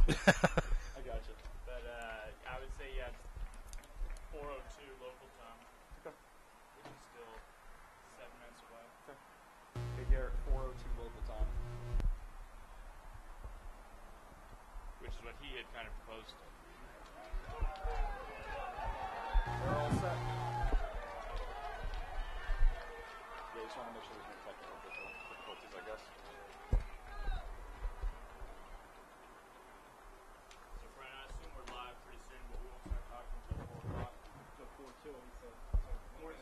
I got you. But I would say, yeah, 4:02 local time. Okay. Which is still 7 minutes away. Okay. Hey, Garrett, 4:02 local time. Which is what he had kind of proposed. They're all set. Yeah, just want to make sure there's no technical difficulties, I guess. So, Brian, I assume we're live pretty soon, but we won't start talking until 4 o'clock. So 4-2, he said. 4-2?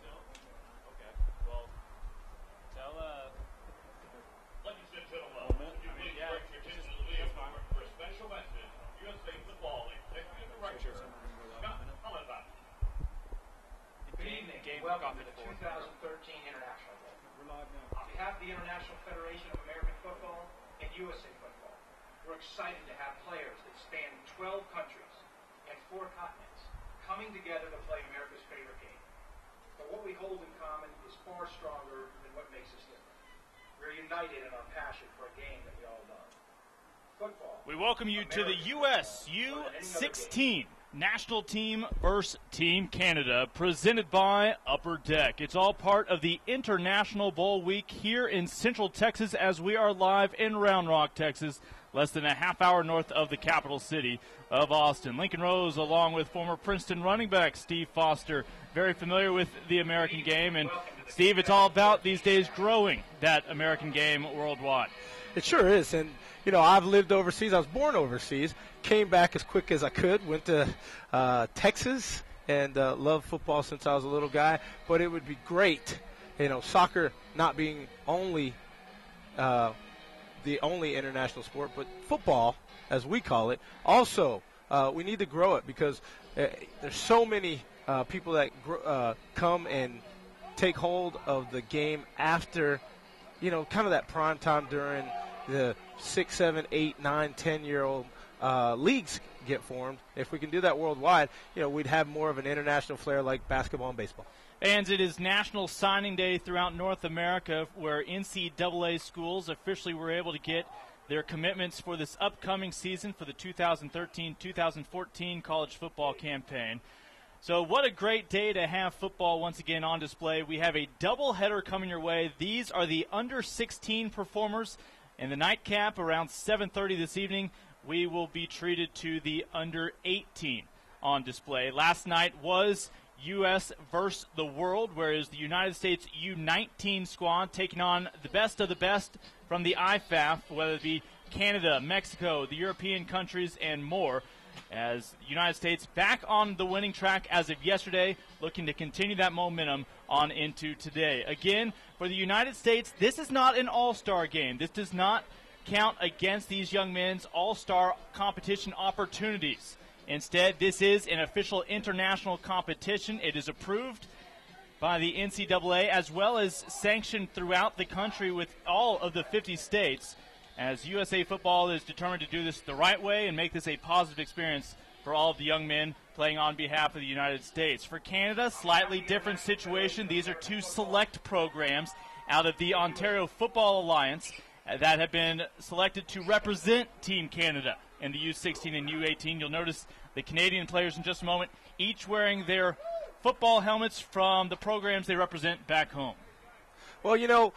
Okay. Well, tell, Ladies and gentlemen, Moment. would you please Yeah, direct your attention to the that's lead fine. for a special message from USA Football League. Executive Director, Scott Hollenbach. Good evening. Game Welcome kickoff to at the 4. 2013 International Bowl. We're live now. On behalf of the International Federation of American Football and USA Football, we're excited to have players that span 12 countries and 4 continents coming together to play America's favorite game. But what we hold in common is far stronger than what makes us different. We're united in our passion for a game that we all love. Football. We welcome you to the US U16 National Team vs. Team Canada, presented by Upper Deck. It's all part of the International Bowl Week here in Central Texas as we are live in Round Rock, Texas, less than a half hour north of the capital city of Austin. Lincoln Rose, along with former Princeton running back Steve Foster, very familiar with the American game. And, Steve, it's all about these days growing that American game worldwide. It sure is. And, you know, I've lived overseas. I was born overseas. Came back as quick as I could. Went to Texas and loved football since I was a little guy. But it would be great, you know, soccer not being only the only international sport, but football, as we call it, also we need to grow it because there's so many people that come and take hold of the game after, you know, kind of that prime time during the 6, 7, 8, 9, 10-year-old leagues get formed. If we can do that worldwide, you know, we'd have more of an international flair like basketball and baseball. And it is National Signing Day throughout North America, where NCAA schools officially were able to get their commitments for this upcoming season for the 2013-2014 college football campaign. So what a great day to have football once again on display. We have a doubleheader coming your way. These are the under-16 performers. In the nightcap around 7:30 this evening, we will be treated to the under-18 on display. Last night was U.S. versus the world, whereas the United States U19 squad taking on the best of the best from the IFAF, whether it be Canada, Mexico, the European countries, and more. As the United States back on the winning track as of yesterday, looking to continue that momentum on into today. Again, for the United States, this is not an all-star game. This does not count against these young men's all-star competition opportunities. Instead, this is an official international competition. It is approved by the NCAA as well as sanctioned throughout the country with all of the 50 states, as USA Football is determined to do this the right way and make this a positive experience for all of the young men playing on behalf of the United States. For Canada, slightly different situation. These are 2 select programs out of the Ontario Football Alliance that have been selected to represent Team Canada in the U16 and U18. You'll notice the Canadian players in just a moment, each wearing their football helmets from the programs they represent back home. Well, you know,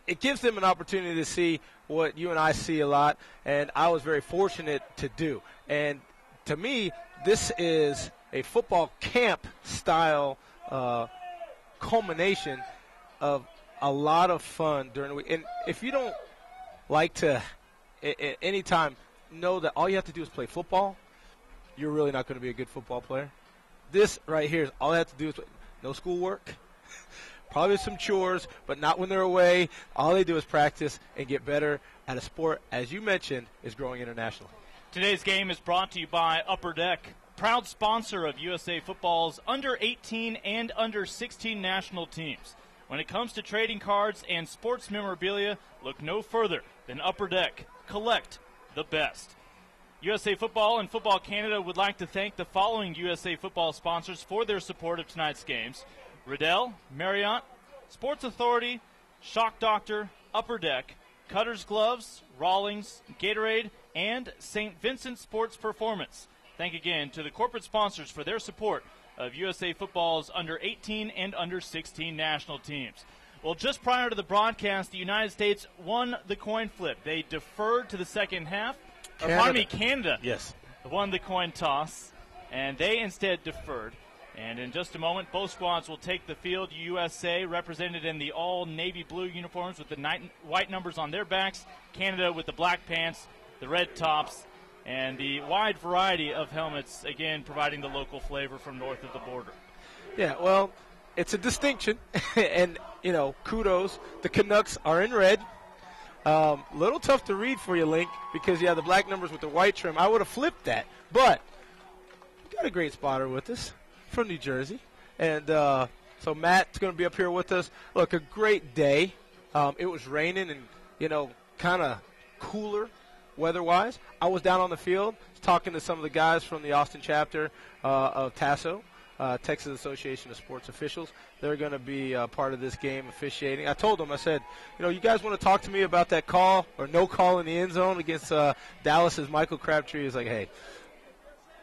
it gives them an opportunity to see what you and I see a lot, and I was very fortunate to do. And to me, this is a football camp style culmination of a lot of fun during the week. And if you don't like to at any time know that all you have to do is play football, you're really not going to be a good football player. This right here is all I have to do is no schoolwork, probably some chores, but not when they're away. All they do is practice and get better at a sport, as you mentioned, is growing internationally. Today's game is brought to you by Upper Deck, proud sponsor of USA Football's under-18 and under-16 national teams. When it comes to trading cards and sports memorabilia, look no further than Upper Deck. Collect the best. USA Football and Football Canada would like to thank the following USA Football sponsors for their support of tonight's games: Riddell, Marriott, Sports Authority, Shock Doctor, Upper Deck, Cutter's Gloves, Rawlings, Gatorade, and St. Vincent Sports Performance. Thank again to the corporate sponsors for their support of USA Football's under-18 and under-16 national teams. Well, just prior to the broadcast, the United States won the coin flip. They deferred to the second half. Canada. Yes. Won the coin toss, and they instead deferred. And in just a moment, both squads will take the field. USA represented in the all navy blue uniforms with the white numbers on their backs. Canada with the black pants, the red tops, and the wide variety of helmets, again, providing the local flavor from north of the border. Yeah, well, it's a distinction, and, kudos. The Canucks are in red. Little tough to read for you, Link, because you have the black numbers with the white trim. I would have flipped that, but we got a great spotter with us from New Jersey, and so Matt's going to be up here with us. Look, a great day. It was raining and, kind of cooler weather-wise. I was down on the field talking to some of the guys from the Austin chapter of TASO, Texas Association of Sports Officials. They're going to be part of this game officiating. I told them, I said, you guys want to talk to me about that call or no call in the end zone against Dallas's Michael Crabtree? Is like, hey,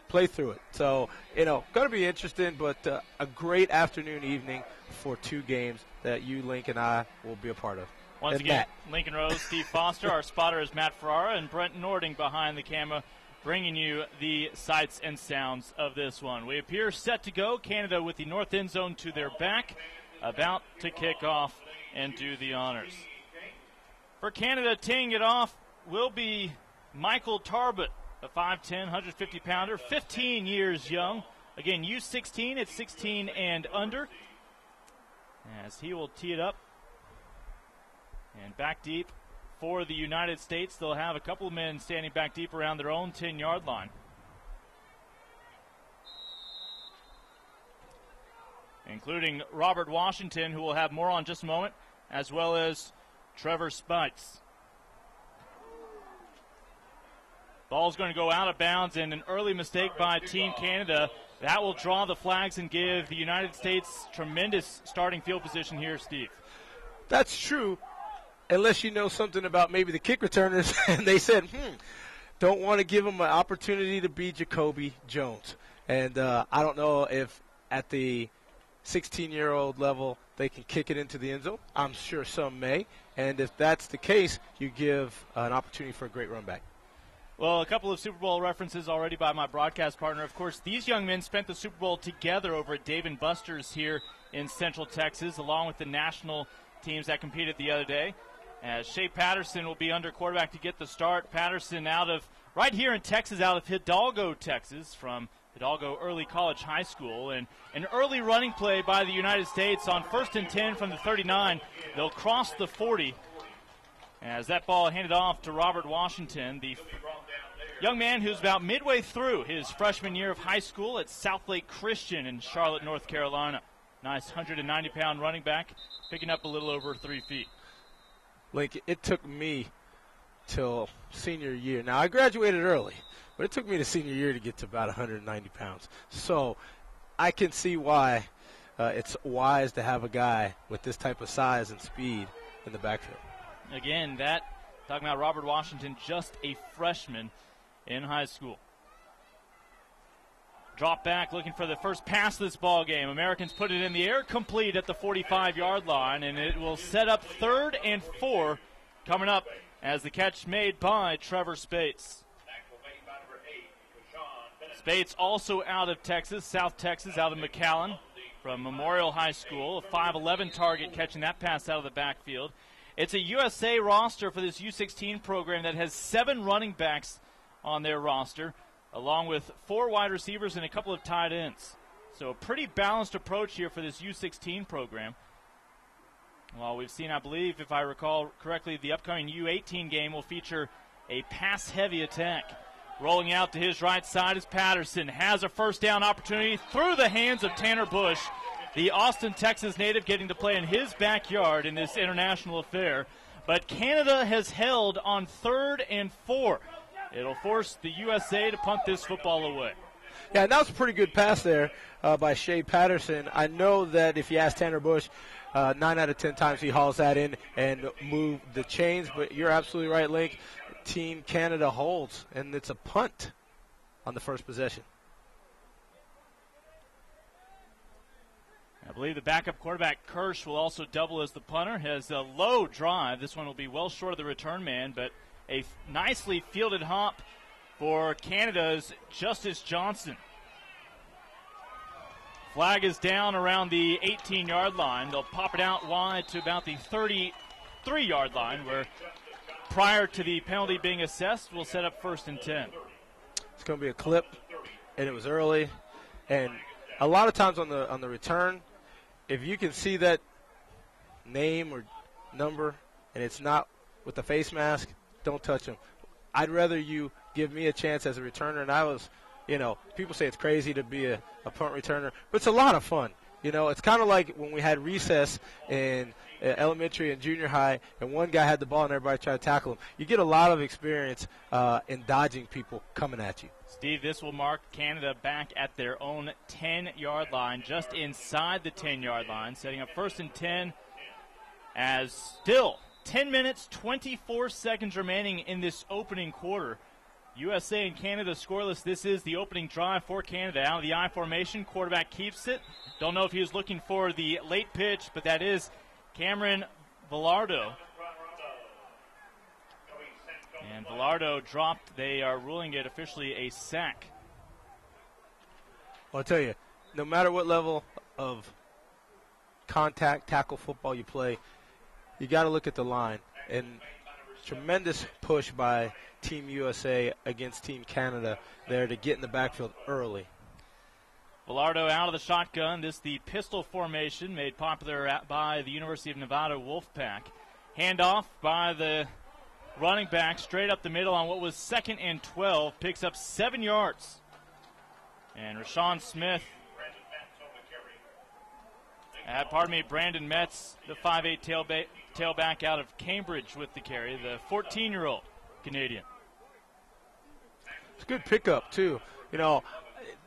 play through it. So, going to be interesting, but a great afternoon, evening for two games that you, Link, and I will be a part of. Once and again, Matt. Lincoln Rose, Steve Foster, our spotter is Matt Ferrara, and Brent Nording behind the camera, bringing you the sights and sounds of this one. We appear set to go. Canada with the north end zone to their back, about to kick off and do the honors. For Canada, teeing it off will be Michael Tarbot, a 5'10", 150-pounder, 15 years young. Again, U16 at 16 and under, as he will tee it up. And back deep for the United States, they'll have a couple of men standing back deep around their own 10-yard line. Including Robert Washington, who we'll have more on in just a moment, as well as Trevor Spites. Ball's going to go out of bounds, and an early mistake by Team Canada. That will draw the flags and give the United States tremendous starting field position here, Steve. That's true, unless you know something about maybe the kick returners, and they said, don't want to give them an opportunity to be Jacoby Jones. And I don't know if at the 16-year-old level they can kick it into the end zone. I'm sure some may. And if that's the case, you give an opportunity for a great run back. Well, a couple of Super Bowl references already by my broadcast partner. Of course, these young men spent the Super Bowl together over at Dave & Buster's here in Central Texas, along with the national teams that competed the other day. As Shea Patterson will be under quarterback to get the start. Patterson out of right here in Texas, out of Hidalgo, Texas, from Hidalgo Early College High School. And an early running play by the United States on 1st and 10 from the 39. They'll cross the 40 as that ball handed off to Robert Washington, the young man who's about midway through his freshman year of high school at Southlake Christian in Charlotte, North Carolina. Nice 190-pound running back, picking up a little over 3 feet. Link, it took me till senior year. Now, I graduated early, but it took me to senior year to get to about 190 pounds. So I can see why it's wise to have a guy with this type of size and speed in the backfield. Again, talking about Robert Washington, just a freshman in high school. Drop back, looking for the first pass of this ball game. Americans put it in the air, complete at the 45-yard line, and it will set up 3rd and 4 coming up as the catch made by Trevor Spates. Spates also out of Texas, South Texas, out of McAllen from Memorial High School, a 5'11 target catching that pass out of the backfield. It's a USA roster for this U16 program that has 7 running backs on their roster, along with 4 wide receivers and a couple of tight ends. So a pretty balanced approach here for this U16 program. Well, we've seen, I believe, if I recall correctly, the upcoming U18 game will feature a pass-heavy attack. Rolling out to his right side is Patterson. Has a first down opportunity through the hands of Tanner Bush, the Austin, Texas native, getting to play in his backyard in this international affair. But Canada has held on 3rd and 4. It'll force the USA to punt this football away. Yeah, and that was a pretty good pass there by Shea Patterson. I know that if you ask Tanner Bush, 9 out of 10 times he hauls that in and move the chains. But you're absolutely right, Link. Team Canada holds, and it's a punt on the first possession. I believe the backup quarterback, Kirsch, will also double as the punter. Has a low drive. This one will be well short of the return man, but a nicely fielded hop for Canada's Justice Johnson. Flag is down around the 18-yard line. They'll pop it out wide to about the 33-yard line, where prior to the penalty being assessed, we'll set up 1st and 10. It's going to be a clip, and it was early. And a lot of times on the return, if you can see that name or number and it's not with the face mask, don't touch them. I'd rather you give me a chance as a returner. And I was, people say it's crazy to be a punt returner, but it's a lot of fun. It's kind of like when we had recess in elementary and junior high, and one guy had the ball and everybody tried to tackle him. You get a lot of experience in dodging people coming at you. Steve, this will mark Canada back at their own 10-yard line, just inside the 10-yard line, setting up 1st and 10 as still 10 minutes, 24 seconds remaining in this opening quarter. USA and Canada scoreless. This is the opening drive for Canada. Out of the I formation, quarterback keeps it. Don't know if he was looking for the late pitch, but that is Cameron Villardo. And Villardo dropped. They are ruling it officially a sack. Well, I'll tell you, no matter what level of contact tackle football you play, you got to look at the line. And tremendous push by Team USA against Team Canada there to get in the backfield early. Villardo out of the shotgun. This the pistol formation made popular by the University of Nevada Wolfpack. Handoff by the running back straight up the middle on what was 2nd and 12. Picks up 7 yards. And Rashawn Smith, Brandon Metz, the 5'8 tailback out of Cambridge with the carry, the 14-year-old Canadian. It's a good pickup, too.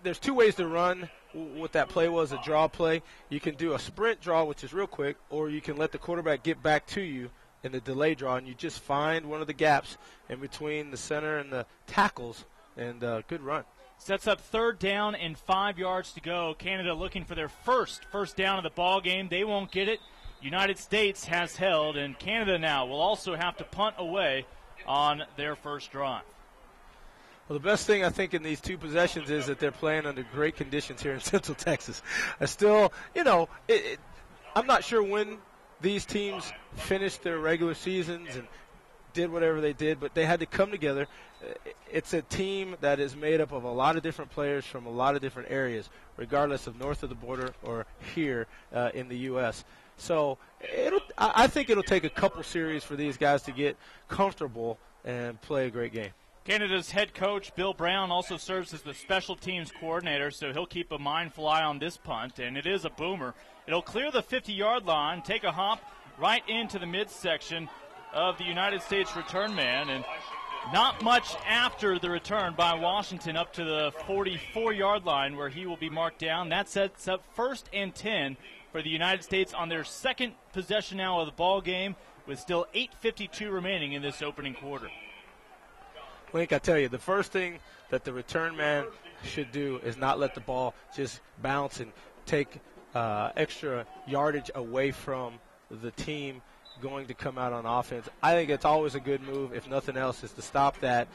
There's 2 ways to run. What that play was, a draw play. You can do a sprint draw, which is real quick, or you can let the quarterback get back to you in the delay draw, and you just find one of the gaps in between the center and the tackles, and good run. Sets up 3rd down and 5 yards to go. Canada looking for their first down of the ball game. They won't get it. United States has held, and Canada now will also have to punt away on their first drive. Well, the best thing I think in these 2 possessions is that they're playing under great conditions here in Central Texas. I still, I'm not sure when these teams finished their regular seasons and did whatever they did, but they had to come together. It's a team that is made up of a lot of different players from a lot of different areas, regardless of north of the border or here in the U.S. So I think it'll take a couple series for these guys to get comfortable and play a great game. Canada's head coach, Bill Brown, also serves as the special teams coordinator, so he'll keep a mindful eye on this punt, and it is a boomer. It'll clear the 50-yard line, take a hop right into the midsection of the United States return man, and not much after the return by Washington up to the 44-yard line where he will be marked down. That sets up 1st and 10 for the United States on their 2nd possession now of the ball game, with still 8:52 remaining in this opening quarter. Link, I tell you, the first thing that the return man should do is not let the ball just bounce and take extra yardage away from the team going to come out on offense. I think it's always a good move, if nothing else, is to stop that,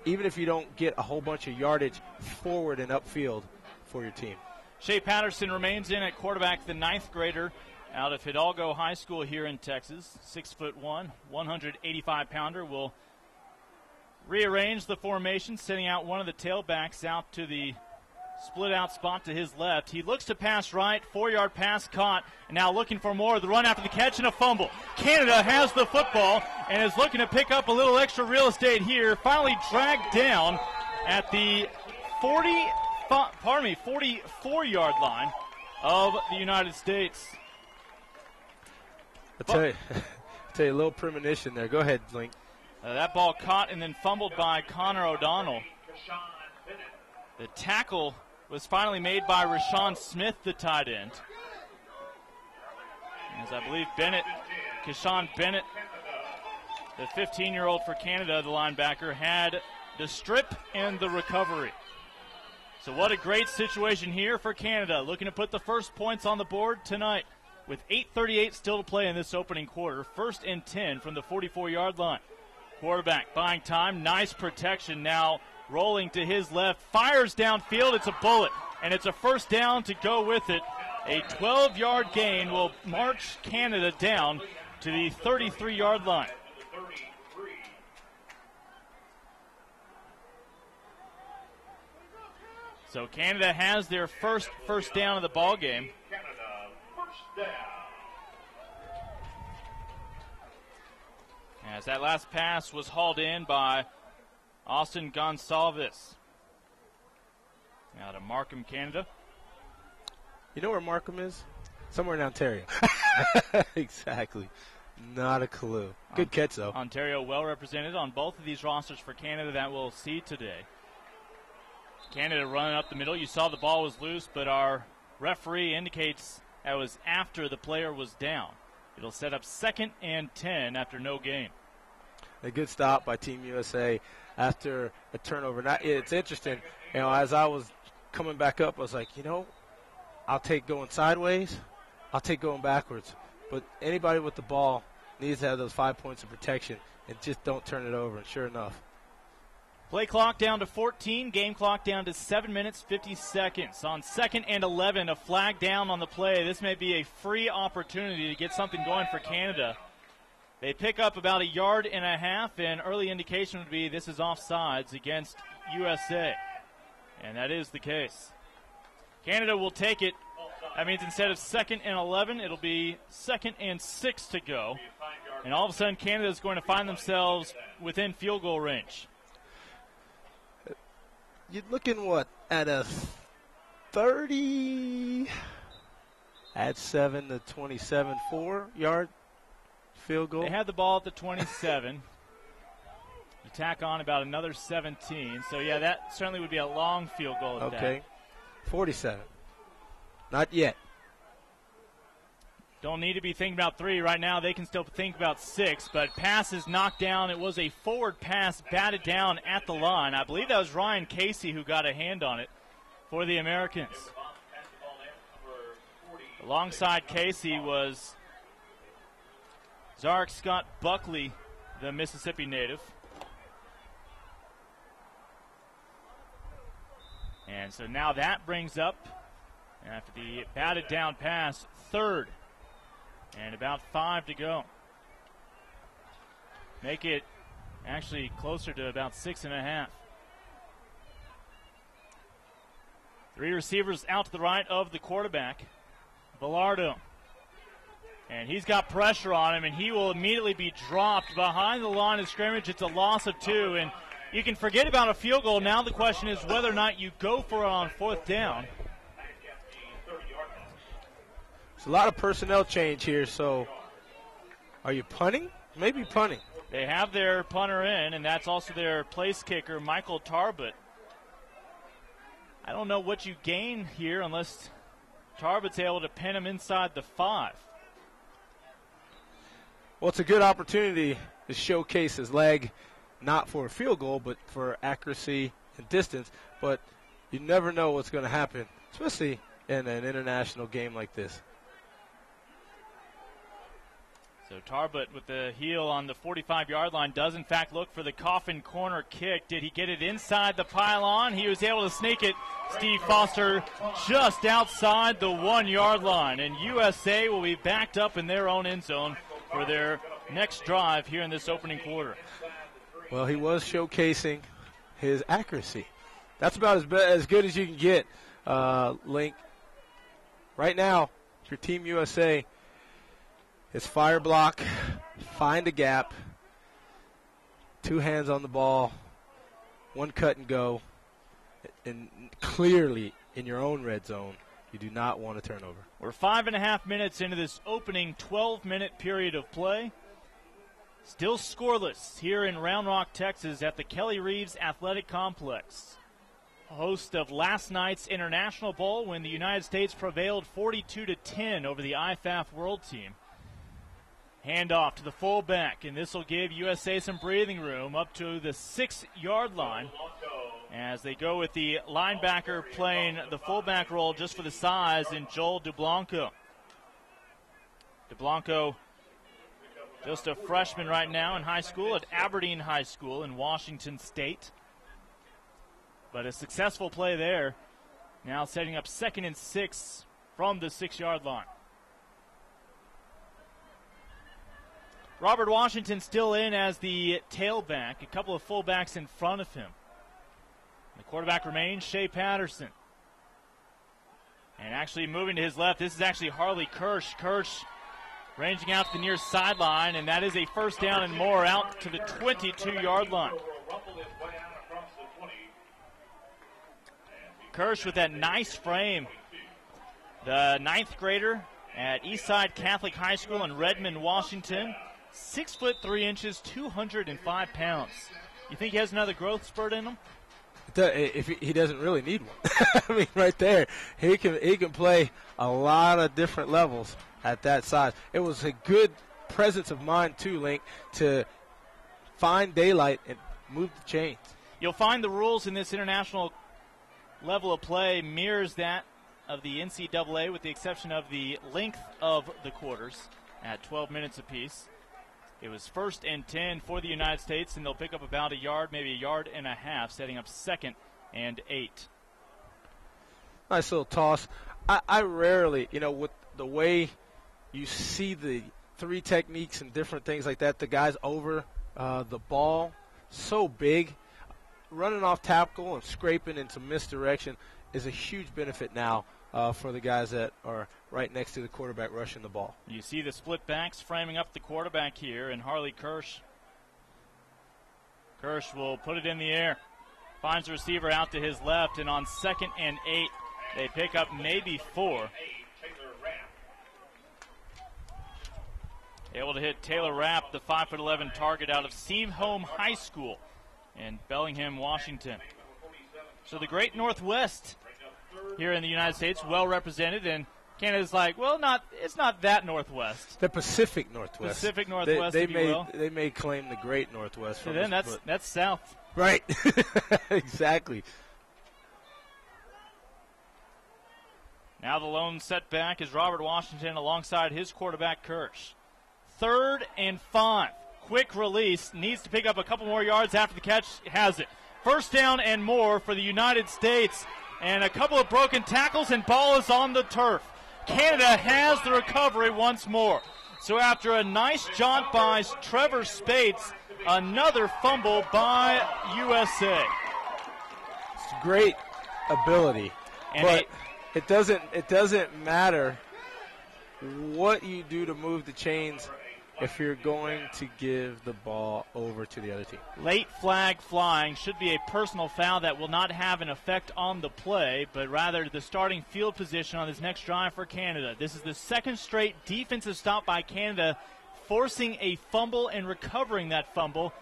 even if you don't get a whole bunch of yardage forward and upfield for your team. Shea Patterson remains in at quarterback, the 9th grader out of Hidalgo High School here in Texas. 6'1", 185-pounder, will rearrange the formation, sending out one of the tailbacks out to the split-out spot to his left. He looks to pass right, 4-yard pass caught, and now looking for more. The run after the catch and a fumble. Canada has the football and is looking to pick up a little extra real estate here. Finally dragged down at the 44-yard line of the United States. I'll tell you, a little premonition there. Go ahead, Link. That ball caught and then fumbled by Connor O'Donnell. The tackle was finally made by Rashawn Smith, the tight end. As I believe Keyshawn Bennett, the 15-year-old for Canada, the linebacker, had the strip and the recovery. So what a great situation here for Canada, looking to put the first points on the board tonight with 8:38 still to play in this opening quarter. 1st and 10 from the 44-yard line. Quarterback buying time, nice protection now, rolling to his left, fires downfield, it's a bullet, and it's a first down to go with it. A 12-yard gain will march Canada down to the 33-yard line. So Canada has their first down of the ball game. Canada, first down. As that last pass was hauled in by Austin Gonsalves. Now to Markham, Canada. You know where Markham is? Somewhere in Ontario. Exactly. Not a clue. Good catch, though. Ontario well represented on both of these rosters for Canada that we'll see today. Canada running up the middle. You saw the ball was loose, but our referee indicates that was after the player was down. It'll set up 2nd and 10 after no gain. A good stop by Team USA after a turnover. Now, it's interesting. You know, as I was coming back up, I was like, I'll take going sideways. I'll take going backwards. But anybody with the ball needs to have those 5 points of protection and just don't turn it over. And sure enough. Play clock down to 14, game clock down to 7 minutes, 50 seconds. On 2nd and 11, a flag down on the play. This may be a free opportunity to get something going for Canada. They pick up about 1.5 yards, and early indication would be this is offsides against USA. And that is the case. Canada will take it. That means instead of 2nd and 11, it'll be 2nd and 6 to go. And all of a sudden, Canada is going to find themselves within field goal range. You're looking, at a 30, at 7 to 27, 4-yard field goal. They had the ball at the 27. You tack on about another 17. So, yeah, that certainly would be a long field goal at okay. that. 47. Not yet. Don't need to be thinking about 3 right now. They can still think about 6, but pass is knocked down. It was a forward pass batted down at the line. I believe that was Ryan Casey who got a hand on it for the Americans. Alongside Casey was Zarek Scott Buckley, the Mississippi native. And so now that brings up, after the batted down pass, 3rd. And about 5 to go. Make it actually closer to about 6.5. 3 receivers out to the right of the quarterback, Velardo. And he's got pressure on him, and he will immediately be dropped behind the line of scrimmage. It's a loss of 2, and you can forget about a field goal. Now the question is whether or not you go for it on 4th down. A lot of personnel change here, so are you punting? Maybe punting. They have their punter in, and that's also their place kicker, Michael Tarbut. I don't know what you gain here unless Tarbut's able to pin him inside the 5. Well, it's a good opportunity to showcase his leg, not for a field goal, but for accuracy and distance. But you never know what's going to happen, especially in an international game like this. So Tarbut with the heel on the 45-yard line does, in fact, look for the coffin corner kick. Did he get it inside the pylon? He was able to sneak it. Steve Foster just outside the 1-yard line. And USA will be backed up in their own end zone for their next drive here in this opening quarter. Well, he was showcasing his accuracy. That's about as good as you can get, Link. Right now, if you're Team USA, it's fire block, find a gap, 2 hands on the ball, 1 cut and go, and clearly in your own red zone, you do not want a turnover. We're 5.5 minutes into this opening 12-minute period of play. Still scoreless here in Round Rock, Texas at the Kelly Reeves Athletic Complex. host of last night's International Bowl when the United States prevailed 42-10 over the IFAF World Team. Handoff to the fullback, and this will give USA some breathing room up to the 6-yard line as they go with the linebacker playing the fullback role just for the size in Joel DeBlanco. DeBlanco, just a freshman right now in high school at Aberdeen High School in Washington State. But a successful play there. Now setting up 2nd and 6 from the 6-yard line. Robert Washington still in as the tailback. A couple of fullbacks in front of him. The quarterback remains Shea Patterson. And actually moving to his left, this is actually Harley Kirsch. Kirsch ranging out to the near sideline, and that is a first down and more out to the 22-yard line. Kirsch with that nice frame. The 9th grader at Eastside Catholic High School in Redmond, Washington. 6'3", 205 pounds. You think he has another growth spurt in him? If he doesn't really need one. I mean, right there, he can play a lot of different levels at that size. It was a good presence of mind, too, Link, to find daylight and move the chains. You'll find the rules in this international level of play mirrors that of the NCAA with the exception of the length of the quarters at 12 minutes apiece. It was 1st and 10 for the United States, and they'll pick up about a yard, maybe a yard and a half, setting up 2nd and 8. Nice little toss. I rarely, with the way you see the 3 techniques and different things like that, the guys over the ball, so big. Running off tackle and scraping into misdirection is a huge benefit now for the guys that are right next to the quarterback rushing the ball. You see the split backs framing up the quarterback here, and Harley Kirsch. Kirsch will put it in the air. Finds the receiver out to his left, and on 2nd and 8, they pick up maybe 4. Able to hit Taylor Rapp, the 5'11" target out of Seaholm High School in Bellingham, Washington. So the great Northwest here in the United States, well represented, and Canada's like, well, it's not that Northwest. The Pacific Northwest. Pacific Northwest, if you will. They may claim the great Northwest. So then that's south. Right. Exactly. Now the lone setback is Robert Washington alongside his quarterback, Kirsch. 3rd and 5. Quick release. Needs to pick up a couple more yards after the catch. Has it. First down and more for the United States. And a couple of broken tackles, and ball is on the turf. Canada has the recovery once more. So after a nice jaunt by Trevor Spates, another fumble by USA. It's great ability. And but it doesn't matter what you do to move the chains if you're going to give the ball over to the other team. Late flag flying should be a personal foul that will not have an effect on the play, but rather the starting field position on this next drive for Canada. This is the 2nd straight defensive stop by Canada, forcing a fumble and recovering that fumble.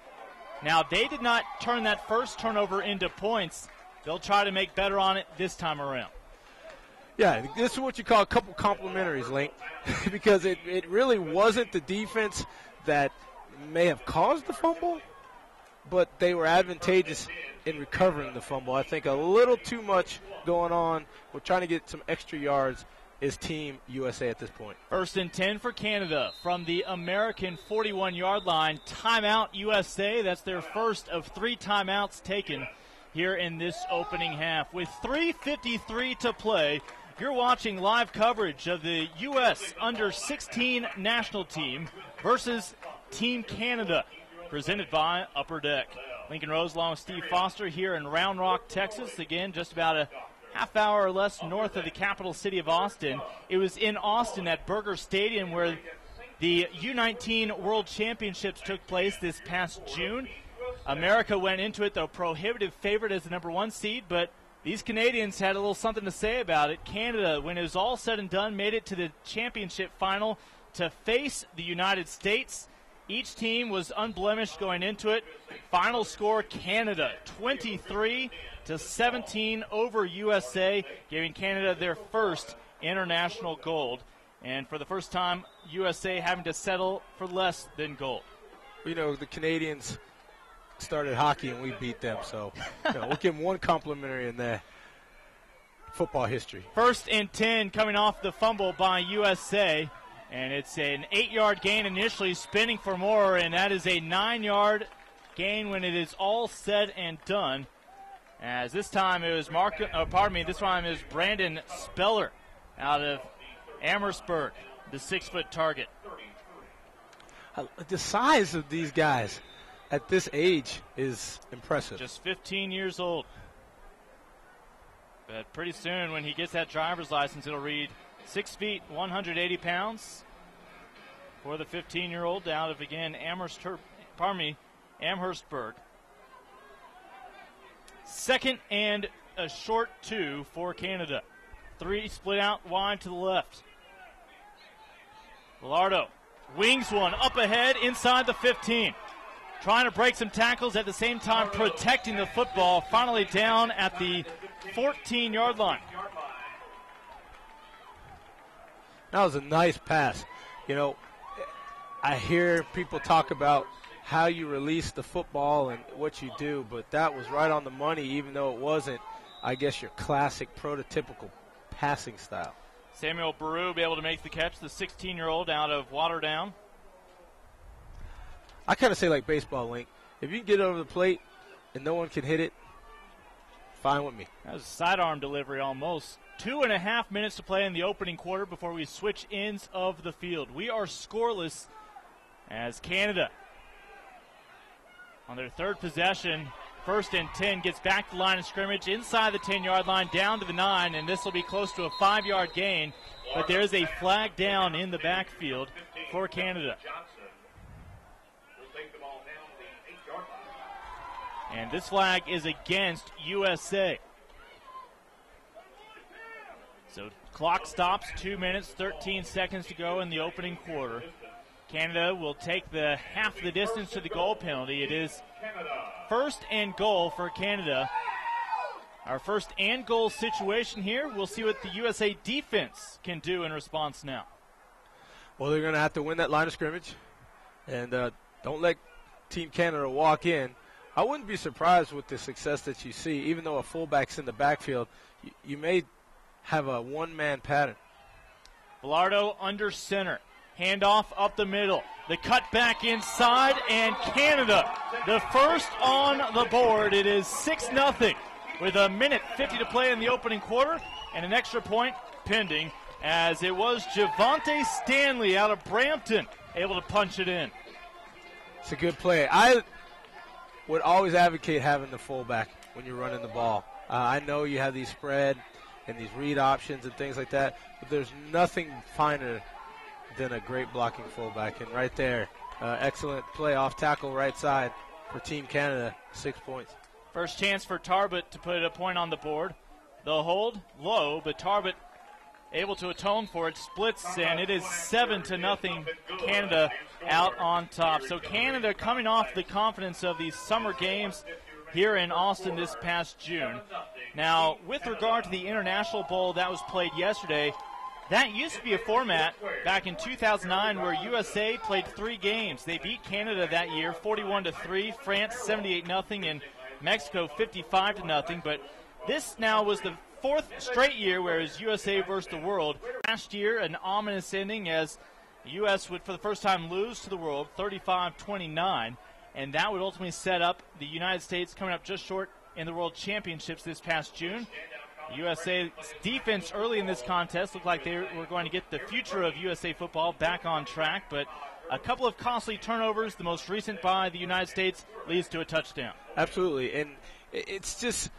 Now, they did not turn that first turnover into points. They'll try to make better on it this time around. Yeah, this is what you call a couple complimentaries, Link, because it really wasn't the defense that may have caused the fumble, but they were advantageous in recovering the fumble. I think a little too much going on. We're trying to get some extra yards is Team USA at this point. 1st and 10 for Canada from the American 41-yard line. Timeout USA. That's their first of 3 timeouts taken here in this opening half. With 3:53 to play, you're watching live coverage of the U.S. Under-16 national team versus Team Canada, presented by Upper Deck. Lincoln Rose along with Steve Foster here in Round Rock, Texas. Again, just about a half hour or less north of the capital city of Austin. It was in Austin at Burger Stadium where the U19 World Championships took place this past June. America went into it, the prohibitive favorite as the number 1 seed, but these Canadians had a little something to say about it. Canada, when it was all said and done, made it to the championship final to face the United States. Each team was unblemished going into it. Final score, Canada 23-17 over USA, giving Canada their first international gold. And for the first time, USA having to settle for less than gold. You know, the Canadians started hockey and we beat them, so we'll give them one complimentary in their football history. 1st and 10 coming off the fumble by USA, and it's an 8-yard gain initially, spinning for more, and that is a 9-yard gain when it is all said and done. As this time it was this time it was Brandon Speller out of Amherstburg, the 6-foot target. The size of these guys at this age is impressive. Just 15 years old. But pretty soon when he gets that driver's license, it'll read 6 feet, 180 pounds for the 15-year-old out of, again, Amherstburg. 2nd and a short 2 for Canada. 3 split out wide to the left. Villardo wings one up ahead inside the 15. Trying to break some tackles at the same time protecting the football. Finally down at the 14-yard line. That was a nice pass. You know, I hear people talk about how you release the football and what you do, but that was right on the money, even though it wasn't, I guess, your classic prototypical passing style. Samuel Baru be able to make the catch, the 16-year-old out of Waterdown. I kind of say like baseball, Link. If you can get over the plate and no one can hit it, fine with me. That was a sidearm delivery almost. 2.5 minutes to play in the opening quarter before we switch ends of the field. We are scoreless as Canada, on their 3rd possession, 1st and 10, gets back to the line of scrimmage inside the 10-yard line down to the 9, and this will be close to a 5-yard gain, but there is a flag down in the backfield for Canada. And this flag is against USA. So clock stops, 2 minutes, 13 seconds to go in the opening quarter. Canada will take the half the distance to the goal penalty. It is 1st and goal for Canada. Our 1st and goal situation here. We'll see what the USA defense can do in response now. Well, they're going to have to win that line of scrimmage. And don't let Team Canada walk in. I wouldn't be surprised with the success that you see. Even though a fullback's in the backfield, you may have a one-man pattern. Villardo under center. Handoff up the middle. The cut back inside, and Canada, the first on the board. It is 6-0 with 1:50 to play in the opening quarter, and an extra point pending, as it was Javonte Stanley out of Brampton able to punch it in. It's a good play. I would always advocate having the fullback when you're running the ball. I know you have these spread and these read options and things like that, but there's nothing finer than a great blocking fullback. And right there, excellent play off tackle right side for Team Canada, 6 points. First chance for Tarbert to put a point on the board. The hold low, but Tarbert able to atone for it, splits, and it is 7-0 Canada out on top. So Canada coming off the confidence of these summer games here in Austin this past June. Now, with regard to the International Bowl that was played yesterday, that used to be a format back in 2009 where USA played 3 games. They beat Canada that year 41-3, France 78-0, and Mexico 55-0. But this now was the 4th straight year where it's USA versus the world. Last year, an ominous ending as the U.S. would for the first time lose to the world 35-29, and that would ultimately set up the United States coming up just short in the World Championships this past June. USA's defense early in this contest looked like they were going to get the future of USA football back on track, but a couple of costly turnovers, the most recent by the United States, leads to a touchdown. Absolutely, and it's just,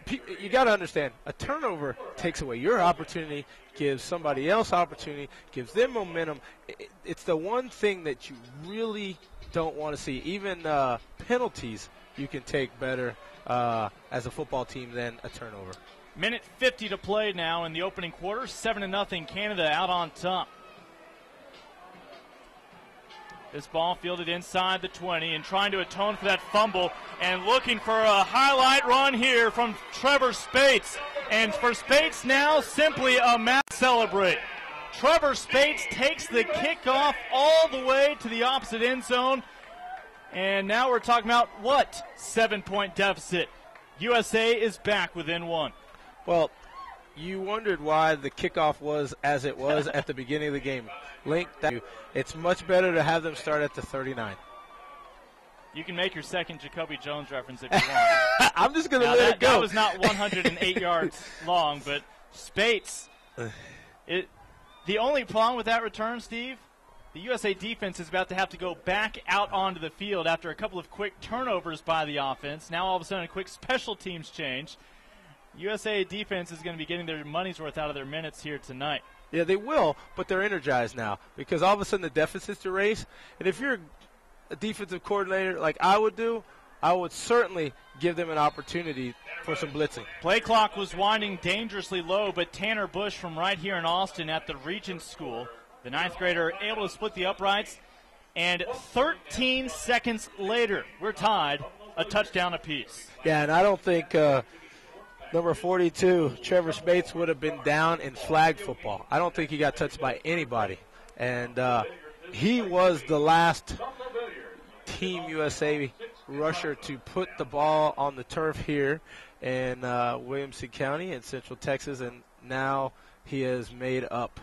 you got to understand, a turnover takes away your opportunity, gives somebody else opportunity, gives them momentum. It's the one thing that you really don't want to see. Even penalties you can take better as a football team than a turnover. 1:50 to play now in the opening quarter. 7-0 Canada out on top. This ball fielded inside the 20 and trying to atone for that fumble and looking for a highlight run here from Trevor Spates. And for Spates now, simply a mass celebrate. Trevor Spates takes the kickoff all the way to the opposite end zone. And now we're talking about what? 7-point deficit. USA is back within one. Well, you wondered why the kickoff was as it was at the beginning of the game. Link, it's much better to have them start at the 39. You can make your second Jacoby Jones reference if you want. I'm just going to let it go. That was not 108 yards long, but Spates. The only problem with that return, Steve, the USA defense is about to have to go back out onto the field after a couple of quick turnovers by the offense. Now all of a sudden a quick special teams change. USA defense is going to be getting their money's worth out of their minutes here tonight. Yeah, they will, but they're energized now because all of a sudden the deficit's erased. And if you're a defensive coordinator like I would do, I would certainly give them an opportunity for some blitzing. Play clock was winding dangerously low, but Tanner Bush from right here in Austin at the Regent School, the ninth grader, able to split the uprights. And 13 seconds later, we're tied, a touchdown apiece. Yeah, and I don't think number 42, Trevor Spates, would have been down in flag football. I don't think he got touched by anybody. And he was the last Team USA rusher to put the ball on the turf here in Williamson County in Central Texas, and now he has made up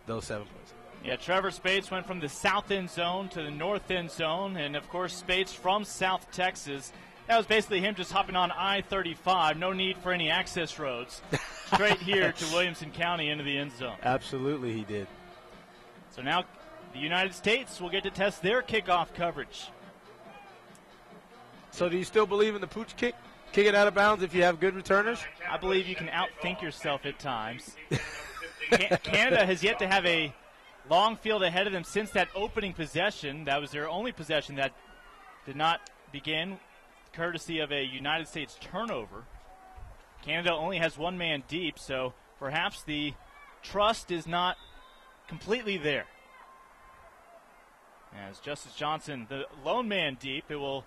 those 7 points. Yeah, Trevor Spates went from the south end zone to the north end zone, and of course Spates from South Texas. That was basically him just hopping on I-35. No need for any access roads. Straight here to Williamson County into the end zone. Absolutely he did. So now the United States will get to test their kickoff coverage. So do you still believe in the pooch kick? Kick it out of bounds if you have good returners? I believe you can outthink yourself at times. Canada has yet to have a long field ahead of them since that opening possession. That was their only possession that did not begin courtesy of a United States turnover. Canada only has one man deep, so perhaps the trust is not completely there. As Justice Johnson, the lone man deep, it will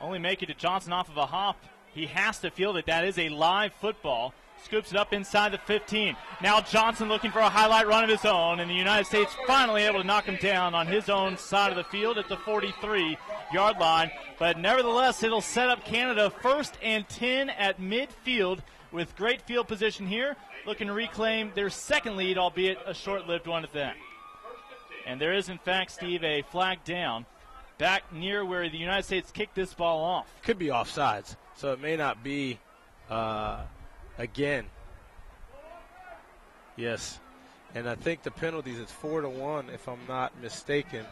only make it to Johnson off of a hop. He has to feel that that is a live football. Scoops it up inside the 15. Now Johnson looking for a highlight run of his own, and the United States finally able to knock him down on his own side of the field at the 43-yard line. But nevertheless, it'll set up Canada 1st and 10 at midfield with great field position here, looking to reclaim their second lead, albeit a short-lived one at that. And there is, in fact, Steve, a flag down back near where the United States kicked this ball off. Could be offsides, so it may not be again. Yes. And I think the penalties is 4-1, if I'm not mistaken.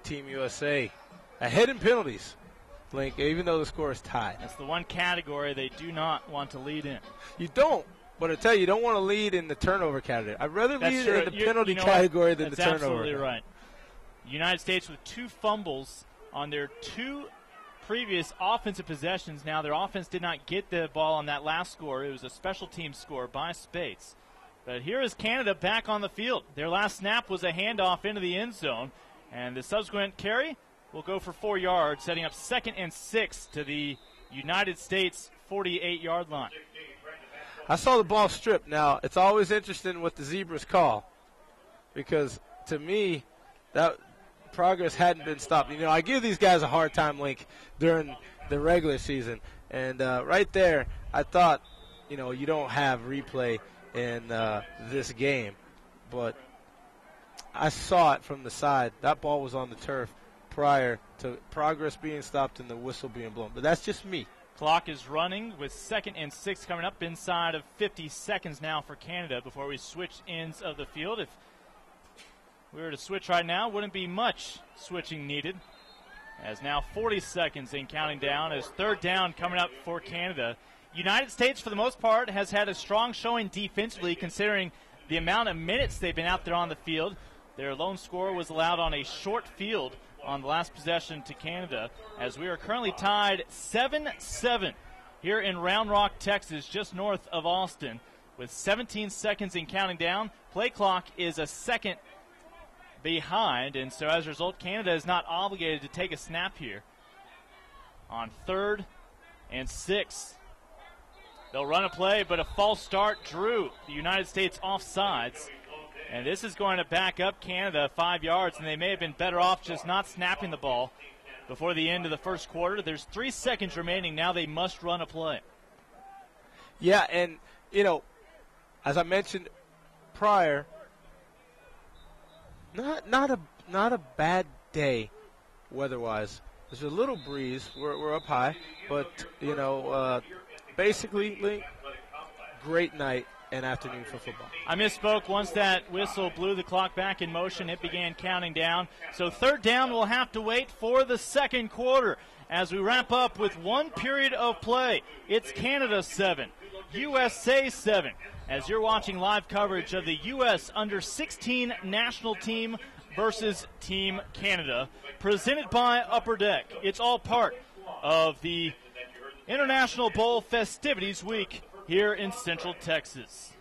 Team USA ahead in penalties, Link, even though the score is tied. That's the one category they do not want to lead in. You don't. But I tell you, you don't want to lead in the turnover category. I'd rather lead in the penalty category than the turnover. That's absolutely right. United States with 2 fumbles on their 2 previous offensive possessions. Now, their offense did not get the ball on that last score. It was a special team score by Spates. But here is Canada back on the field. Their last snap was a handoff into the end zone. And the subsequent carry will go for 4 yards, setting up 2nd and 6 to the United States 48-yard line. I saw the ball stripped. Now, it's always interesting what the Zebras call because, to me, that progress hadn't been stopped. You know, I give these guys a hard time, Link, during the regular season. And right there, I thought, you know, you don't have replay in this game. But I saw it from the side. That ball was on the turf prior to progress being stopped and the whistle being blown. But that's just me. Clock is running with 2nd and 6 coming up inside of 50 seconds now for Canada before we switch ends of the field. If we were to switch right now, wouldn't be much switching needed. As now 40 seconds and counting down as 3rd down coming up for Canada. United States, for the most part, has had a strong showing defensively considering the amount of minutes they've been out there on the field. Their lone score was allowed on a short field on the last possession to Canada, as we are currently tied 7-7 here in Round Rock, Texas, just north of Austin, with 17 seconds and counting down. Play clock is a second behind, and so as a result, Canada is not obligated to take a snap here. On 3rd and 6. They'll run a play, but a false start drew the United States offsides. And this is going to back up Canada 5 yards, and they may have been better off just not snapping the ball before the end of the first quarter. There's 3 seconds remaining. Now they must run a play. Yeah, and, as I mentioned prior, not a bad day weather-wise. There's a little breeze. We're up high, but, basically, great night and afternoon for football. I misspoke. Once that whistle blew the clock back in motion, it began counting down. So 3rd down will have to wait for the second quarter as we wrap up with 1 period of play. It's Canada 7, USA 7, as you're watching live coverage of the U.S. Under-16 national team versus Team Canada, presented by Upper Deck. It's all part of the International Bowl festivities week here in Central Texas.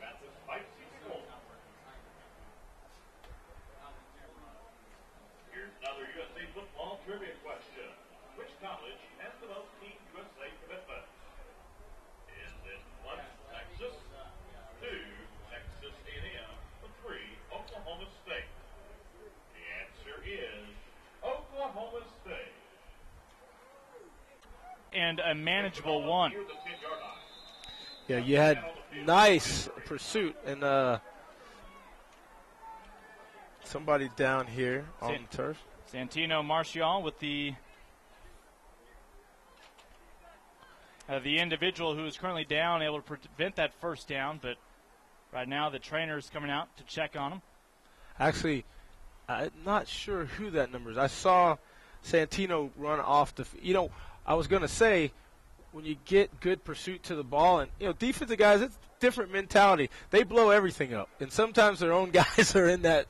Here's another USA football trivia question. Which college has the most Team USA commitment? Is it 1, Texas, 2, Texas A&M, or 3, Oklahoma State? The answer is Oklahoma State. And a manageable one. Here's the 10-yard line. Yeah, you had nice pursuit, and somebody down here on the turf. Santino Martial with the individual who is currently down, able to prevent that first down, but right now the trainer is coming out to check on him. Actually, I'm not sure who that number is. I saw Santino run off the I was going to say, when you get good pursuit to the ball, and, defensive guys, it's a different mentality. They blow everything up. And sometimes their own guys are in that,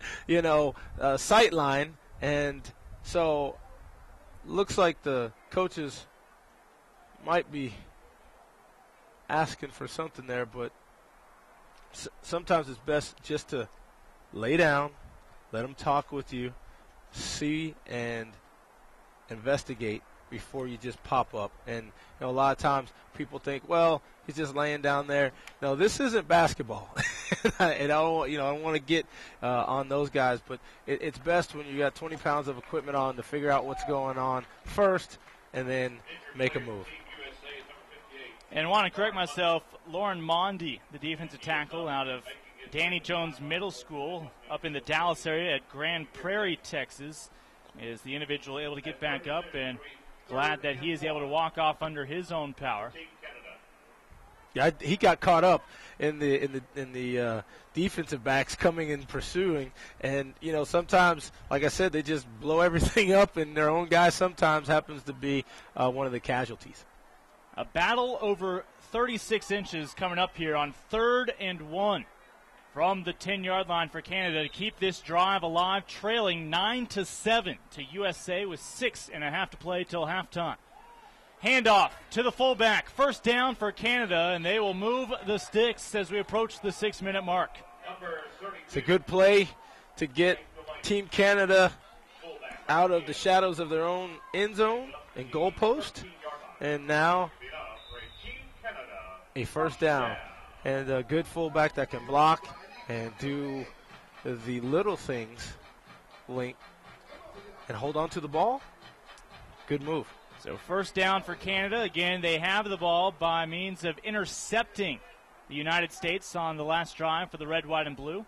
sight line. And so looks like the coaches might be asking for something there, but sometimes it's best just to lay down, let them talk with you, see and investigate before you just pop up. And a lot of times people think, well, he's just laying down there. No, this isn't basketball. And I don't want to get on those guys, but it's best when you got 20 pounds of equipment on to figure out what's going on first and then make a move. And I want to correct myself, Lauren Mondi, the defensive tackle out of Danny Jones Middle School up in the Dallas area at Grand Prairie, Texas, is the individual able to get back up, and glad that he is able to walk off under his own power. Yeah, he got caught up in the defensive backs coming and pursuing, and sometimes, like I said, they just blow everything up, and their own guy sometimes happens to be one of the casualties. A battle over 36 inches coming up here on 3rd and 1 from the 10-yard line for Canada to keep this drive alive, trailing 9-7 to USA with 6.5 to play till halftime. Handoff to the fullback. First down for Canada, and they will move the sticks as we approach the 6-minute mark. It's a good play to get Team Canada out of the shadows of their own end zone and goal post. And now a first down. And a good fullback that can block and do the little things, link, and hold on to the ball. Good move. So first down for Canada. Again, they have the ball by means of intercepting the United States on the last drive for the red, white, and blue.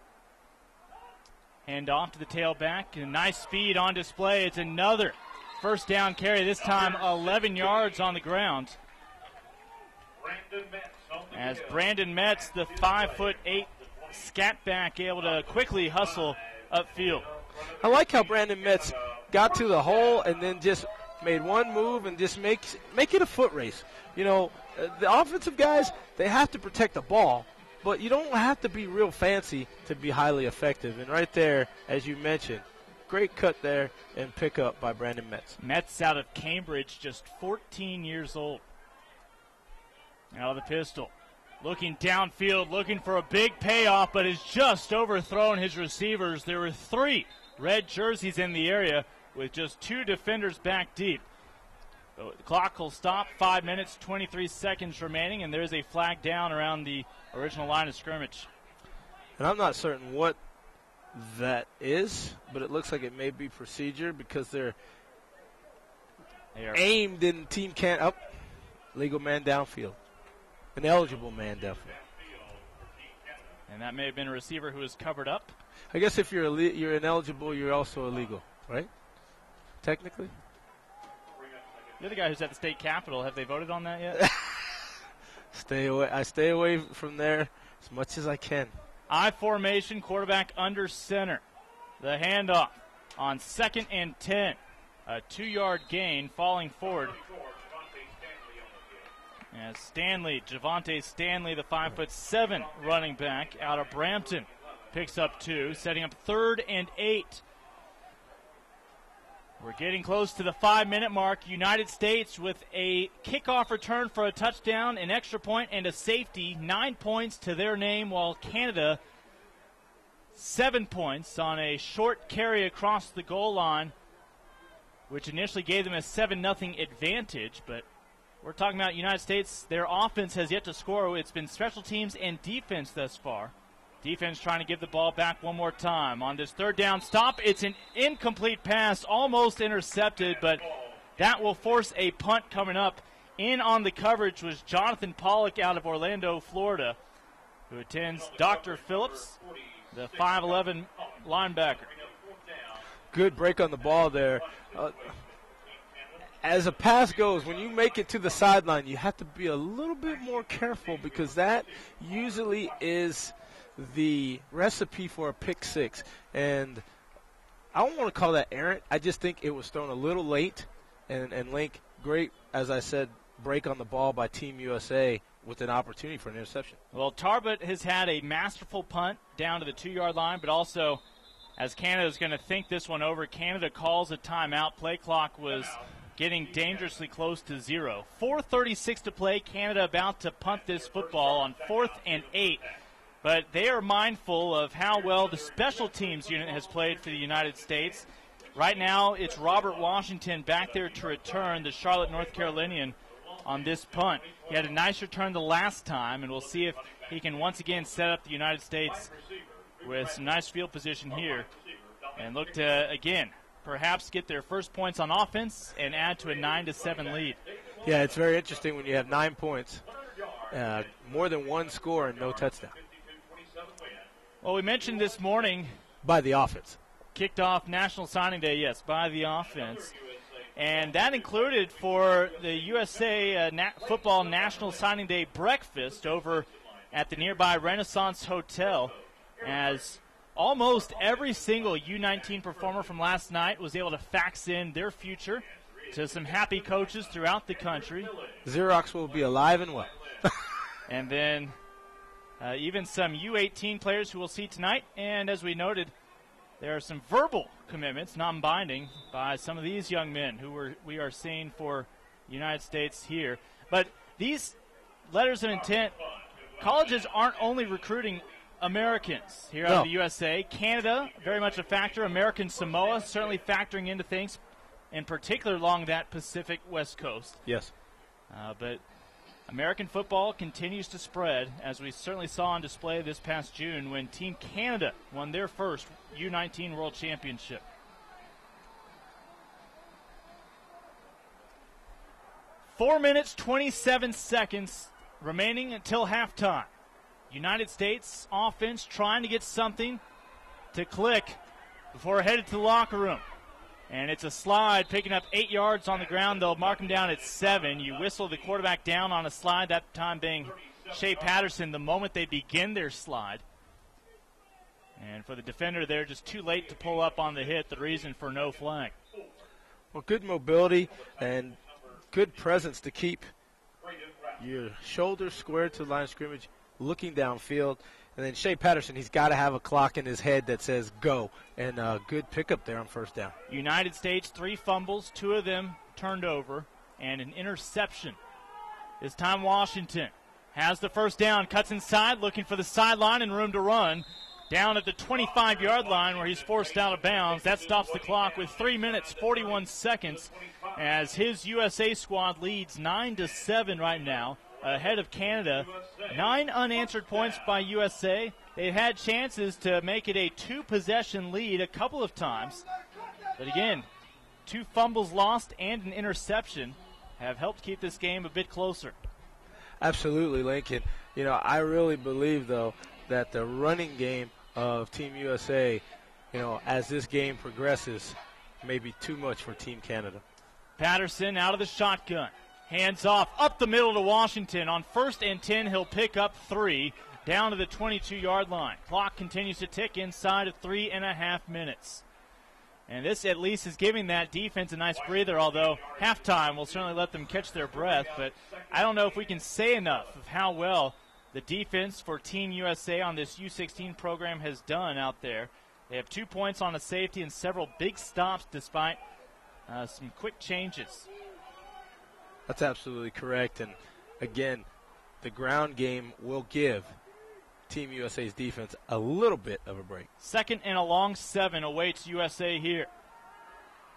Hand off to the tailback. And nice speed on display. It's another first down carry, this time 11 yards on the ground. As Brandon Metz, the 5'8" scat back, able to quickly hustle upfield. I like how Brandon Metz got to the hole and then just made one move and just make it a foot race. The offensive guys, they have to protect the ball, but you don't have to be real fancy to be highly effective. And right there, as you mentioned, great cut there and pick up by Brandon Metz. Metz out of Cambridge, just 14 years old. Out of the pistol. Looking downfield, looking for a big payoff, but has just overthrown his receivers. There were 3 red jerseys in the area with just 2 defenders back deep. So the clock will stop, 5 minutes, 23 seconds remaining, and there's a flag down around the original line of scrimmage. And I'm not certain what that is, but it looks like it may be procedure because they're aimed in team can't up. Legal man downfield. An eligible man downfield. And that may have been a receiver who was covered up. I guess if you're ineligible, you're also illegal, right? Technically. You're the guy who's at the state capitol. Have they voted on that yet? Stay away. I stay away from there as much as I can. I formation, quarterback under center. The handoff on 2nd and 10. A 2-yard gain, falling forward. As Javonte Stanley, the 5'7" running back out of Brampton, picks up 2, setting up 3rd and 8. We're getting close to the 5-minute mark. United States with a kickoff return for a touchdown, an extra point, and a safety. 9 points to their name, while Canada 7 points on a short carry across the goal line, which initially gave them a 7-0 advantage. But we're talking about United States. Their offense has yet to score. It's been special teams and defense thus far. Defense trying to give the ball back one more time. On this 3rd down stop, it's an incomplete pass, almost intercepted, but that will force a punt coming up. In on the coverage was Jonathan Pollock out of Orlando, Florida, who attends Dr. Phillips, the 5'11" linebacker. Good break on the ball there. As a pass goes, when you make it to the sideline, you have to be a little bit more careful because that usually is the recipe for a pick 6. And I don't want to call that errant. I just think it was thrown a little late. And Link, great, as I said, break on the ball by Team USA with an opportunity for an interception. Well, Tarbut has had a masterful punt down to the 2-yard line, but also as Canada's going to think this one over, Canada calls a timeout. Play clock was getting dangerously close to 0. 4:36 to play. Canada about to punt this football on 4th and 8. But they are mindful of how well the special teams unit has played for the United States. Right now, it's Robert Washington back there to return, the Charlotte, North Carolinian, on this punt. He had a nice return the last time, and we'll see if he can once again set up the United States with some nice field position here and look to, again, perhaps get their first points on offense and add to a 9-7 lead. Yeah, it's very interesting when you have 9 points, more than one score and no touchdown. Well, we mentioned this morning. By the offense. Kicked off National Signing Day, yes, by the offense. And that included for the USA Football National Signing Day breakfast over at the nearby Renaissance Hotel, as almost every single U19 performer from last night was able to fax in their future to some happy coaches throughout the country. Xerox will be alive and well. And then even some U18 players who we'll see tonight. And as we noted, there are some verbal commitments, non-binding, by some of these young men who we are seeing for the United States here. But these letters of intent, colleges aren't only recruiting Americans here out of the USA. Canada, very much a factor. American Samoa, certainly factoring into things, in particular along that Pacific West Coast. Yes. But American football continues to spread, as we certainly saw on display this past June when Team Canada won their first U19 World Championship. Four minutes, 27 seconds remaining until halftime. United States offense trying to get something to click before headed to the locker room. And it's a slide, picking up 8 yards on the ground. They'll mark him down at 7. You whistle the quarterback down on a slide, that time being Shea Patterson, the moment they begin their slide. And for the defender there, just too late to pull up on the hit, the reason for no flag. Well, good mobility and good presence to keep your shoulders squared to the line of scrimmage, looking downfield. And then Shea Patterson, he's got to have a clock in his head that says go. And a good pickup there on first down. United States, 3 fumbles, 2 of them turned over, and an interception. This time Washington has the first down, cuts inside, looking for the sideline and room to run. down at the 25-yard line where he's forced out of bounds. That stops the clock with 3 minutes, 41 seconds as his USA squad leads 9-7 right now, ahead of Canada. 9 unanswered points by USA. They've had chances to make it a 2-possession lead a couple of times. But again, 2 fumbles lost and an interception have helped keep this game a bit closer. Absolutely, Lincoln. I really believe, though, that the running game of Team USA, as this game progresses, may be too much for Team Canada. Patterson out of the shotgun. Hands off, up the middle to Washington. On 1st and 10, he'll pick up 3 down to the 22-yard line. Clock continues to tick inside of 3.5 minutes. And this at least is giving that defense a nice breather, although halftime will certainly let them catch their breath. But I don't know if we can say enough of how well the defense for Team USA on this U16 program has done out there. They have 2 points on a safety and several big stops despite some quick changes. That's absolutely correct. And, again, the ground game will give Team USA's defense a little bit of a break. 2nd and a long 7 awaits USA here.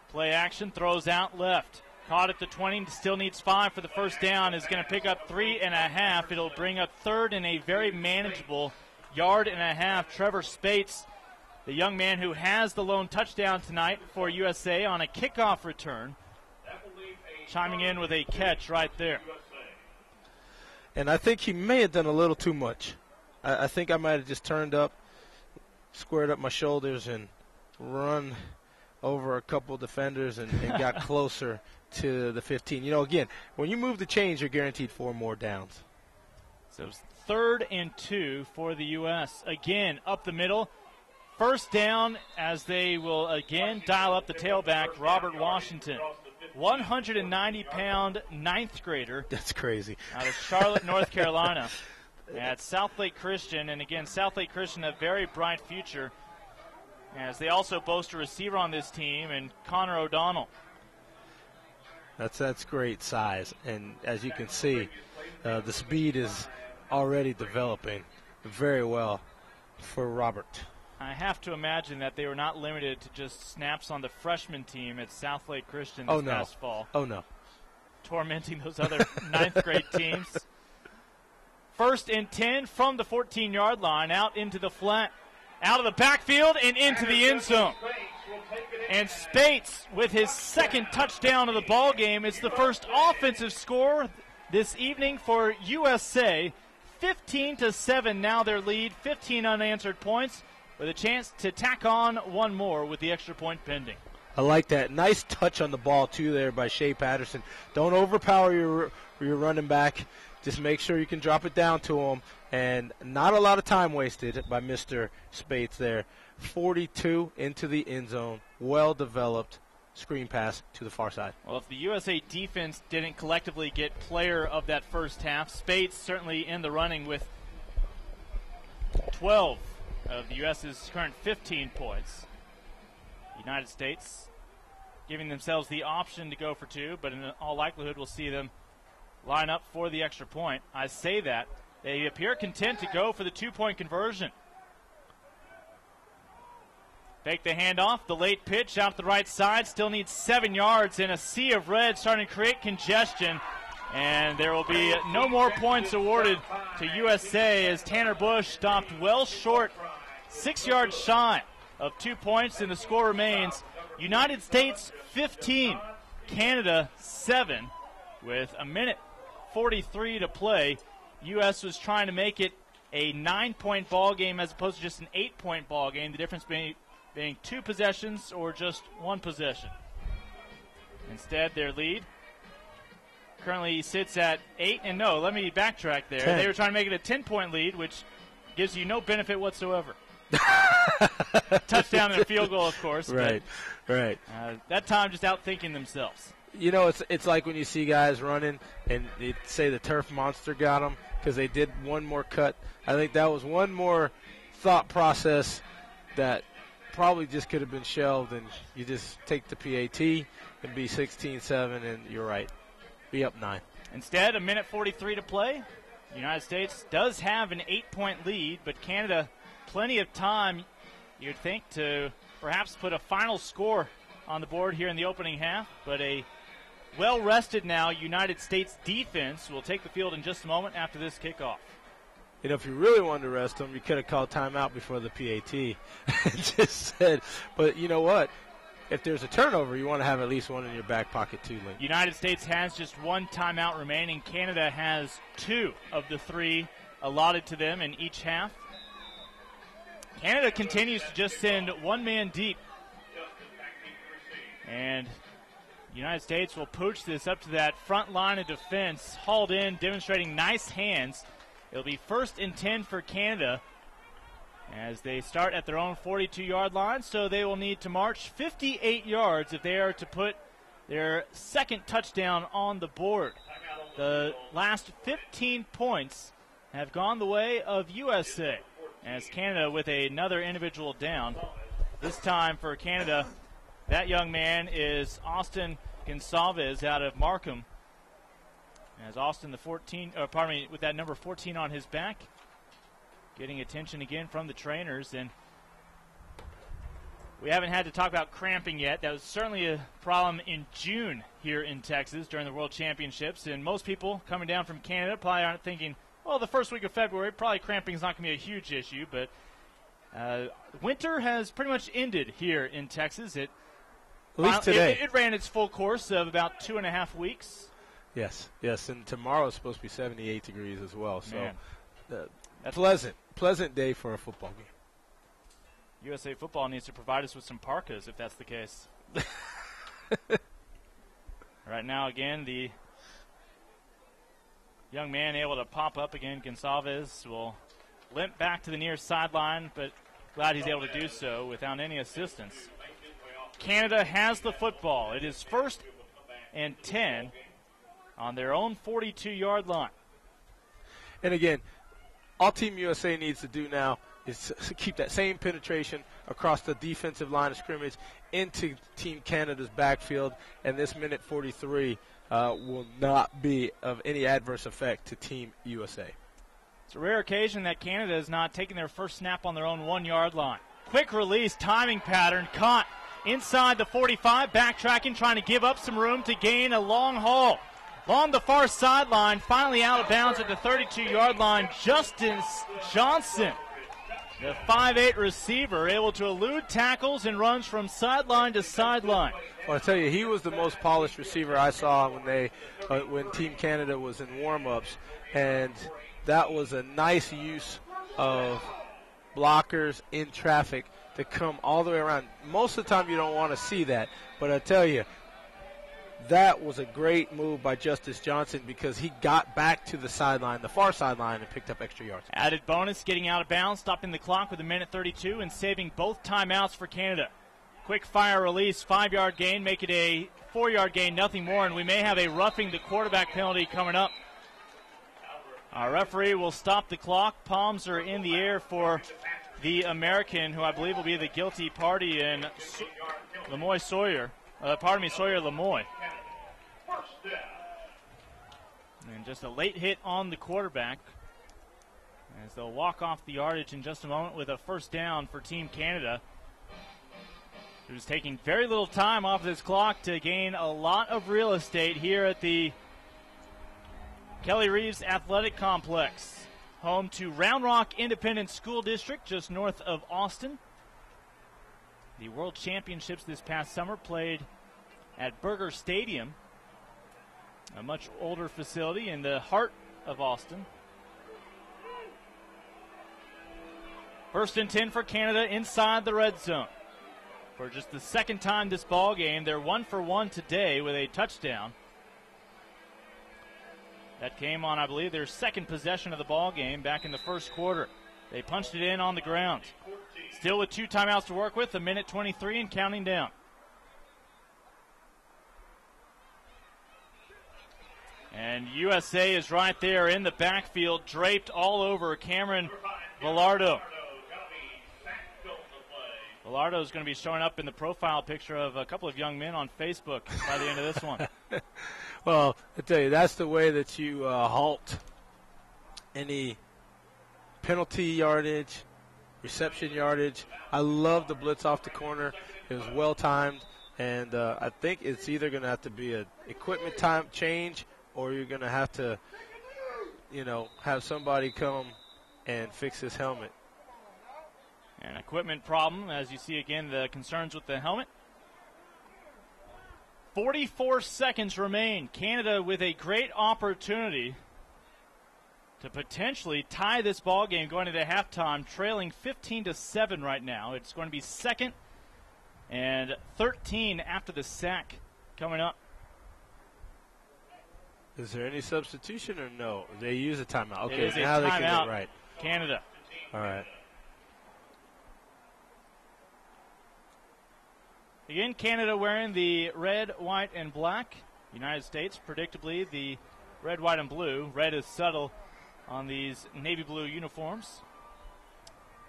Play action, throws out left. Caught at the 20, still needs 5 for the first down. Is going to pick up 3.5. It'll bring up 3rd and a very manageable 1.5 yards. Trevor Spates, the young man who has the lone touchdown tonight for USA on a kickoff return, chiming in with a catch right there. And I think he may have done a little too much. I think I might have just turned up, squared up my shoulders, and run over a couple defenders and got closer to the 15. Again, when you move the chains, you're guaranteed 4 more downs. So it's 3rd and 2 for the U.S. Again, up the middle. First down as they will again dial up the tailback, Robert Washington. 190-pound 9th grader. That's crazy. Out of Charlotte, North Carolina. At Southlake Christian, and again, Southlake Christian, a very bright future, as they also boast a receiver on this team, and Connor O'Donnell. That's great size, and as you can see, the speed is already developing very well for Robert. I have to imagine that they were not limited to just snaps on the freshman team at Southlake Christian this past fall. Oh, no. Tormenting those other 9th grade teams. 1st and 10 from the 14-yard line, out into the flat, out of the backfield and into the end zone. And Spates with his 2nd touchdown of the ball game. It's the first offensive score this evening for USA. 15-7 now their lead, 15 unanswered points, with a chance to tack on 1 more with the extra point pending. I like that. Nice touch on the ball, too, there by Shea Patterson. Don't overpower your running back. Just make sure you can drop it down to him, and not a lot of time wasted by Mr. Spates there. 42 into the end zone, well-developed screen pass to the far side. Well, if the USA defense didn't collectively get player of that first half, Spates certainly in the running with 12 of the U.S.'s current 15 points. The United States giving themselves the option to go for 2, but in all likelihood we'll see them line up for the extra point. I say that. They appear content to go for the 2-point conversion. Fake the handoff, the late pitch out the right side, still needs 7 yards, and a sea of red starting to create congestion. And there will be no more points awarded to USA as Tanner Bush stopped well short, 6 yards shy of 2 points, and the score remains United States 15, Canada 7, with a minute 43 to play. U.S. was trying to make it a 9-point ball game as opposed to just an 8-point ball game, the difference being 2 possessions or just 1 possession. Instead, their lead currently sits at 8, and no, let me backtrack there. 10. They were trying to make it a 10-point lead, which gives you no benefit whatsoever. Touchdown and a field goal, of course. Right. That time just outthinking themselves. It's like when you see guys running and they say the turf monster got them because they did one more cut. I think that was one more thought process that probably just could have been shelved, and you just take the PAT and be 16-7, and you're right. Be up 9. Instead, a minute 43 to play. The United States does have an 8-point lead, but Canada plenty of time, you'd think, to perhaps put a final score on the board here in the opening half. But a well-rested now United States defense will take the field in just a moment after this kickoff. You know, if you really wanted to rest them, you could have called timeout before the PAT and just said, but you know what? If there's a turnover, you want to have at least one in your back pocket too, Link. United States has just one timeout remaining. Canada has 2 of the 3 allotted to them in each half. Canada continues to just send one man deep. And United States will pooch this up to that front line of defense, hauled in, demonstrating nice hands. It'll be 1st and 10 for Canada as they start at their own 42-yard line, so they will need to march 58 yards if they are to put their second touchdown on the board. The last 15 points have gone the way of USA, as Canada with another individual down. This time for Canada, that young man is Austin Gonsalves out of Markham. As Austin, with that number 14 on his back, getting attention again from the trainers. And we haven't had to talk about cramping yet. That was certainly a problem in June here in Texas during the World Championships. And most people coming down from Canada probably aren't thinking, well, the first week of February, probably cramping is not going to be a huge issue. But winter has pretty much ended here in Texas. At least today. It ran its full course of about 2.5 weeks. Yes, and tomorrow is supposed to be 78 degrees as well. So that's pleasant day for a football game. USA Football needs to provide us with some parkas if that's the case. Right now, again, the young man able to pop up again. Gonsalves will limp back to the near sideline, but glad he's able to do so without any assistance. Canada has the football. It is 1st and 10 on their own 42-yard line. And again, all Team USA needs to do now is to keep that same penetration across the defensive line of scrimmage into Team Canada's backfield, and this minute 43 will not be of any adverse effect to Team USA. It's a rare occasion that Canada has not taken their first snap on their own 1-yard line. Quick release, timing pattern, caught inside the 45, backtracking, trying to give up some room to gain a long haul. Along the far sideline, finally out of bounds at the 32-yard line, Justin Johnson, the 5'8 receiver, able to elude tackles and runs from sideline to sideline. Well, I tell you, he was the most polished receiver I saw when Team Canada was in warm-ups, and that was a nice use of blockers in traffic to come all the way around. Most of the time you don't want to see that, but I tell you, that was a great move by Justice Johnson because he got back to the sideline, the far sideline, and picked up extra yards. Added bonus, getting out of bounds, stopping the clock with 1:32 and saving both timeouts for Canada. Quick fire release, 5-yard gain, make it a 4-yard gain, nothing more, and we may have a roughing the quarterback penalty coming up. Our referee will stop the clock. Palms are in the air for the American, who I believe will be the guilty party in Sawyer Lemoy. And just a late hit on the quarterback as they'll walk off the yardage in just a moment with a first down for Team Canada, who's taking very little time off this clock to gain a lot of real estate here at the Kelly Reeves Athletic Complex, home to Round Rock Independent School District, just north of Austin. The World Championships this past summer played at Burger Stadium, a much older facility in the heart of Austin. 1st and 10 for Canada inside the red zone. For just the second time this ball game, they're 1 for 1 today with a touchdown. That came on, I believe, their second possession of the ball game back in the first quarter. They punched it in on the ground. Still with 2 timeouts to work with, 1:23 and counting down. And USA is right there in the backfield, draped all over Cameron Villardo. Villardo is going to be showing up in the profile picture of a couple of young men on Facebook by the end of this one. Well, I tell you, that's the way that you halt any penalty yardage, reception yardage. I love the blitz off the corner. It was well timed, and I think it's either going to have to be an equipment time change, or you're going to have to, have somebody come and fix his helmet. An equipment problem, as you see again, the concerns with the helmet. 44 seconds remain. Canada with a great opportunity to potentially tie this ball game going into halftime, trailing 15-7 right now. It's going to be 2nd and 13 after the sack coming up. Is there any substitution or no? They use a timeout. Okay, it is now a they can timeout, get right. Canada. All right. Again, Canada wearing the red, white, and black. United States, predictably, the red, white, and blue. Red is subtle on these navy blue uniforms.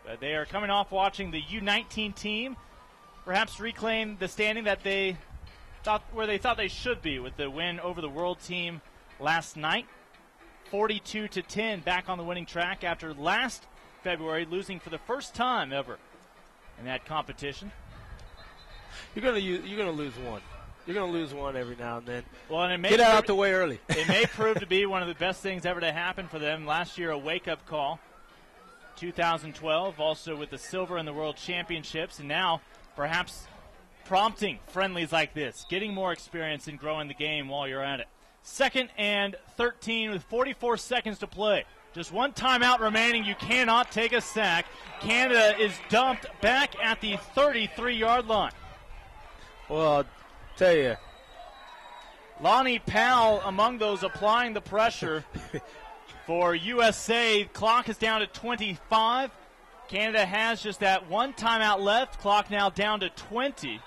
But they are coming off watching the U19 team perhaps reclaim the standing that they thought they should be with the win over the world team last night. 42-10 back on the winning track after last February losing for the first time ever in that competition. You're gonna lose one. You're gonna lose one every now and then. Well, and it may get out the way early. It may prove to be one of the best things ever to happen for them. Last year, a wake-up call. 2012, also with the silver in the World Championships, and now perhaps prompting friendlies like this, getting more experience in growing the game while you're at it. 2nd and 13 with 44 seconds to play. Just one timeout remaining. You cannot take a sack. Canada is dumped back at the 33-yard line. Well, I'll tell you. Lonnie Powell among those applying the pressure for USA. Clock is down to 25. Canada has just that one timeout left. Clock now down to 20.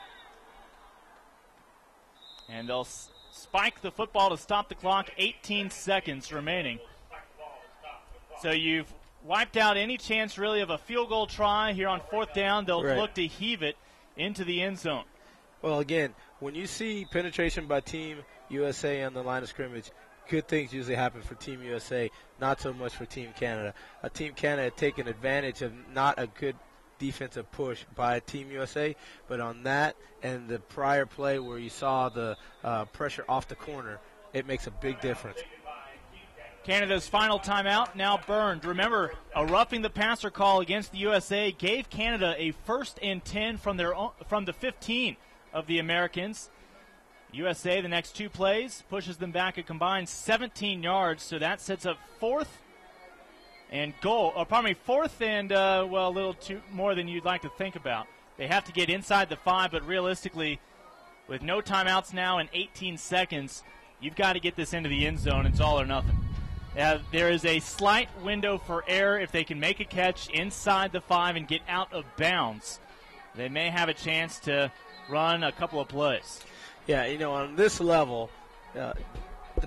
And they'll spike the football to stop the clock. 18 seconds remaining. So you've wiped out any chance really of a field goal try here on 4th down. They'll look to heave it into the end zone. Well, again, when you see penetration by Team USA on the line of scrimmage, good things usually happen for Team USA, not so much for Team Canada. Team Canada had taken advantage of not a good defensive push by Team USA, but on that and the prior play where you saw the pressure off the corner, it makes a big difference. Canada's final timeout now burned. Remember, a roughing the passer call against the USA gave Canada a 1st and 10 from the 15 of the Americans. USA, the next 2 plays, pushes them back a combined 17 yards, so that sets up 4th and a little too more than you'd like to think about. They have to get inside the 5, but realistically, with no timeouts now and 18 seconds, you've got to get this into the end zone. It's all or nothing. There is a slight window for error. If they can make a catch inside the 5 and get out of bounds, they may have a chance to run a couple of plays. Yeah, on this level, the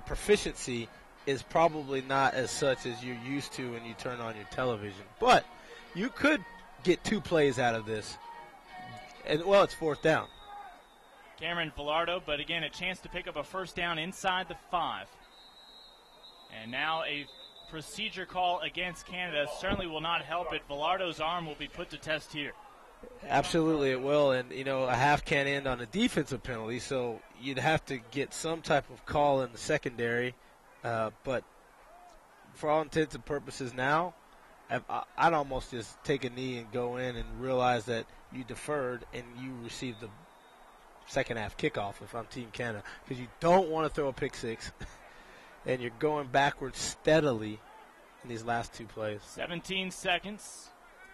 proficiency is probably not as such as you're used to when you turn on your television. But you could get 2 plays out of this. And, it's 4th down. Cameron Villardo, but again, a chance to pick up a 1st down inside the 5. And now a procedure call against Canada certainly will not help it. Villardo's arm will be put to test here. Absolutely it will, and a half can't end on a defensive penalty, so you'd have to get some type of call in the secondary. But for all intents and purposes now, I'd almost just take a knee and go in and realize that you deferred and you received the second half kickoff if I'm Team Canada, because you don't want to throw a pick 6, and you're going backwards steadily in these last 2 plays. 17 seconds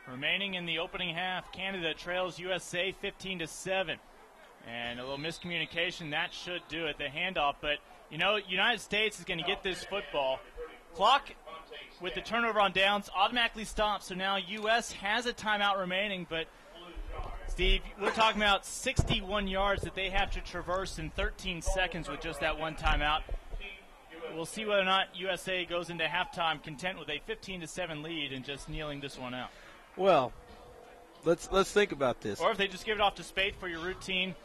remaining in the opening half. Canada trails USA 15-7. And a little miscommunication, that should do it, the handoff. But, United States is going to get this football. Clock, with the turnover on downs, automatically stops. So now U.S. has a timeout remaining. But, Steve, we're talking about 61 yards that they have to traverse in 13 seconds with just that one timeout. We'll see whether or not USA goes into halftime content with a 15-7 lead and just kneeling this one out. Well, let's think about this. Or if they just give it off to Spate for your routine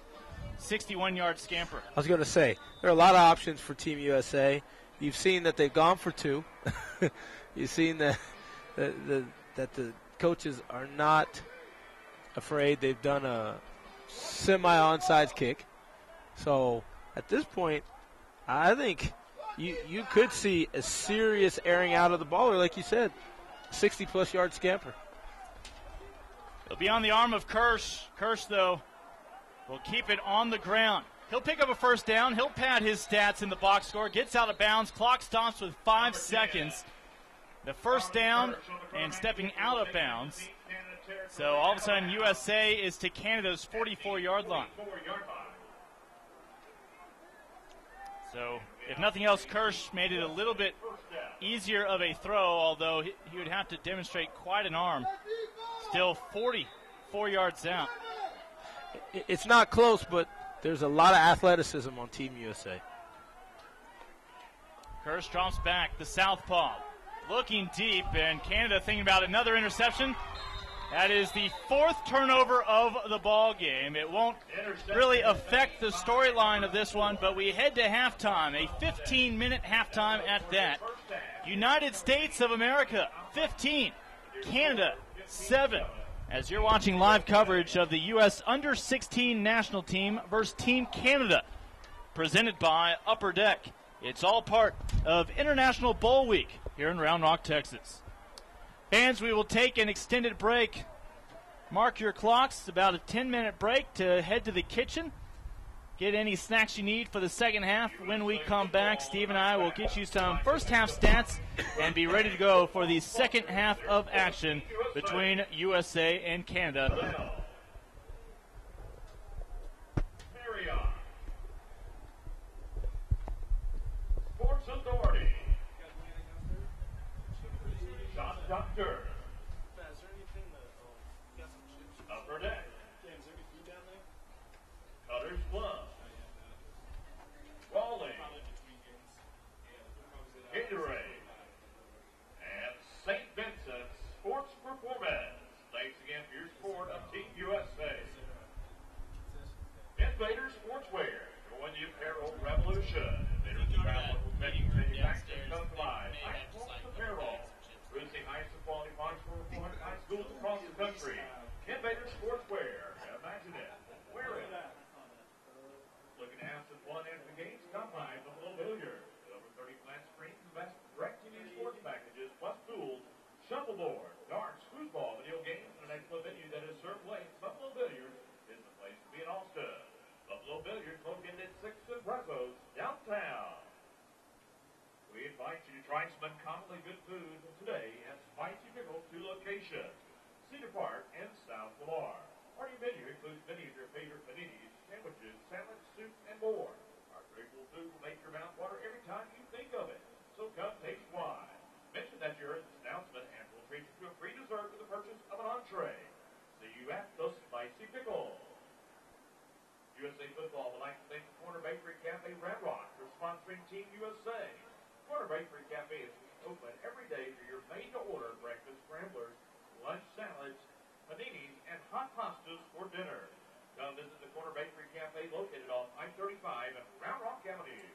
61-yard scamper. I was going to say, there are a lot of options for Team USA. You've seen that they've gone for 2. You've seen that the coaches are not afraid. They've done a semi-onside kick. So at this point, I think you could see a serious airing out of the ball, or like you said, 60-plus yard scamper. It'll be on the arm of Kirsch. Kirsch, though, will keep it on the ground. He'll pick up a first down. He'll pad his stats in the box score. Gets out of bounds. Clock stops with 5 seconds. The first down and stepping out of bounds. So all of a sudden, USA is to Canada's 44-yard line. So if nothing else, Kirsch made it a little bit easier of a throw, although he would have to demonstrate quite an arm. Still 44 yards out. It's not close, but there's a lot of athleticism on Team USA. Kirsch drops back, the southpaw, looking deep, and Canada thinking about another interception. That is the 4th turnover of the ball game. It won't really affect the storyline of this one, but we head to halftime, a 15-minute halftime at that. United States of America, 15. Canada, 7. As you're watching live coverage of the U.S. Under-16 national team versus Team Canada, presented by Upper Deck. It's all part of International Bowl Week here in Round Rock, Texas. Fans, we will take an extended break. Mark your clocks, about a 10-minute break to head to the kitchen. Get any snacks you need for the second half. When we come back, Steve and I will get you some first half stats and be ready to go for the second half of action between USA and Canada. Sports Authority. Shot Doctor. Upper Deck. Cutter's Club. Walling. Gatorade. And St. Vincent Sports Performance. Thanks again for your support of Team USA. Invader Sportswear. Join the apparel revolution. Invaders travel with many manufacturing customized high-performance apparel. Producing highest quality products for high schools across the country. Invader Sportswear. Imagine it. Wear it. Looking to have some fun after the games? Come by Buffalo Billiards. Over 30 flat screens, the best direct-to-TV sports packages, plus tools, shuffleboard, darts, foosball, video games, and an excellent venue that is served late. Buffalo Billiards is the place to be in Austin. Buffalo Billiards located at 6th and Brazos, downtown. We invite you to try some uncommonly good food today at Spicy Pickle 2 locations, Cedar Park and South Lamar. Our new menu includes many of your favorite paninis, sandwiches, salads, soup, and more. Our grateful food will make your mouth water every time you think of it. So come taste wine. Mention that you heard this announcement and we'll treat you to a free dessert with the purchase of an entree. See you at the Spicy Pickle. USA Football would like to thank the Corner Bakery Cafe Red Rock for sponsoring Team USA. Corner Bakery Cafe is open every day for your made-to-order breakfast scramblers, lunch salads, paninis, and hot pastas for dinner. Come visit the Corner Bakery Cafe located on I-35 and Round Rock Avenue.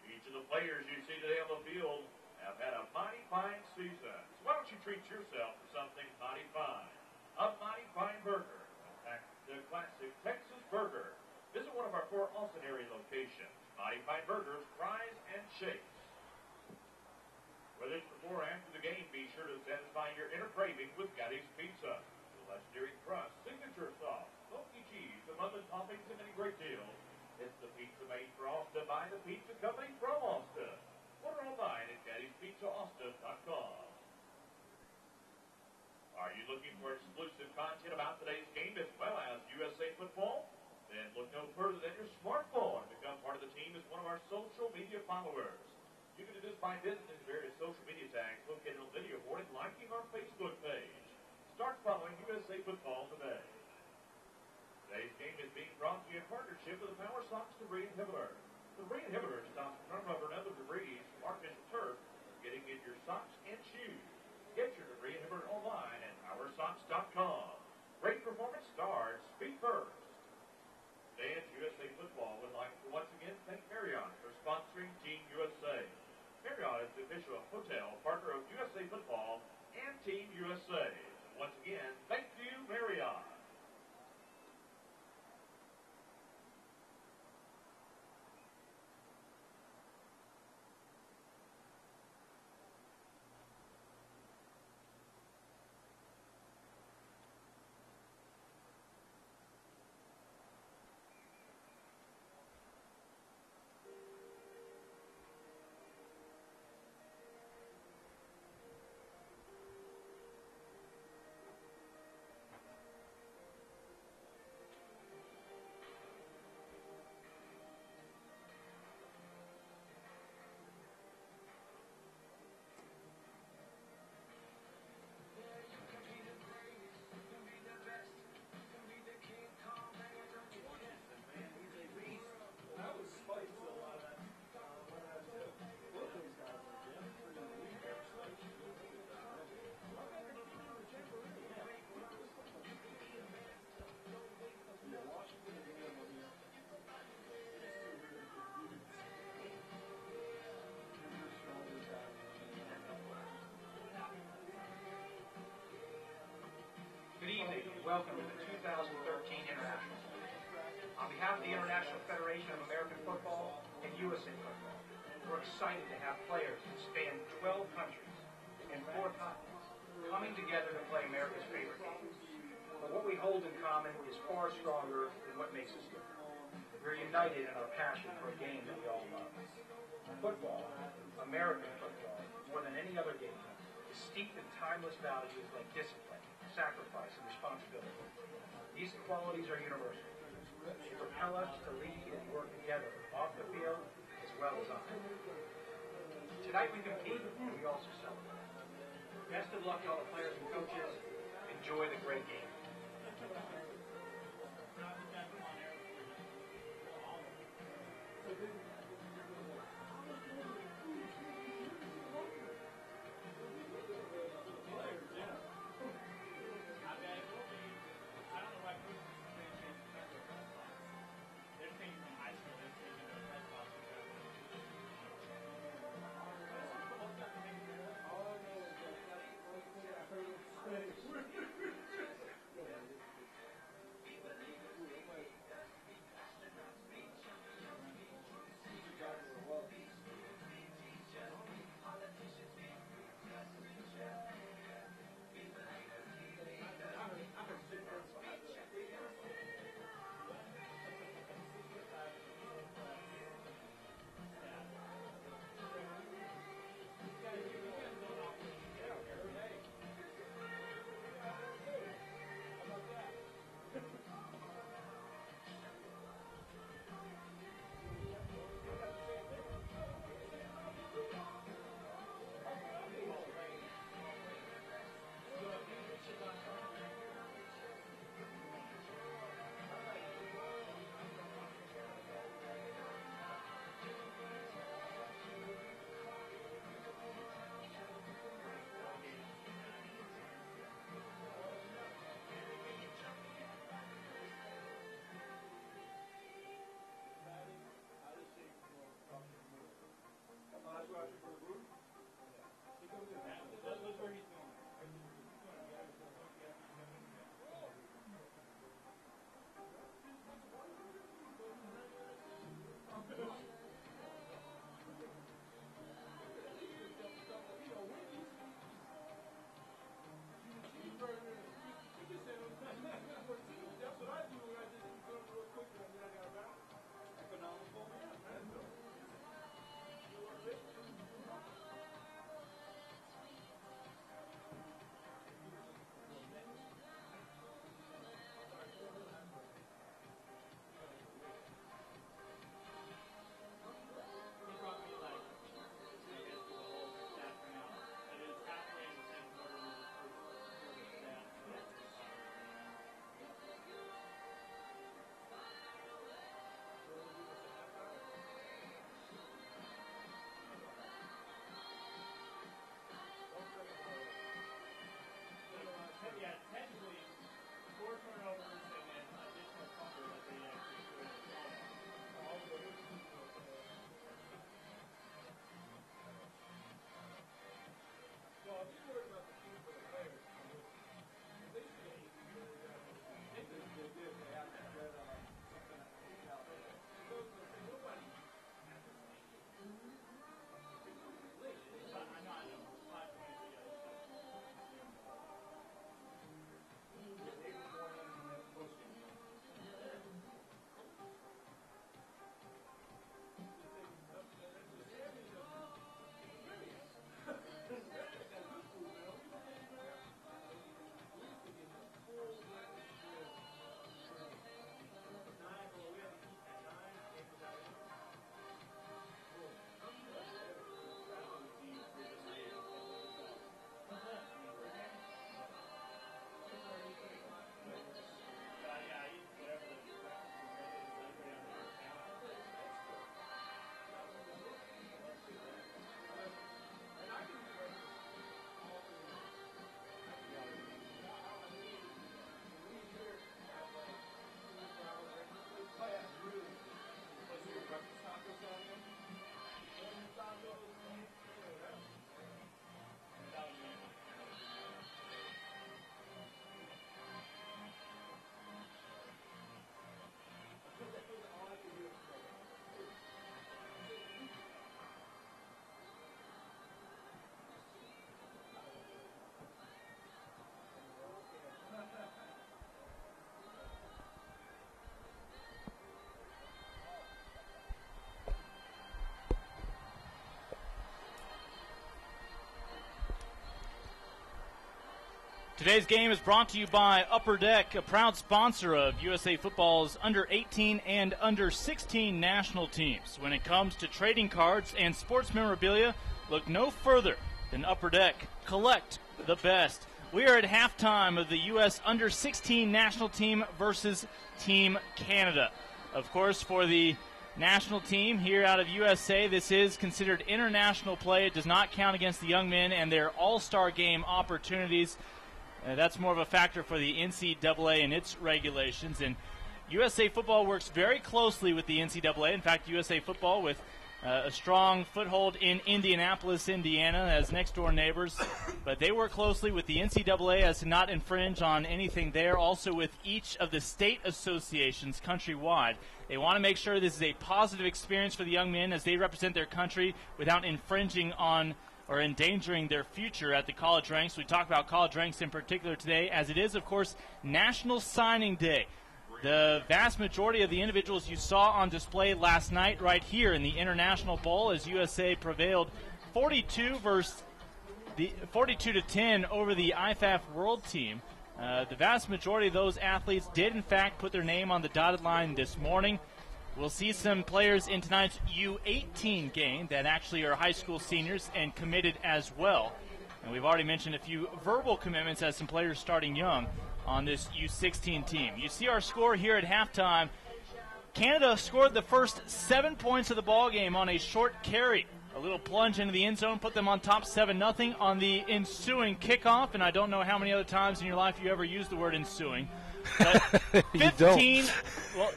Each of the players you see today on the field have had a mighty fine season. So why don't you treat yourself to something mighty fine? A mighty fine burger. The classic Texas burger. Visit one of our 4 Austin area locations. Mighty fine burgers, fries, and shakes. Whether it's before or after the game, be sure to satisfy your inner craving with Gatti's Pizza. The legendary crust, signature sauce, smoky cheese, abundant toppings, and many great deals. It's the pizza made for Austin by the pizza company from Austin. Order online at Gatti'sPizzaAustin.com. Are you looking for exclusive content about today's game as well as USA football? Then look no further than your smartphone. Become part of the team as one of our social media followers. You can do this by visiting various social media tags located on the video board and liking our Facebook page. Start following USA Football today. Today's game is being brought to you in partnership with the Power Sox Debris Inhibitor. The Debris Inhibitor stops ground rubber and other debris from artificial turf getting in your socks and shoes. Get your Debris Inhibitor online at PowerSox.com. Great performance starts. Speed first. Today at USA Football would like to once again thank Marriott for sponsoring Team USA. Marriott is the official hotel partner of USA Football and Again, thank you, Marriott. Good evening and welcome to the 2013 Internationals. On behalf of the International Federation of American Football and USA Football, we're excited to have players that span 12 countries and 4 continents coming together to play America's favorite game. But what we hold in common is far stronger than what makes us different. We're united in our passion for a game that we all love. Football, American football, more than any other game, is steeped in timeless values like discipline, sacrifice, and responsibility. These qualities are universal. They propel us to lead and work together off the field as well as on it. Tonight we compete and we also celebrate. Best of luck to all the players and coaches. Enjoy the great game. Today's game is brought to you by Upper Deck, a proud sponsor of USA Football's Under-18 and Under-16 national teams. When it comes to trading cards and sports memorabilia, look no further than Upper Deck. Collect the best. We are at halftime of the U.S. Under-16 national team versus Team Canada. Of course, for the national team here out of USA, this is considered international play. It does not count against the young men and their all-star game opportunities. That's more of a factor for the NCAA and its regulations. And USA Football works very closely with the NCAA. In fact, USA Football with a strong foothold in Indianapolis, Indiana, as next-door neighbors. But they work closely with the NCAA as to not infringe on anything there. Also with each of the state associations countrywide. They want to make sure this is a positive experience for the young men as they represent their country without infringing on or endangering their future at the college ranks. We talk about college ranks in particular today, as it is, of course, National Signing Day. The vast majority of the individuals you saw on display last night right here in the International Bowl as USA prevailed 42 to 10 over the IFAF World Team. The vast majority of those athletes did, in fact, put their name on the dotted line this morning. We'll see some players in tonight's U18 game that actually are high school seniors and committed as well. And we've already mentioned a few verbal commitments as some players starting young on this U16 team. You see our score here at halftime. Canada scored the first 7 points of the ball game on a short carry. A little plunge into the end zone put them on top 7-0 on the ensuing kickoff. And I don't know how many other times in your life you ever used the word ensuing. But 15,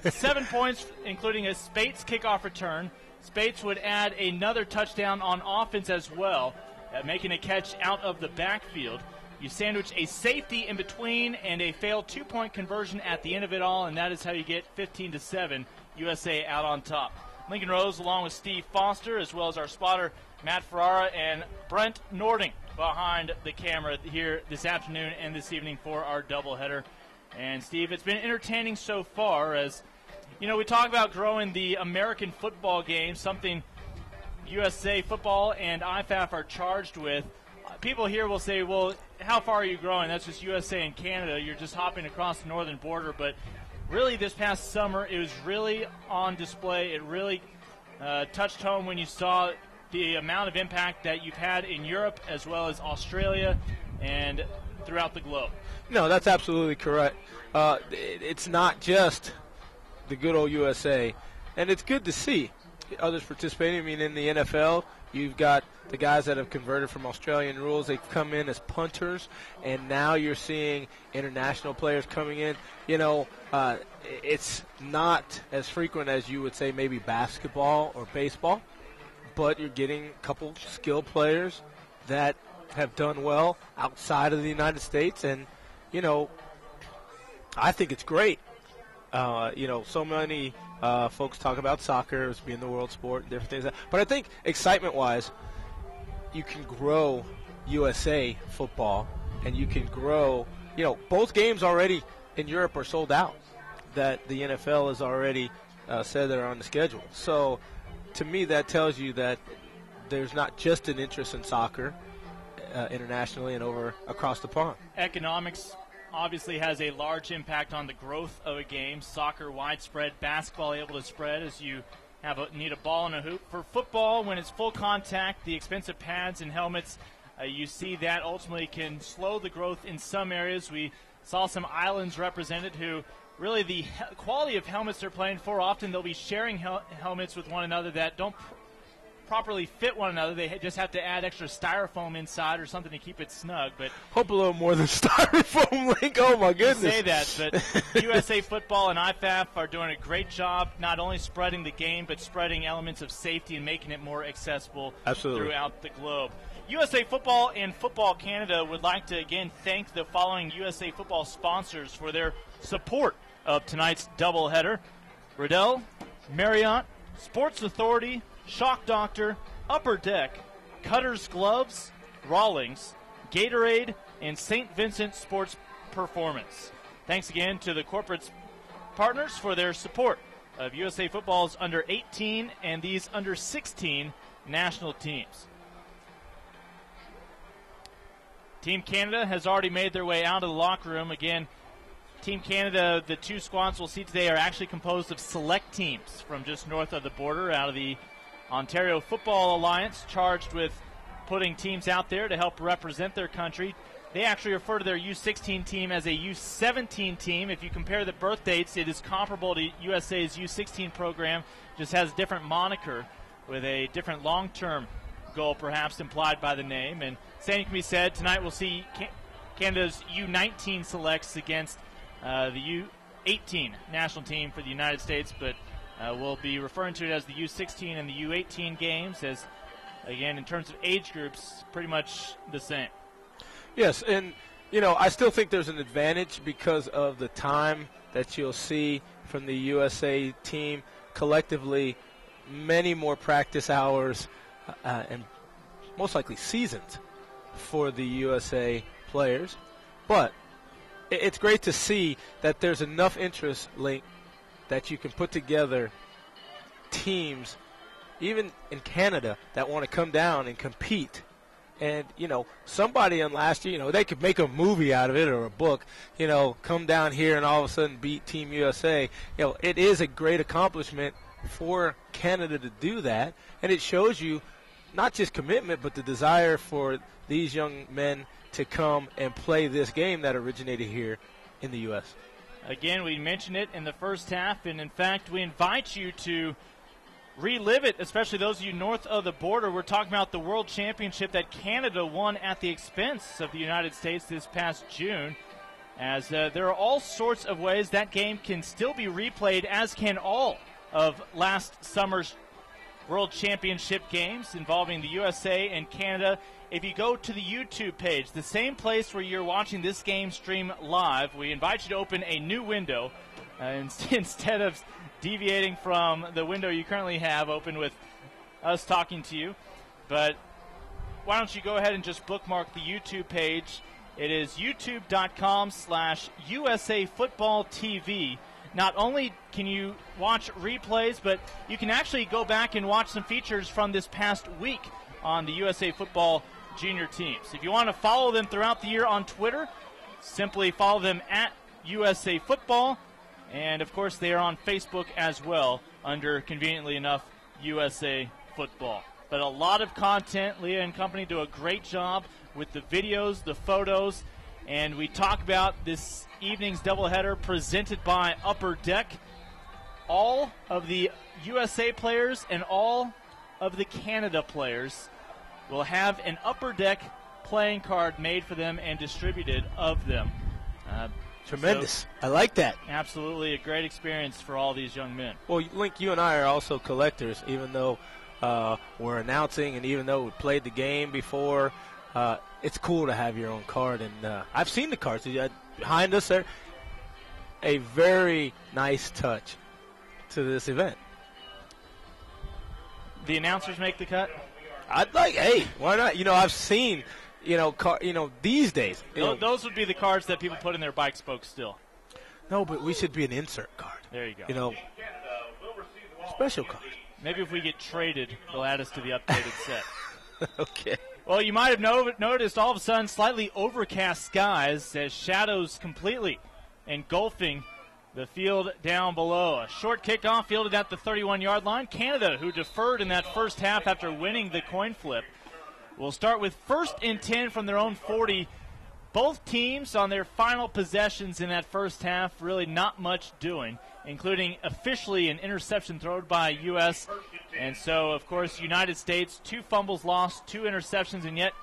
7 points, including a Spates kickoff return. Spates would add another touchdown on offense as well, making a catch out of the backfield. You sandwich a safety in between and a failed 2-point conversion at the end of it all, and that is how you get 15-7, USA out on top. Lincoln Rose, along with Steve Foster, as well as our spotter Matt Ferrara and Brent Nording behind the camera here this afternoon and this evening for our doubleheader. And, Steve, it's been entertaining so far as, you know, we talk about growing the American football game, something USA Football and IFAF are charged with. People here will say, well, how far are you growing? That's just USA and Canada. You're just hopping across the northern border. But really this past summer, it was really on display. It really touched home when you saw the amount of impact that you've had in Europe as well as Australia and throughout the globe. No, that's absolutely correct. It's not just the good old USA, and it's good to see others participating. I mean, in the NFL, you've got the guys that have converted from Australian rules. They've come in as punters, and now you're seeing international players coming in. You know, it's not as frequent as you would say maybe basketball or baseball, but you're getting a couple skilled players that have done well outside of the United States, and you know, I think it's great. You know, so many folks talk about soccer as being the world sport and different things. But I think excitement-wise, you can grow USA football, and you can grow, you know, both games already in Europe are sold out that the NFL has already said they're on the schedule. So to me, that tells you that there's not just an interest in soccer internationally and over across the pond. Economics obviously has a large impact on the growth of a game. Soccer widespread, basketball able to spread as you need a ball and a hoop. For football, when it's full contact, the expensive pads and helmets, you see that ultimately can slow the growth in some areas. We saw some islands represented who really the quality of helmets they're playing for, often they'll be sharing helmets with one another that don't properly fit one another. They just have to add extra styrofoam inside or something to keep it snug. But hope a little more than styrofoam, Link. Oh my goodness! You say that, but USA Football and IFAF are doing a great job not only spreading the game but spreading elements of safety and making it more accessible throughout the globe. USA Football and Football Canada would like to again thank the following USA Football sponsors for their support of tonight's doubleheader: Riddell, Marriott, Sports Authority, Shock Doctor, Upper Deck, Cutter's Gloves, Rawlings, Gatorade, and St. Vincent Sports Performance. Thanks again to the corporate partners for their support of USA Football's Under-18 and these Under-16 national teams. Team Canada has already made their way out of the locker room. Again, Team Canada, the two squads we'll see today are actually composed of select teams from just north of the border out of the Ontario Football Alliance, charged with putting teams out there to help represent their country. They actually refer to their U16 team as a U17 team. If you compare the birth dates, it is comparable to USA's U16 program, just has a different moniker with a different long-term goal perhaps implied by the name. And same can be said, tonight we'll see Canada's U19 selects against the U18 national team for the United States, but we'll be referring to it as the U16 and the U18 games, as, again, in terms of age groups, pretty much the same. Yes, and, I still think there's an advantage because of the time that you'll see from the USA team collectively, many more practice hours and most likely seasons for the USA players. But it's great to see that there's enough interest, Link, that you can put together teams, even in Canada, that want to come down and compete. And, somebody in last year, they could make a movie out of it or a book, come down here and all of a sudden beat Team USA. It is a great accomplishment for Canada to do that. And it shows you not just commitment, but the desire for these young men to come and play this game that originated here in the U.S. Again, we mentioned it in the first half, and in fact, we invite you to relive it, especially those of you north of the border. We're talking about the World Championship that Canada won at the expense of the United States this past June, as there are all sorts of ways that game can still be replayed, as can all of last summer's World Championship games involving the USA and Canada. If you go to the YouTube page, the same place where you're watching this game stream live, we invite you to open a new window instead of deviating from the window you currently have open with us talking to you. But why don't you go ahead and just bookmark the YouTube page. It is youtube.com/USA Football TV. Not only can you watch replays, but you can actually go back and watch some features from this past week on the USA Football junior teams. If you want to follow them throughout the year on Twitter, simply follow them at USA Football. And, of course, they are on Facebook as well under, conveniently enough, USA Football. But a lot of content. Leah and company do a great job with the videos, the photos, and we talk about this evening's doubleheader presented by Upper Deck. All of the USA players and all of the Canada players will have an Upper Deck playing card made for them and distributed of them. Tremendous. So, I like that. Absolutely a great experience for all these young men. Well, Link, you and I are also collectors, even though we're announcing and even though we played the game before. It's cool to have your own card, and I've seen the cards behind us there. A very nice touch to this event. The announcers make the cut? Hey, why not? I've seen, these days. Those would be the cards that people put in their bike spokes still. No, but we should be an insert card. There you go. Special card. Maybe if we get traded, they'll add us to the updated set. Okay. Well, you might have noticed all of a sudden slightly overcast skies as shadows completely engulfing the field down below. A short kickoff fielded at the 31-yard line. Canada, who deferred in that first half after winning the coin flip, will start with 1st and 10 from their own 40. Both teams on their final possessions in that first half, really not much doing, including officially an interception thrown by U.S. And so, of course, United States, 2 fumbles lost, 2 interceptions, and yet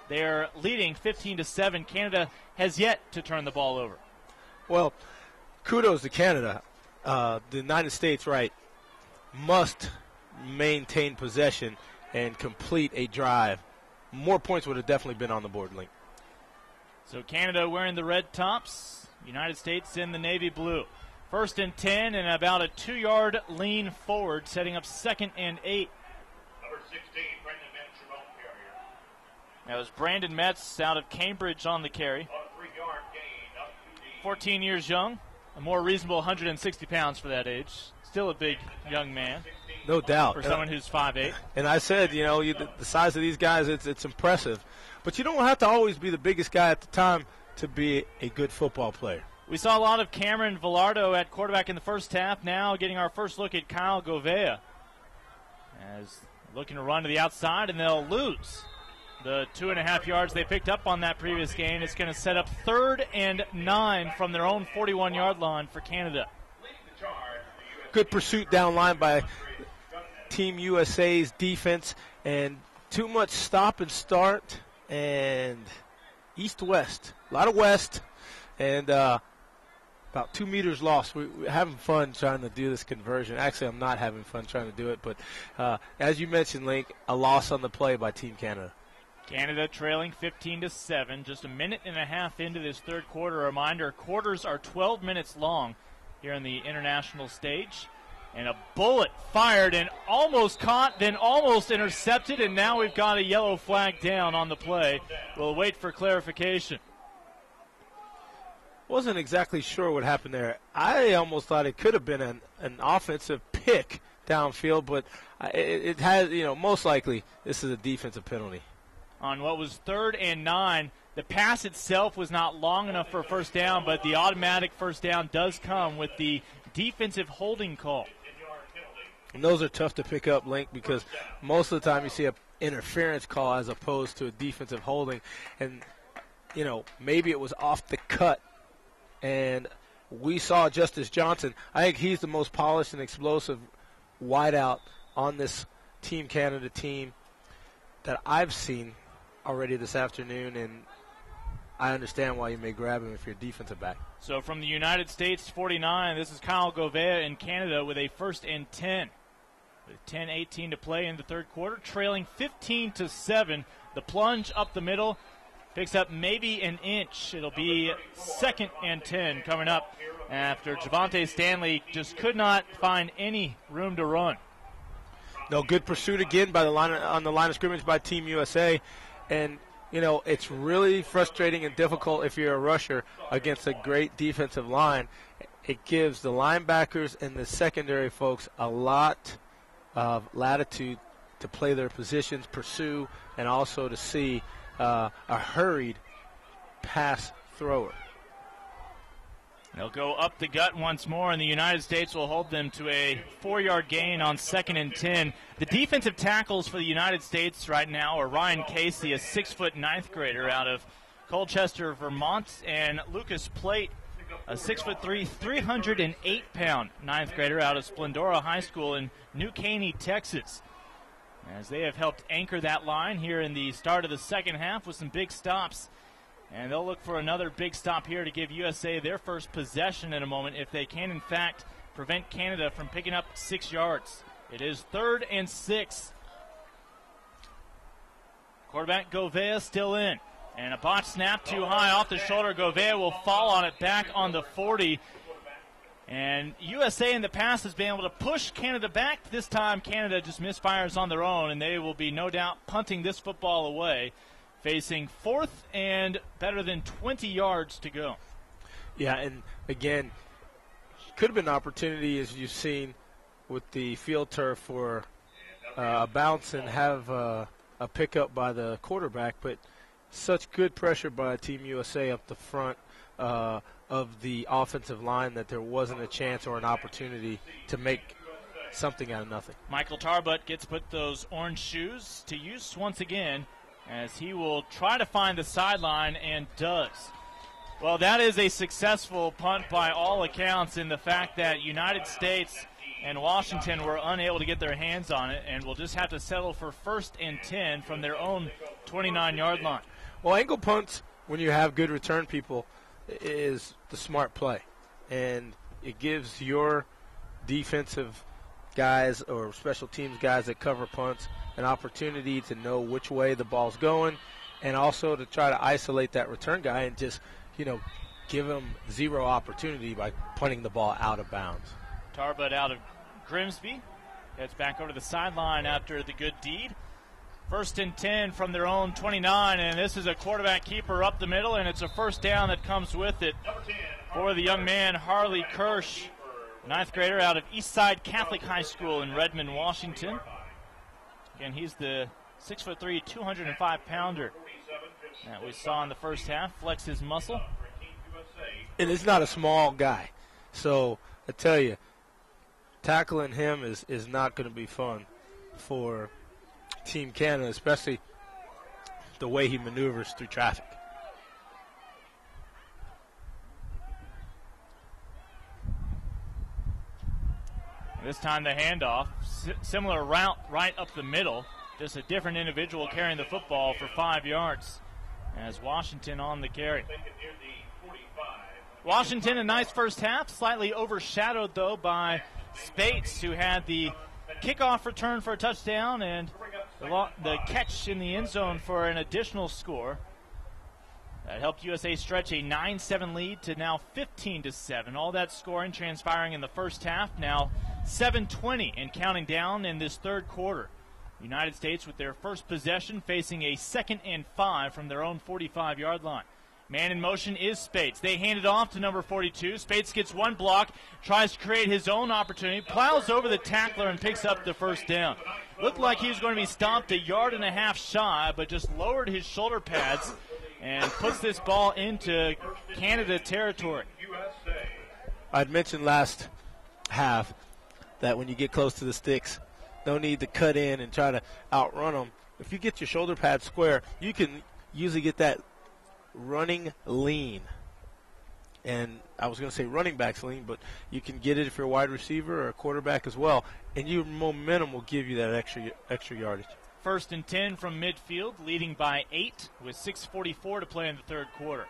they're leading 15-7. Canada has yet to turn the ball over. Well, kudos to Canada. The United States, must maintain possession and complete a drive. More points would have definitely been on the board, Link. So Canada wearing the red tops, United States in the navy blue. 1st and 10 and about a 2-yard lean forward, setting up 2nd and 8. Number 16, Brandon Metz, your ball carrier. That was Brandon Metz out of Cambridge on the carry. On a 3-yard gain, up to the 14 years young. a more reasonable 160 pounds for that age. Still a big young man. No doubt. For someone who's 5'8". And I said, the size of these guys, it's impressive. But you don't have to always be the biggest guy at the time to be a good football player. We saw a lot of Cameron Villardo at quarterback in the first half. Now getting our first look at Kyle Govea. As looking to run to the outside, and they'll lose the 2.5 yards they picked up on that previous gain. It's going to set up 3rd and 9 from their own 41-yard line for Canada. Good pursuit down line by Team USA's defense, and too much stop and start and east-west. A lot of west, and about 2 meters lost. We're having fun trying to do this conversion. Actually, I'm not having fun trying to do it, but as you mentioned, Link, a loss on the play by Team Canada. Canada trailing 15-7, just a minute and a half into this third quarter. A reminder, quarters are 12 minutes long here on the international stage. And a bullet fired and almost caught, then almost intercepted, and now we've got a yellow flag down on the play. We'll wait for clarification. Wasn't exactly sure what happened there. I almost thought it could have been an offensive pick downfield, but it has, most likely this is a defensive penalty. On what was 3rd and 9, the pass itself was not long enough for a first down, but the automatic first down does come with the defensive holding call. And those are tough to pick up, Link, because most of the time you see an interference call as opposed to a defensive holding. And, maybe it was off the cut. And we saw Justice Johnson. I think he's the most polished and explosive wideout on this Team Canada team that I've seen already this afternoon, and I understand why you may grab him if you're a defensive back. So from the United States 49, this is Kyle Govea in Canada with a 1st and 10. With 10:18 to play in the third quarter, trailing 15-7. The plunge up the middle picks up maybe an inch. It'll be 2nd and 10 coming up after Javante Stanley just could not find any room to run. No, good pursuit again by on the line of scrimmage by Team USA. And, it's really frustrating and difficult if you're a rusher against a great defensive line. It gives the linebackers and the secondary folks a lot of latitude to play their positions, pursue, and also to see a hurried pass thrower. They'll go up the gut once more, and the United States will hold them to a 4-yard gain on 2nd and 10. The defensive tackles for the United States right now are Ryan Casey, a 6-foot 9th grader out of Colchester, Vermont, and Lucas Plate, a 6'3", 308-pound 9th grader out of Splendora High School in New Caney, Texas. As they have helped anchor that line here in the start of the second half with some big stops. And they'll look for another big stop here to give USA their first possession in a moment if they can, in fact, prevent Canada from picking up 6 yards. It is 3rd and 6. Quarterback Govea still in. And a botch snap too high off the shoulder. Govea will fall on it back on the 40. And USA in the past has been able to push Canada back. This time Canada just misfires on their own, and they will be no doubt punting this football away, facing 4th and better than 20 yards to go. Yeah, and again, could have been an opportunity, as you've seen, with the field turf for a bounce and have a pickup by the quarterback, but such good pressure by Team USA up the front of the offensive line that there wasn't a chance or an opportunity to make something out of nothing. Michael Tarbutt gets put those orange shoes to use once again as he will try to find the sideline and does. Well, that is a successful punt by all accounts in the fact that United States and Washington were unable to get their hands on it and will just have to settle for 1st and 10 from their own 29-yard line. Well, angle punts, when you have good return people, is the smart play. And it gives your defensive guys or special teams guys that cover punts an opportunity to know which way the ball's going and also to try to isolate that return guy and just, give him zero opportunity by punting the ball out of bounds. Tarbutt out of Grimsby. Heads back over to the sideline after the good deed. 1st and 10 from their own 29, and this is a quarterback keeper up the middle, and it's a first down that comes with it. For the young man, Harley Kirsch, 9th grader out of Eastside Catholic High School in Redmond, Washington. Again, he's the 6'3", 205-pounder that we saw in the first half. Flex his muscle. And it's not a small guy. So I tell you, tackling him is not going to be fun for Team Canada, especially the way he maneuvers through traffic. This time the handoff, similar route right up the middle, just a different individual carrying the football for 5 yards as Washington on the carry. Washington, a nice first half, slightly overshadowed, though, by Spates, who had the kickoff return for a touchdown and the catch in the end zone for an additional score. That helped USA stretch a 9-7 lead to now 15-7. All that scoring transpiring in the first half. Now 7:20 and counting down in this third quarter. United States with their first possession facing a 2nd and 5 from their own 45-yard line. Man in motion is Spates. They hand it off to number 42. Spates gets one block, tries to create his own opportunity, plows over the tackler and picks up the first down. Looked like he was going to be stopped 1.5 yards shy, but just lowered his shoulder pads and puts this ball into Canada territory. I'd mentioned last half that when you get close to the sticks, no need to cut in and try to outrun them. If you get your shoulder pad square, you can usually get that running lean. And I was going to say running back's lean, but you can get it if you're a wide receiver or a quarterback as well. And your momentum will give you that extra yardage. 1st and 10 from midfield, leading by 8 with 6:44 to play in the third quarter.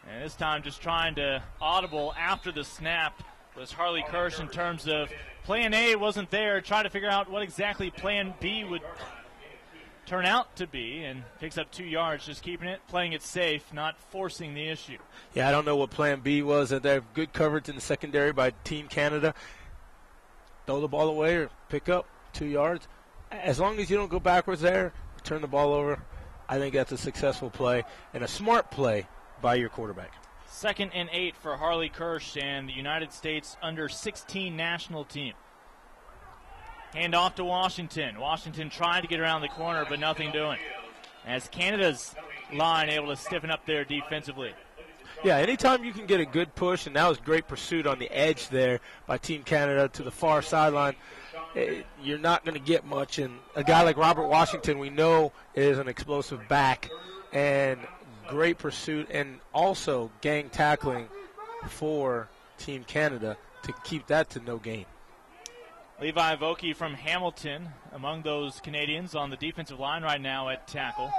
And this time just trying to audible after the snap was Harley Kirsch in terms of plan A wasn't there, trying to figure out what exactly plan B would turn out to be, and picks up 2 yards, just keeping it, playing it safe, not forcing the issue. Yeah, I don't know what plan B was. They have good coverage in the secondary by Team Canada. Throw the ball away or pick up 2 yards. As long as you don't go backwards there, turn the ball over, I think that's a successful play and a smart play by your quarterback. 2nd and 8 for Harley Kirsch and the United States Under-16 national team. Hand off to Washington. Washington trying to get around the corner, but nothing doing. As Canada's line able to stiffen up there defensively. Yeah, anytime you can get a good push, and that was great pursuit on the edge there by Team Canada to the far sideline, you're not going to get much. And a guy like Robert Washington, we know, is an explosive back, and great pursuit, and also gang tackling for Team Canada to keep that to no gain. Levi Vokey from Hamilton among those Canadians on the defensive line right now at tackle.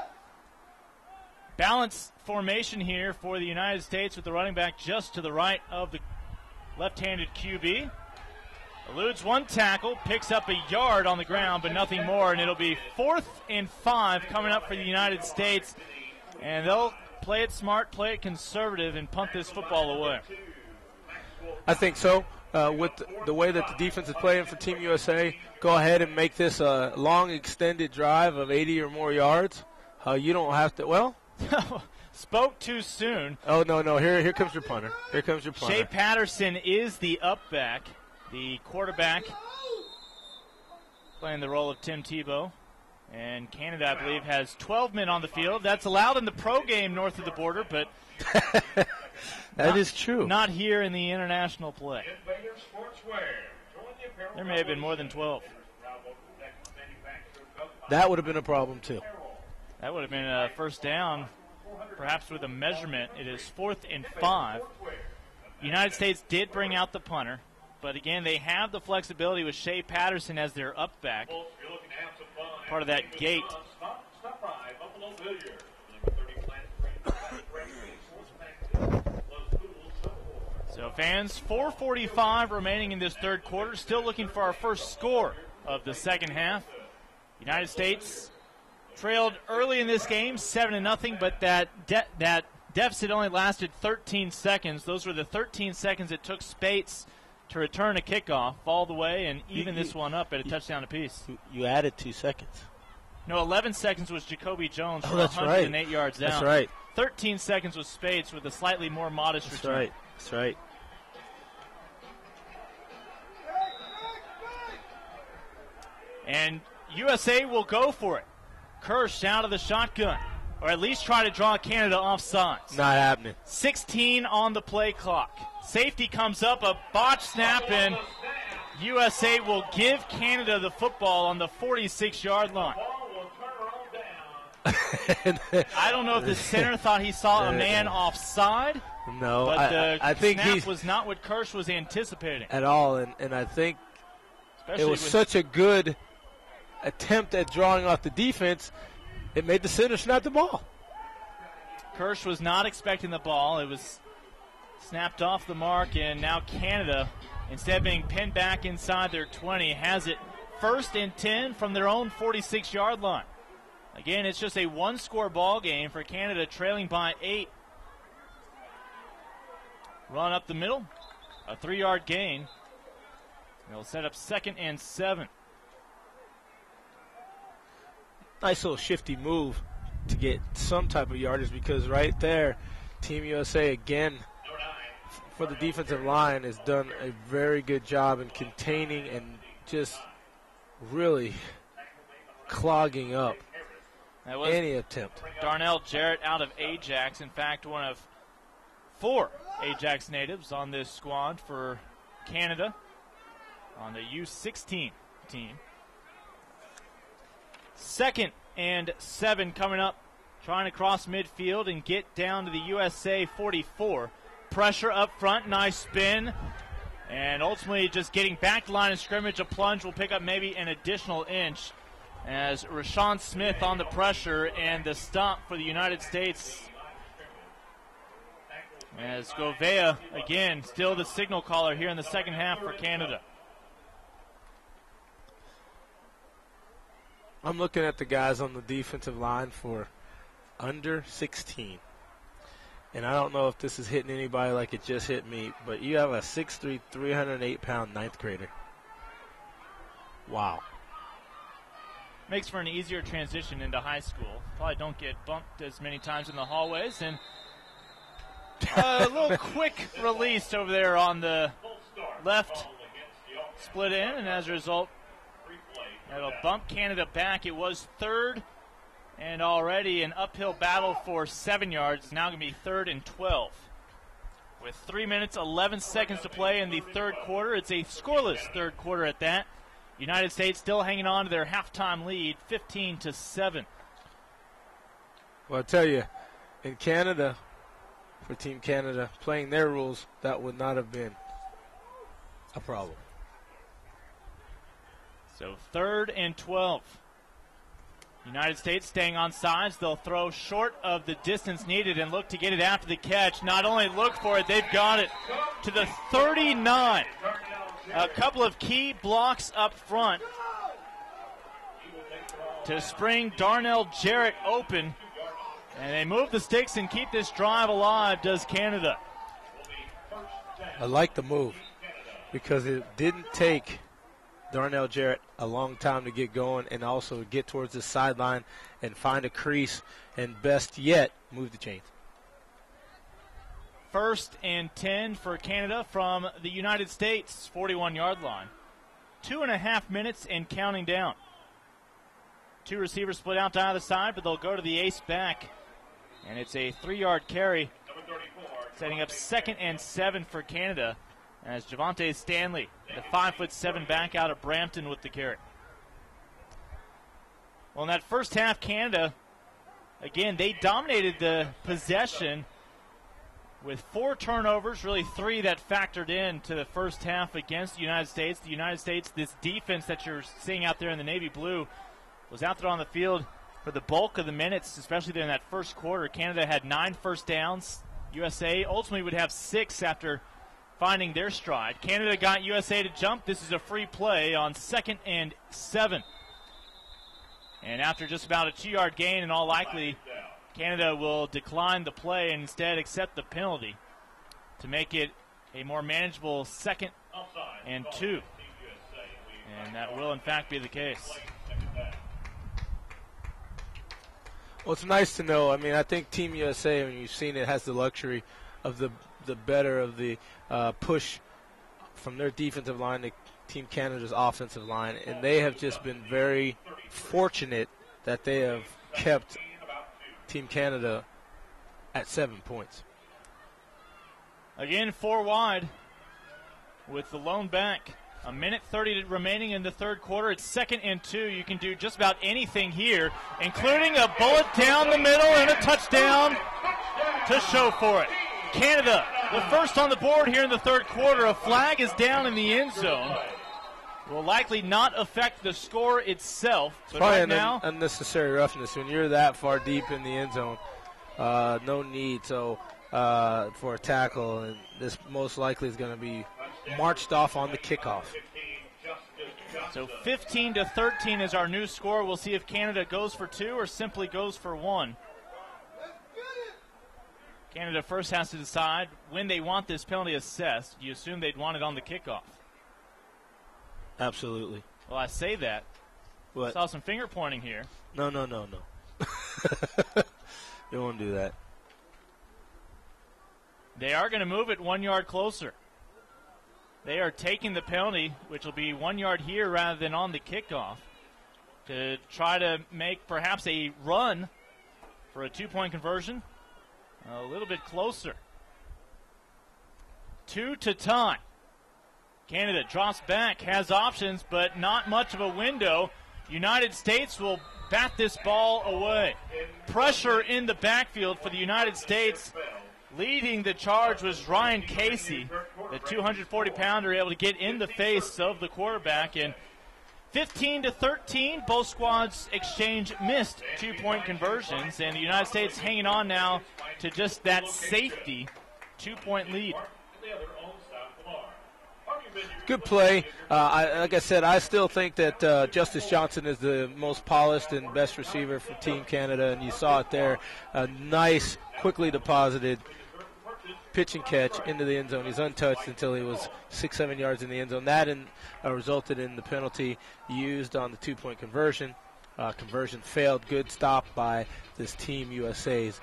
Balanced formation here for the United States with the running back just to the right of the left-handed QB. Eludes one tackle, picks up 1 yard on the ground, but nothing more, and it'll be 4th and 5 coming up for the United States. And they'll play it smart, play it conservative, and punt this football away. I think so. With the way that the defense is playing for Team USA, go ahead and make this a long, extended drive of 80 or more yards. You don't have to, well. Spoke too soon. Oh, no. Here comes your punter. Here comes your punter. Shea Patterson is the up back. The quarterback playing the role of Tim Tebow. And Canada, I believe, has 12 men on the field. That's allowed in the pro game north of the border, but that is true. Not here in the international play. There may have been more than 12. That would have been a problem, too. That would have been a first down, perhaps with a measurement. It is 4th and 5. The United States did bring out the punter, but again, they have the flexibility with Shea Patterson as their up back. Part of that gate. So fans, 4:45 remaining in this third quarter. Still looking for our first score of the second half. United States trailed early in this game, 7-0, but that deficit only lasted 13 seconds. Those were the 13 seconds it took Spates to return a kickoff all the way and even this one up at a touchdown apiece. You added 2 seconds. No, 11 seconds was Jacoby Jones for that's 108 right. yards down. That's right. 13 seconds was Spates with a slightly more modest return. That's right. That's right. And USA will go for it. Kirsch out of the shotgun, or at least try to draw Canada offsides. Not happening. 16 on the play clock. Safety comes up, a botch snap, and USA will give Canada the football on the 46-yard line. I don't know if the center thought he saw a man offside. No, but I think snap was not what Kirsch was anticipating. At all, and I think Especially it was such a good attempt at drawing off the defense, it made the center snap the ball. Kirsch was not expecting the ball. It was snapped off the mark, and now Canada, instead of being pinned back inside their 20, has it 1st and 10 from their own 46-yard line. Again, it's just a one-score ball game for Canada, trailing by 8. Run up the middle, a 3-yard gain. They'll set up 2nd and 7. Nice little shifty move to get some type of yardage, because right there, Team USA again for the defensive line has done a very good job in containing and just really clogging up any attempt. Darnell Jarrett out of Ajax. In fact, one of 4 Ajax natives on this squad for Canada on the U16 team. 2nd and 7 coming up, trying to cross midfield and get down to the USA 44. Pressure up front, nice spin, and ultimately just getting back to line of scrimmage. A plunge will pick up maybe an additional inch as Rashawn Smith on the pressure, and the stop for the United States. As Govea, again, still the signal caller here in the second half for Canada. I'm looking at the guys on the defensive line for under-16. And I don't know if this is hitting anybody like it just hit me, but you have a 6'3", 308-pound ninth grader. Wow. Makes for an easier transition into high school. Probably don't get bumped as many times in the hallways. And a little quick release over there on the left split in, and as a result, that'll bump Canada back. It was 3rd and already an uphill battle for 7 yards. It's now going to be 3rd and 12. With 3 minutes, 11 seconds to play in the third quarter. It's a scoreless third quarter at that. United States still hanging on to their halftime lead, 15-7. Well, I tell you, in Canada, for Team Canada, playing their rules, that would not have been a problem. So 3rd and 12. United States staying on sides. They'll throw short of the distance needed and look to get it after the catch. Not only look for it, they've got it to the 39. A couple of key blocks up front to spring Darnell Jarrett open. And they move the sticks and keep this drive alive, does Canada. I like the move because it didn't take Darnell Jarrett a long time to get going and also get towards the sideline and find a crease and best yet, move the chains. 1st and 10 for Canada from the United States 41-yard line. 2.5 minutes and counting down. 2 receivers split out to either side, but they'll go to the ace back. And it's a 3-yard carry, setting up 2nd and 7 for Canada as Javonte Stanley, the 5'7" back out of Brampton with the carry. Well, in that first half, Canada, again, they dominated the possession with 4 turnovers, really 3 that factored in to the first half against the United States. The United States, this defense that you're seeing out there in the navy blue, was out there on the field for the bulk of the minutes, especially there in that first quarter. Canada had 9 first downs. USA ultimately would have 6 after finding their stride. Canada got USA to jump. This is a free play on 2nd and 7. And after just about a 2-yard gain, in all likely, Canada will decline the play and instead accept the penalty to make it a more manageable 2nd and 2. And that will, in fact, be the case. Well, it's nice to know. I mean, I think Team USA, when you've seen it, has the luxury of the the better of the push from their defensive line to Team Canada's offensive line, and they have just been very fortunate that they have kept Team Canada at 7 points. Again, 4 wide with the lone back. A minute 30 remaining in the third quarter. It's 2nd and 2. You can do just about anything here, including a bullet down the middle and a touchdown to show for it. Canada, the first on the board here in the third quarter. A flag is down in the end zone. Will likely not affect the score itself. But probably right now, unnecessary roughness when you're that far deep in the end zone. No need for a tackle, and this most likely is going to be marched off on the kickoff. So 15-13 is our new score. We'll see if Canada goes for 2 or simply goes for 1. Canada first has to decide when they want this penalty assessed. You assume they'd want it on the kickoff. Absolutely. Well, I say that. What? Saw some finger pointing here. No. You won't do that. They are going to move it 1 yard closer. They are taking the penalty, which will be 1 yard here rather than on the kickoff, to try to make perhaps a run for a 2-point conversion a little bit closer. 2 to tie. Canada drops back, has options, but not much of a window. United States will bat this ball away. Pressure in the backfield for the United States. Leading the charge was Ryan Casey, the 240-pounder, able to get in the face of the quarterback. And 15-13, both squads exchange missed 2-point conversions, and the United States hanging on now to just that safety 2-point lead. Good play. Like I said, I still think that Justice Johnson is the most polished and best receiver for Team Canada, and you saw it there. A nice, quickly deposited pitch and catch into the end zone. He's untouched until he was 6-7 yards in the end zone. That resulted in the penalty used on the 2-point conversion. Conversion failed. Good stop by this Team USA's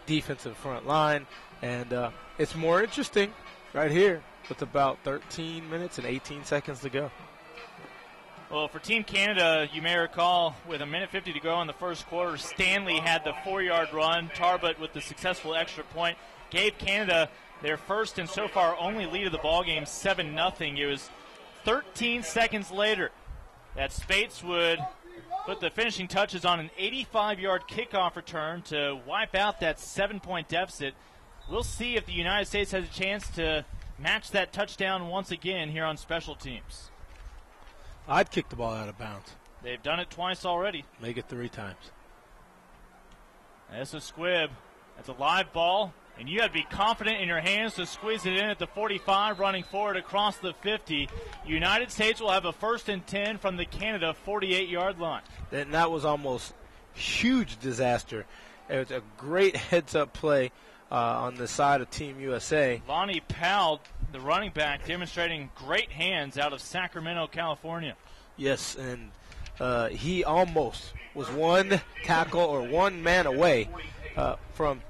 defensive front line. And it's more interesting right here with about 13 minutes and 18 seconds to go. Well, for Team Canada, you may recall, with a minute 50 to go in the first quarter, Stanley had the 4-yard run. Tarbut with the successful extra point gave Canada their first and so far only lead of the ballgame, 7-0. It was 13 seconds later that Spates would put the finishing touches on an 85-yard kickoff return to wipe out that 7-point deficit. We'll see if the United States has a chance to match that touchdown once again here on special teams. I'd kick the ball out of bounds. They've done it twice already. Make it 3 times. That's a squib. That's a live ball, and you have to be confident in your hands to squeeze it in at the 45, running forward across the 50. United States will have a 1st and 10 from the Canada 48-yard line. And that was almost huge disaster. It was a great heads-up play on the side of Team USA. Lonnie Powell, the running back, demonstrating great hands out of Sacramento, California. Yes, and he almost was one tackle or one man away from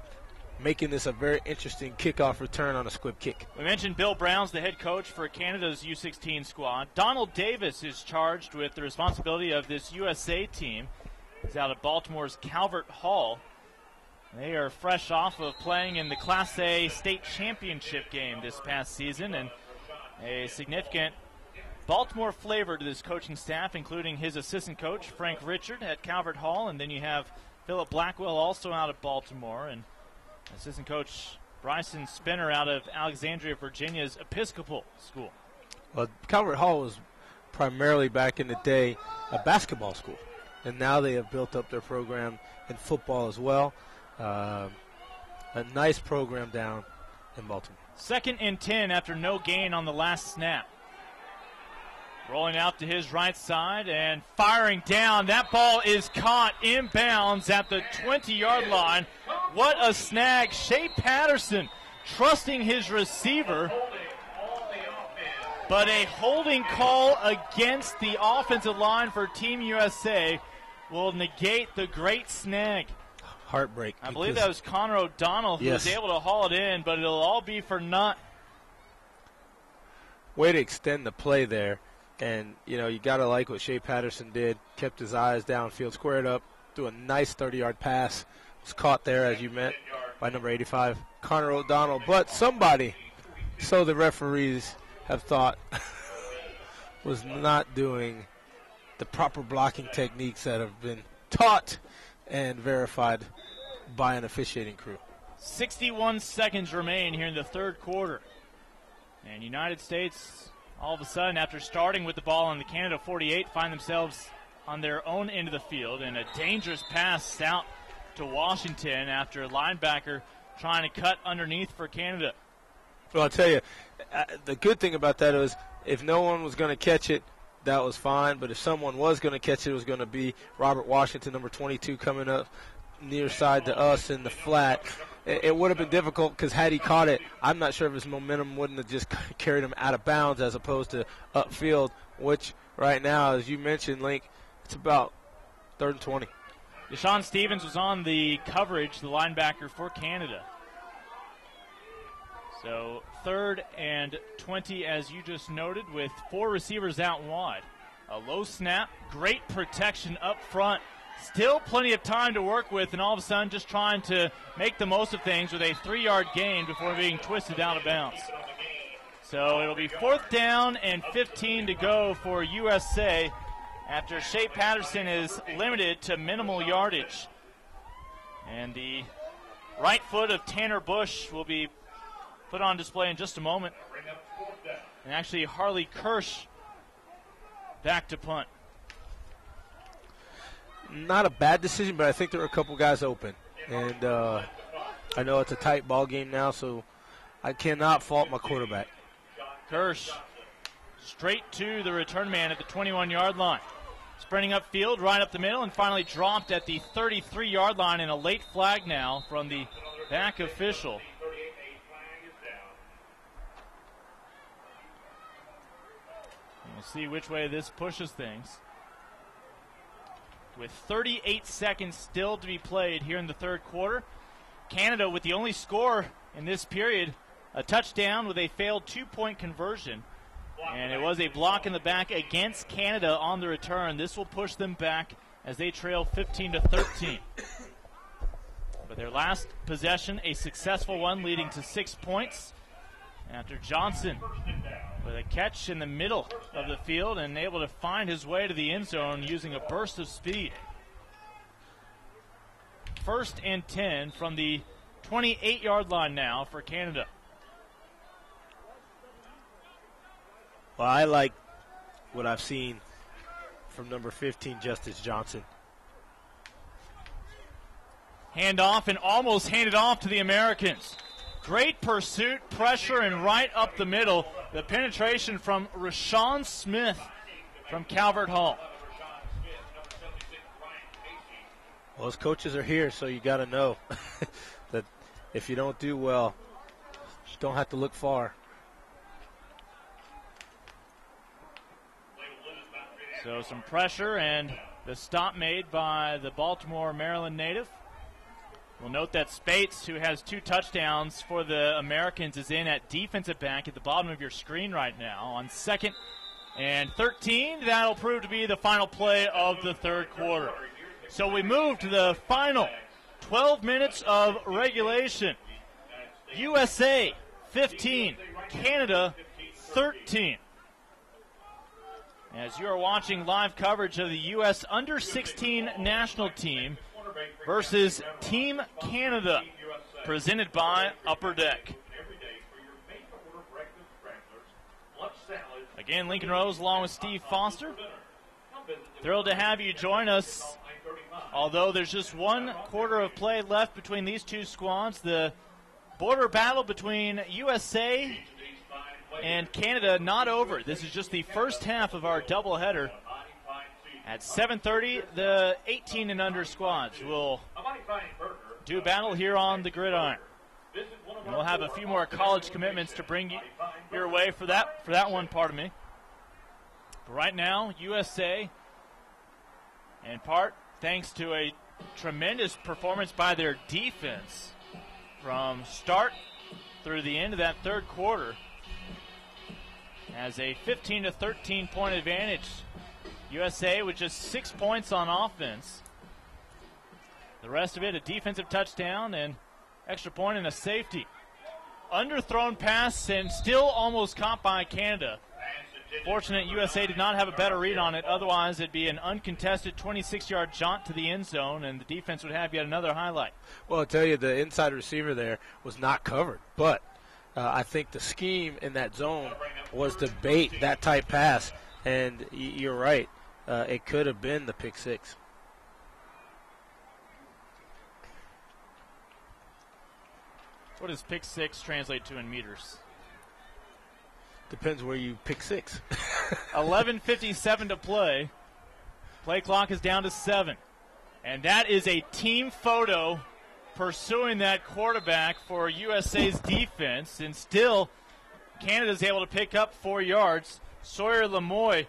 making this a very interesting kickoff return on a squib kick. We mentioned Bill Brown's the head coach for Canada's U16 squad. Donald Davis is charged with the responsibility of this USA team. He's out of Baltimore's Calvert Hall. They are fresh off of playing in the Class A state championship game this past season, and a significant Baltimore flavor to this coaching staff, including his assistant coach, Frank Richard, at Calvert Hall, and then you have Philip Blackwell also out of Baltimore, and assistant coach Bryson Spinner out of Alexandria, Virginia's Episcopal School. Well, Calvert Hall was primarily back in the day a basketball school, and now they have built up their program in football as well. A nice program down in Baltimore. 2nd and 10 after no gain on the last snap. Rolling out to his right side and firing down. That ball is caught inbounds at the 20-yard line. What a snag. Shea Patterson trusting his receiver. But a holding call against the offensive line for Team USA will negate the great snag. Heartbreak. I believe that was Connor O'Donnell who was able to haul it in, but it'll all be for naught. Way to extend the play there. And, you got to like what Shea Patterson did. Kept his eyes downfield, squared up, threw a nice 30-yard pass. Was caught there, as you meant, by number 85, Connor O'Donnell. But somebody, so the referees have thought, was not doing the proper blocking techniques that have been taught and verified by an officiating crew. 61 seconds remain here in the third quarter. And United States, all of a sudden, after starting with the ball on the Canada 48, find themselves on their own end of the field. And a dangerous pass out to Washington after a linebacker trying to cut underneath for Canada. Well, I'll tell you, the good thing about that was if no one was going to catch it, that was fine. But if someone was going to catch it, it was going to be Robert Washington, number 22, coming up near side to us in the flat. It would have been difficult because had he caught it, I'm not sure if his momentum wouldn't have just carried him out of bounds as opposed to upfield, which right now, as you mentioned, Link, it's about 3rd and 20. Deshaun Stevens was on the coverage, the linebacker for Canada. So 3rd and 20, as you just noted, with 4 receivers out wide. A low snap, great protection up front. Still plenty of time to work with, and all of a sudden just trying to make the most of things with a 3-yard gain before being twisted out of bounds. So it'll be 4th down and 15 to go for USA after Shea Patterson is limited to minimal yardage. And the right foot of Tanner Bush will be put on display in just a moment. And actually Harley Kirsch back to punt. Not a bad decision, but I think there were a couple guys open. And I know it's a tight ball game now, so I cannot fault my quarterback. Kirsch straight to the return man at the 21-yard line. Sprinting upfield, right up the middle, and finally dropped at the 33-yard line in a late flag now from the back official. We'll see which way this pushes things. With 38 seconds still to be played here in the third quarter, Canada with the only score in this period, a touchdown with a failed 2-point conversion. And it was a block in the back against Canada on the return. This will push them back as they trail 15-13. But their last possession, a successful one leading to 6 points. After Johnson with a catch in the middle of the field and able to find his way to the end zone using a burst of speed. 1st and 10 from the 28-yard line now for Canada. Well, I like what I've seen from number 15, Justice Johnson. Handoff and almost handed off to the Americans. Great pursuit, pressure, and right up the middle. The penetration from Rashawn Smith from Calvert Hall. Well, his coaches are here, so you got to know that if you don't do well, you don't have to look far. So some pressure and the stop made by the Baltimore, Maryland native. We'll note that Spates, who has 2 touchdowns for the Americans, is in at defensive back at the bottom of your screen right now. On 2nd and 13, that'll prove to be the final play of the third quarter. So we move to the final 12 minutes of regulation. USA 15, Canada 13. As you are watching live coverage of the U.S. Under-16 national team versus Team Canada, presented by Upper Deck. Again, Lincoln Rose along with Steve Foster. Thrilled to have you join us. Although there's just 1 quarter of play left between these two squads, the border battle between USA and Canada not over. This is just the first half of our doubleheader. At 7:30, the 18 and under squads will do battle here on the gridiron. And we'll have a few more college commitments to bring your way for that one, pardon me. But right now, USA, in part thanks to a tremendous performance by their defense from start through the end of that third quarter. Has a 15-13 point advantage. USA with just 6 points on offense. The rest of it, a defensive touchdown and extra point and a safety. Underthrown pass and still almost caught by Canada. Fortunate USA did not have a better read on it. Otherwise, it'd be an uncontested 26-yard jaunt to the end zone, and the defense would have yet another highlight. Well, I'll tell you, the inside receiver there was not covered, but I think the scheme in that zone was to bait that type pass, and you're right. It could have been the pick six. What does pick six translate to in meters? Depends where you pick six. 11:57 to play. Play clock is down to 7. And that is a team photo pursuing that quarterback for USA's defense. And still, Canada's able to pick up 4 yards. Sawyer Lemoy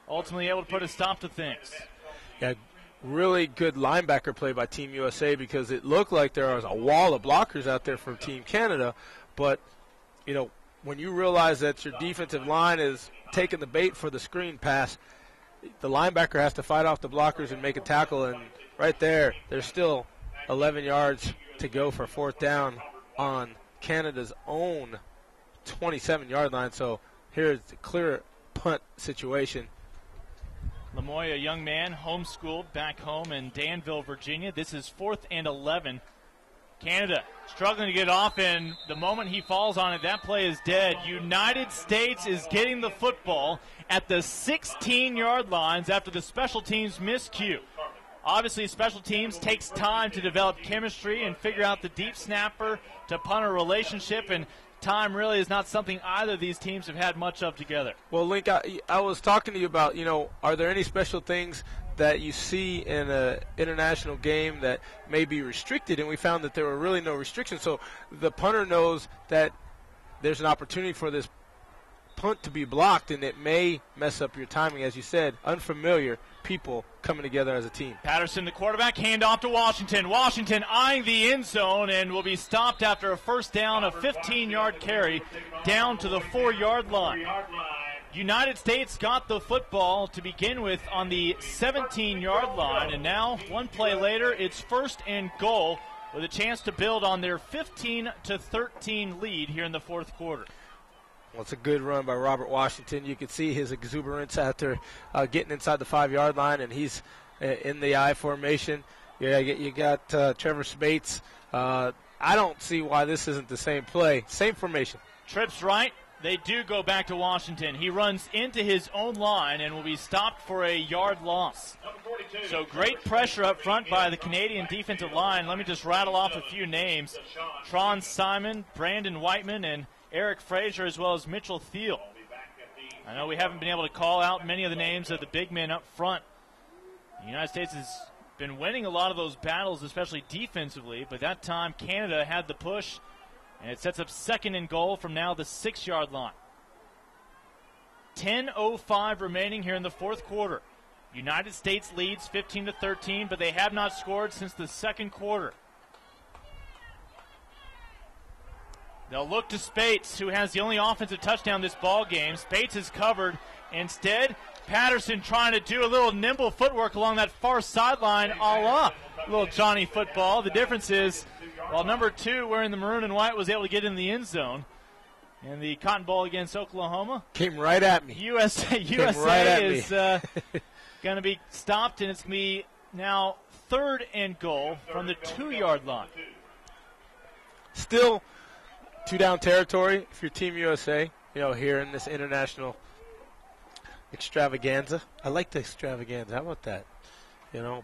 ultimately able to put a stop to things. Yeah, really good linebacker play by Team USA because it looked like there was a wall of blockers out there for Team Canada. But, you know, when you realize that your defensive line is taking the bait for the screen pass, the linebacker has to fight off the blockers and make a tackle. And right there, there's still 11 yards to go for fourth down on Canada's own 27-yard line. So here's the clear punt situation. Lemoy, a young man, homeschooled back home in Danville, Virginia. This is 4th and 11. Canada struggling to get off, and the moment he falls on it, that play is dead. United States is getting the football at the 16-yard lines after the special teams miscue. Obviously, special teams takes time to develop chemistry and figure out the deep snapper to punter relationship, and time really is not something either of these teams have had much of together. Well, Link, I was talking to you about, are there any special things that you see in an international game that may be restricted? And we found that there were really no restrictions. So the punter knows that there's an opportunity for this punt to be blocked, and it may mess up your timing. As you said, unfamiliar people coming together as a team. Patterson, the quarterback, handoff to Washington. Washington eyeing the end zone and will be stopped after a first down, a 15-yard carry down to the 4-yard line. United States got the football to begin with on the 17-yard line, and now, one play later, it's 1st and goal with a chance to build on their 15-13 lead here in the fourth quarter. Well, it's a good run by Robert Washington. You can see his exuberance after getting inside the 5-yard line, and he's in the I formation. Yeah, you got Trevor Spates. I don't see why this isn't the same play. Same formation. Trips right. They do go back to Washington. He runs into his own line and will be stopped for a yard loss. So great pressure up front by the Canadian defensive line. Let me just rattle off a few names. Tron Simon, Brandon Whiteman, and Eric Frazier, as well as Mitchell Thiel. I know we haven't been able to call out many of the names of the big men up front. The United States has been winning a lot of those battles, especially defensively, but that time Canada had the push, and it sets up 2nd and goal from now the 6-yard line. 10:05 remaining here in the fourth quarter. United States leads 15-13, but they have not scored since the second quarter. They'll look to Spates, who has the only offensive touchdown this ball game. Spates is covered. Instead, Patterson trying to do a little nimble footwork along that far sideline, a la little Johnny football. The difference is, while number 2, wearing the maroon and white, was able to get in the end zone, and the Cotton Bowl against Oklahoma came right at me. USA is going to be stopped, and it's going to be now 3rd and goal from the 2-yard line. Still 2-down territory if you're Team USA, here in this international extravaganza. I like the extravaganza. How about that?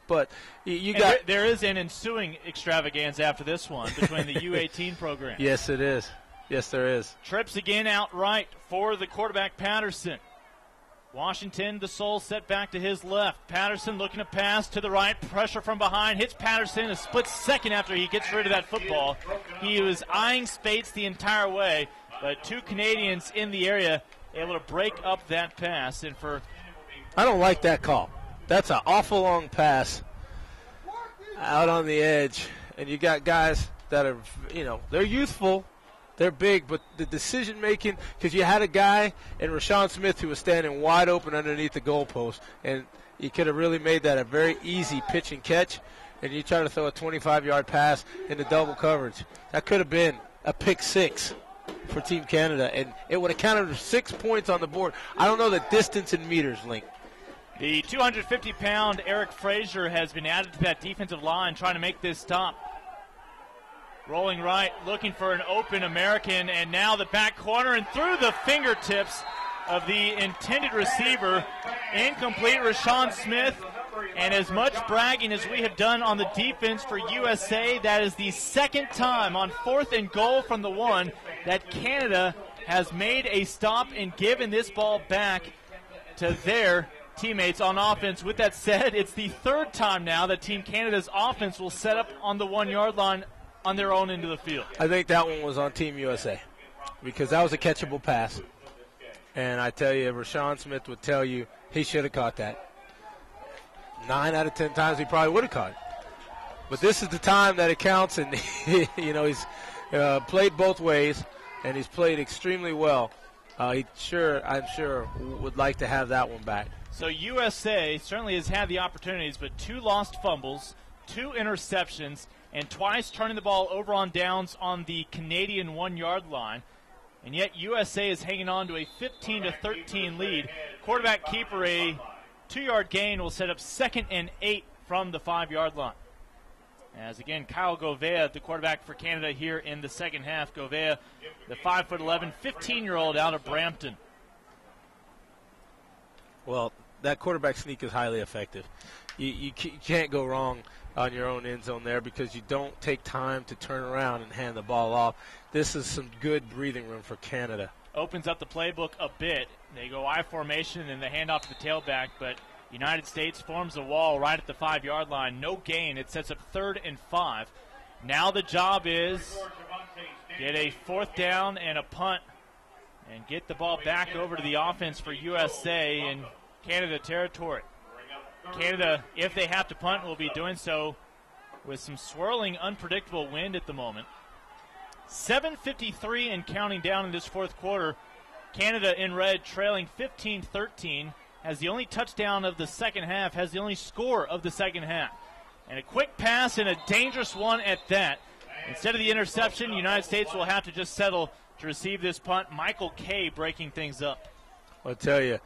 But you got... There is an ensuing extravaganza after this one between the U18 program. Yes, it is. Yes, there is. Trips again outright for the quarterback, Patterson. Washington, the sole set back to his left. Patterson looking to pass to the right. Pressure from behind. Hits Patterson a split second after he gets rid of that football. He was eyeing Spates the entire way, but 2 Canadians in the area able to break up that pass. And for... I don't like that call. That's an awful long pass. out on the edge, and you got guys that are, they're youthful, they're big, but the decision-making, because you had a guy in Rashawn Smith who was standing wide open underneath the goalpost, and you could have really made that a very easy pitch and catch, and you try to throw a 25-yard pass into double coverage. That could have been a pick six for Team Canada, and it would have counted for 6 points on the board. I don't know the distance in meters, Link. The 250-pound Eric Frazier has been added to that defensive line trying to make this stop. Rolling right, looking for an open American, and now the back corner and through the fingertips of the intended receiver. Incomplete, Rashawn Smith. And as much bragging as we have done on the defense for USA, that is the second time on 4th and goal from the 1 that Canada has made a stop and given this ball back to their teammates on offense. With that said, it's the 3rd time now that Team Canada's offense will set up on the 1-yard line on their own end of the field. I think that one was on Team USA because that was a catchable pass. And I tell you, Rashawn Smith would tell you he should have caught that. 9 out of 10 times he probably would have caught it. But this is the time that it counts, and he's played both ways, and he's played extremely well. I'm sure, would like to have that one back. So USA certainly has had the opportunities, but 2 lost fumbles, 2 interceptions, and twice turning the ball over on downs on the Canadian 1-yard line. And yet USA is hanging on to a 15-13 lead. Quarterback keeper, a 2-yard gain will set up 2nd and 8 from the 5-yard line. As again, Kyle Govea, the quarterback for Canada here in the second half. Govea, the 5'11", 15-year-old out of Brampton. Well, that quarterback sneak is highly effective. You can't go wrong on your own end zone there because you don't take time to turn around and hand the ball off. This is some good breathing room for Canada. Opens up the playbook a bit. They go I formation and they hand off to the tailback, but United States forms a wall right at the 5-yard line. No gain. It sets up 3rd and 5. Now the job is get a 4th down and a punt and get the ball back over to the offense for USA in Canada territory. Canada, if they have to punt, will be doing so with some swirling, unpredictable wind at the moment. 7:53 and counting down in this 4th quarter. Canada in red trailing 15-13, has the only touchdown of the second half, has the only score of the second half. And a quick pass and a dangerous one at that. Instead of the interception, United States will have to just settle to receive this punt. Michael Kay breaking things up. I'll tell you,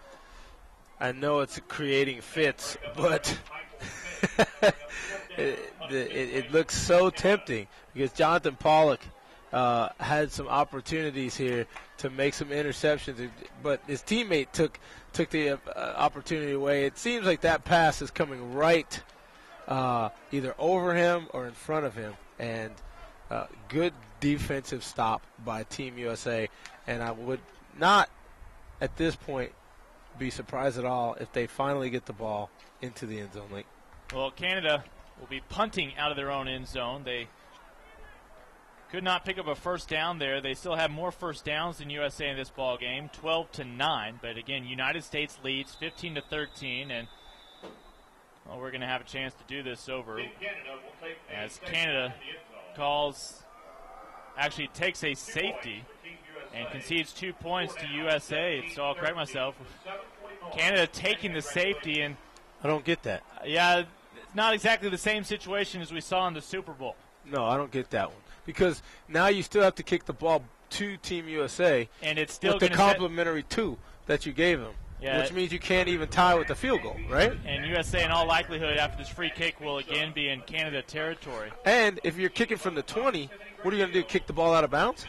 I know it's creating fits, but it looks so tempting because Jonathan Pollock had some opportunities here to make some interceptions, but his teammate took the opportunity away. It seems like that pass is coming right either over him or in front of him, and good defensive stop by Team USA, and I would not at this point be surprised at all if they finally get the ball into the end zone. Link. Well, Canada will be punting out of their own end zone. They could not pick up a first down there. They still have more first downs than USA in this ball game, 12-9. But again, United States leads 15-13, and we're going to have a chance to do this over as Canada takes a safety and concedes 2 points to USA. So I'll correct myself. Canada taking the safety, and I don't get that. Yeah, it's not exactly the same situation as we saw in the Super Bowl. No, I don't get that one. Because now you still have to kick the ball to Team USA, and it's still with the complimentary 2 that you gave them, which means you can't even tie with the field goal, right? And USA, in all likelihood, after this free kick, will again be in Canada territory. And if you're kicking from the 20, what are you going to do, kick the ball out of bounds?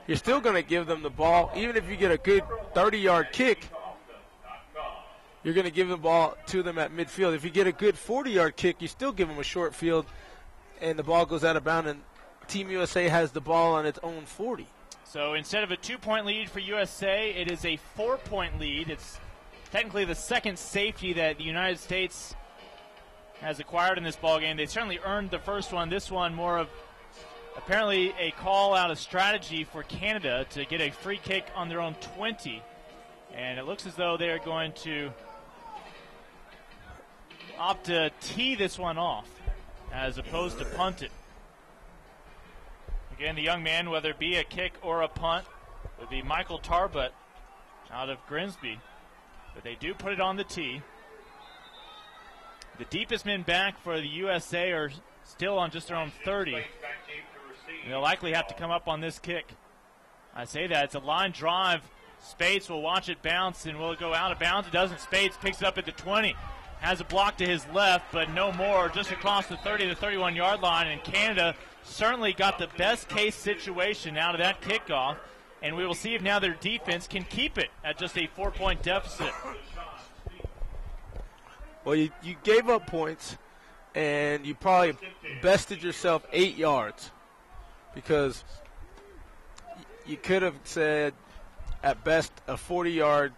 You're still going to give them the ball. Even if you get a good 30-yard kick, you're going to give the ball to them at midfield. If you get a good 40-yard kick, you still give them a short field, and the ball goes out of bounds, and Team USA has the ball on its own 40. So instead of a 2-point lead for USA, it is a 4-point lead. It's technically the second safety that the United States has acquired in this ballgame. They certainly earned the first one. This one more of apparently a call out of strategy for Canada to get a free kick on their own 20. And it looks as though they are going to opt to tee this one off, as opposed to punt it. Again, the young man, whether it be a kick or a punt, would be Michael Tarbut out of Grimsby. But they do put it on the tee. The deepest men back for the USA are still on just their own 30. And they'll likely have to come up on this kick. I say that. It's a line drive. Spates will watch it bounce, and will it go out of bounds? It doesn't. Spates picks it up at the 20. Has a block to his left, but no more. Just across the 30 to 31-yard line, and Canada certainly got the best case situation out of that kickoff. And we will see if now their defense can keep it at just a 4-point deficit. Well, you gave up points, and you probably bested yourself 8 yards, because you could have said at best a 40-yard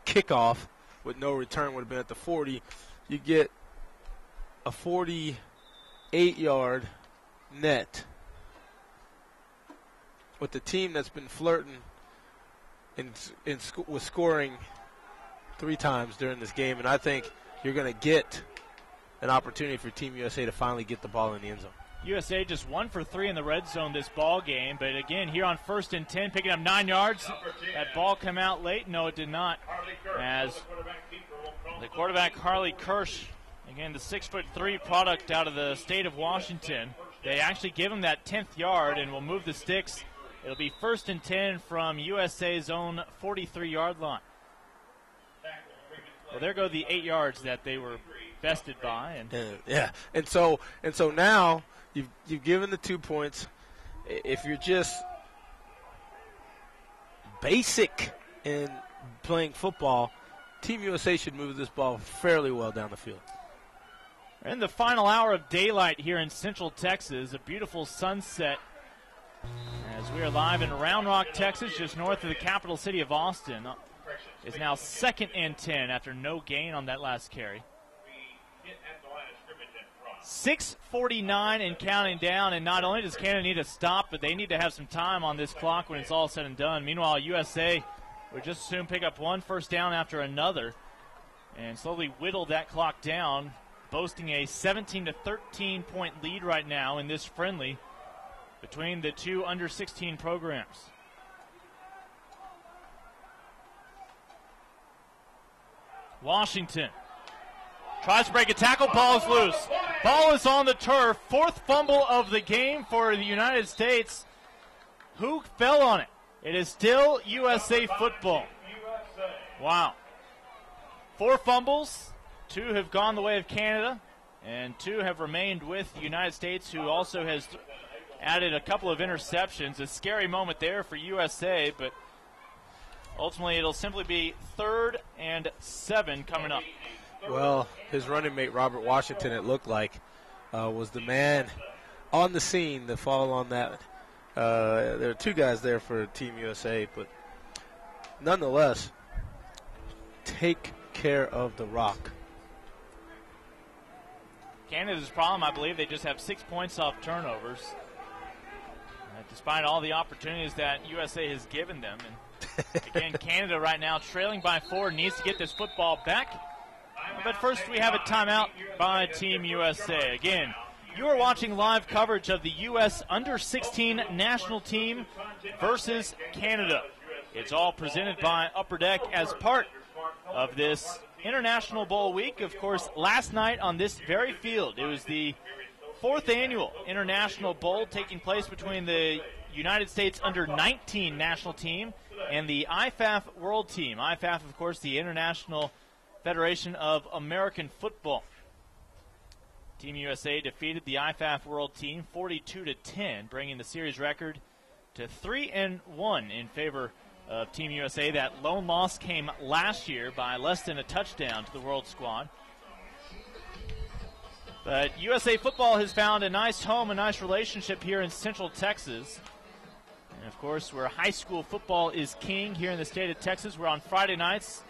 kickoff with no return would have been at the 40. You get a 48-yard net with the team that's been flirting with scoring 3 times during this game, and I think you're going to get an opportunity for Team USA to finally get the ball in the end zone. USA just 1 for 3 in the red zone this ball game, but again, here on 1st and 10, picking up 9 yards. That ball come out late? No, it did not. As the quarterback, Harley Kirsch, again, the 6'3" product out of the state of Washington, they actually give him that 10th yard and will move the sticks. It'll be 1st and 10 from USA's own 43-yard line. Well, there go the 8 yards that they were bested by. And so now you've given the 2 points. If you're just basic in playing football, Team USA should move this ball fairly well down the field. In the final hour of daylight here in Central Texas, a beautiful sunset as we are live in Round Rock, Texas, just north of the capital city of Austin. It's now 2nd and 10 after no gain on that last carry. 6:49 and counting down, and not only does Canada need to stop, but they need to have some time on this clock when it's all said and done. Meanwhile, USA would just soon pick up 1 first down after another and slowly whittle that clock down, boasting a 17 to 13 point lead right now in this friendly between the 2 under-16 programs. Washington tries to break a tackle. Ball is loose. Ball is on the turf. 4th fumble of the game for the United States. Who fell on it? It is still USA football. Wow. 4 fumbles. 2 have gone the way of Canada, and 2 have remained with the United States, who also has added a couple of interceptions. A scary moment there for USA, but ultimately it'll simply be 3rd and 7 coming up. Well, his running mate, Robert Washington, it looked like, was the man on the scene to fall on that. There are 2 guys there for Team USA, but nonetheless, take care of the rock. Canada's problem, I believe, they just have 6 points off turnovers, despite all the opportunities that USA has given them. And again, Canada right now trailing by 4, needs to get this football back. But first we have a timeout by Team USA. Again, you are watching live coverage of the U.S. Under-16 national team versus Canada. It's all presented by Upper Deck as part of this International Bowl week. Of course, last night on this very field, it was the 4th annual International Bowl taking place between the United States Under-19 national team and the IFAF World Team. IFAF, of course, the International Federation of American Football. Team USA defeated the IFAF World Team 42-10, bringing the series record to 3-1 in favor of Team USA. That lone loss came last year by less than a touchdown to the World squad. But USA football has found a nice home, a nice relationship here in Central Texas. And, of course, where high school football is king here in the state of Texas, we're on Friday nights.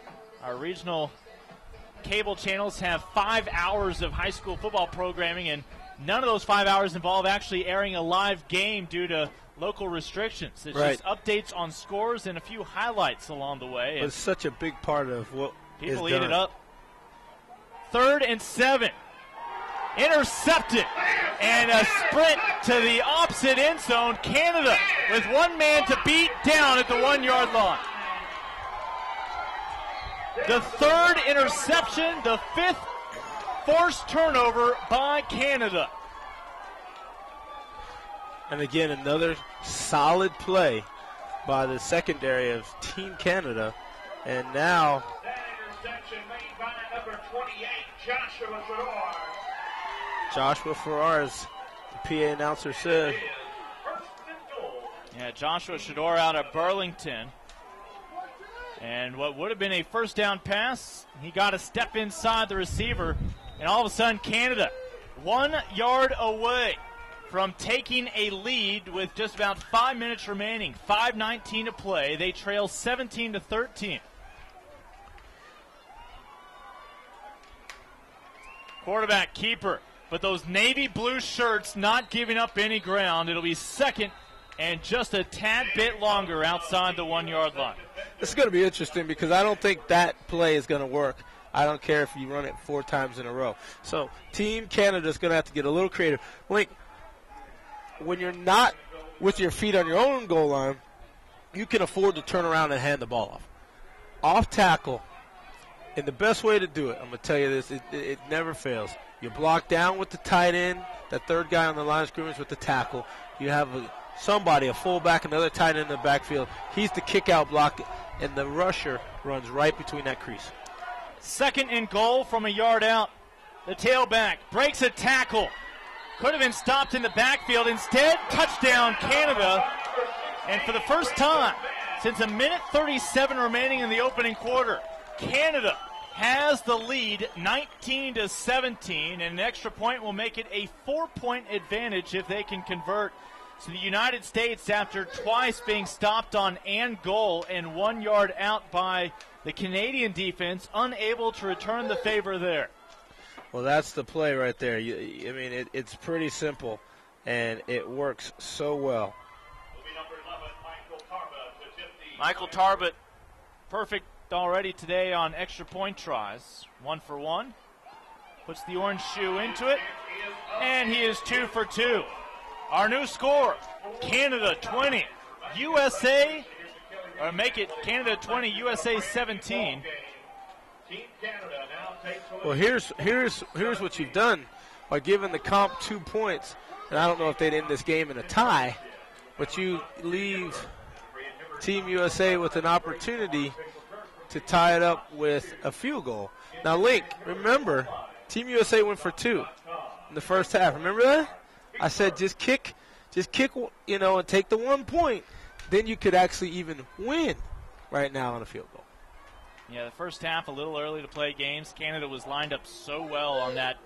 Our regional cable channels have 5 hours of high school football programming, and none of those 5 hours involve actually airing a live game due to local restrictions. It's just updates on scores and a few highlights along the way. It's such a big part of what people eat it up. 3rd and 7. intercepted, and a sprint to the opposite end zone. Canada with one man to beat down at the 1 yard line. The third interception, the fifth forced turnover by Canada. And again, another solid play by the secondary of Team Canada. And now That interception made by number 28, Joshua Farrar. Joshua Farrar, as the PA announcer said. First and goal. Yeah, Joshua Shador out of Burlington. And what would have been a first down pass, he got a step inside the receiver. And all of a sudden, Canada 1 yard away from taking a lead with just about 5 minutes remaining. 5:19 to play. They trail 17-13. Quarterback keeper, but those navy blue shirts not giving up any ground. It'll be second and just a tad bit longer outside the 1 yard line. This is going to be interesting because I don't think that play is going to work. I don't care if you run it 4 times in a row. So Team Canada is going to have to get a little creative. Link, when you're not with your feet on your own goal line, you can afford to turn around and hand the ball off. Off tackle, and the best way to do it, I'm going to tell you this, it never fails. You block down with the tight end, that third guy on the line of scrimmage with the tackle. You have a fullback, another tight end in the backfield. He's the kick-out block, and the rusher runs right between that crease. Second and goal from a yard out. The tailback breaks a tackle. Could have been stopped in the backfield. Instead, touchdown Canada. And for the first time since a minute 37 remaining in the opening quarter, Canada has the lead 19-17, and an extra point will make it a 4-point advantage if they can convert. So the United States, after twice being stopped on and goal and 1 yard out by the Canadian defense, unable to return the favor there. Well, that's the play right there. It's pretty simple, and it works so well. Will be number 11, Michael Tarbett, to tip the Michael Tarbett, perfect already today on extra point tries. 1 for 1. Puts the orange shoe into it, and he is 2 for 2. Our new score, Canada 20, USA, or make it Canada 20, USA 17. Team Canada now takes the Well, here's what you've done by giving the comp 2 points. And I don't know if they'd end this game in a tie, but you leave Team USA with an opportunity to tie it up with a field goal. Now, Link, remember, Team USA went for 2 in the first half. Remember that? I said just kick, and take the 1 point. Then you could actually even win right now on a field goal. Yeah, the first half a little early to play games. Canada was lined up so well on that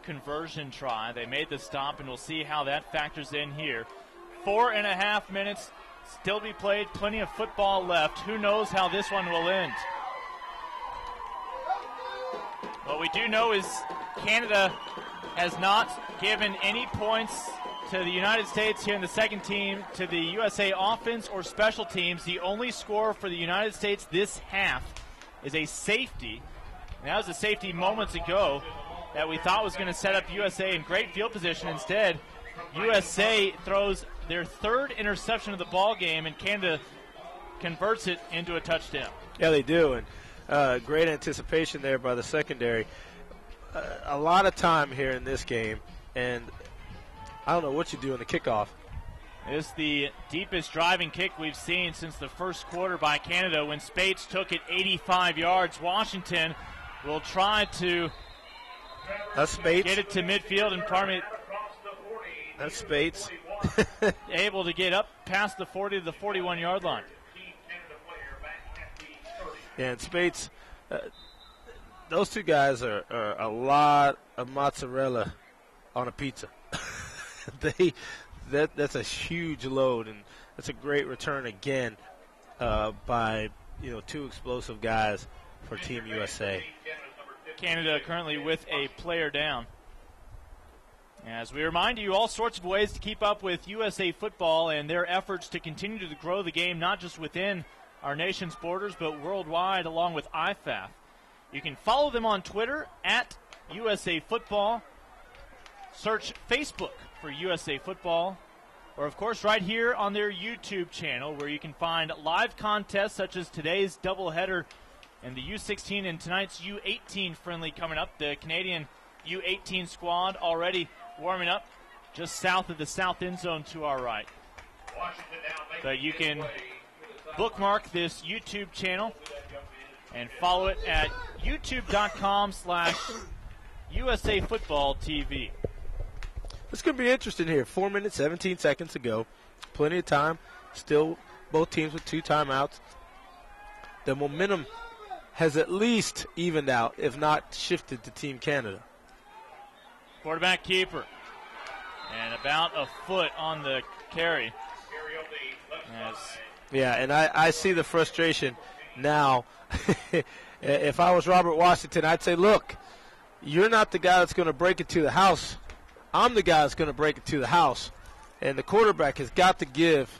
conversion try. They made the stop, and we'll see how that factors in here. 4.5 minutes still to be played. Plenty of football left. Who knows how this one will end? What we do know is Canada has not given any points to the United States here in the second team, to the USA offense or special teams. The only score for the United States this half is a safety. And that was a safety moments ago that we thought was going to set up USA in great field position. Instead, USA throws their third interception of the ball game, and Canada converts it into a touchdown. Yeah, they do, and great anticipation there by the secondary. A lot of time here in this game, and I don't know what you do in the kickoff. This is the deepest driving kick we've seen since the first quarter by Canada when Spates took it 85 yards. Washington will try to That's Spates. get it to midfield, and That's Spates. able to get up past the 40 to the 41-yard line. Yeah, and Spates, those two guys are a lot of mozzarella on a pizza. That's a huge load, and that's a great return again by two explosive guys for Team USA. Canada currently with a player down. As we remind you, all sorts of ways to keep up with USA football and their efforts to continue to grow the game, not just within our nation's borders, but worldwide, along with IFAF. You can follow them on Twitter at USA Football. search Facebook for USA Football, or, of course, right here on their YouTube channel, where you can find live contests such as today's doubleheader and the U16 and tonight's U18 friendly coming up. The Canadian U18 squad already warming up just south of the south end zone to our right. So you can bookmark this YouTube channel and follow it at youtube.com/USA Football TV. It's going to be interesting here. 4 minutes, 17 seconds to go. Plenty of time. Still both teams with 2 timeouts. The momentum has at least evened out, if not shifted to Team Canada. Quarterback keeper. And about a foot on the carry. Yeah, and I see the frustration now. If I was Robert Washington, I'd say, look, you're not the guy that's going to break it to the house. I'm the guy that's going to break it to the house. And the quarterback has got to give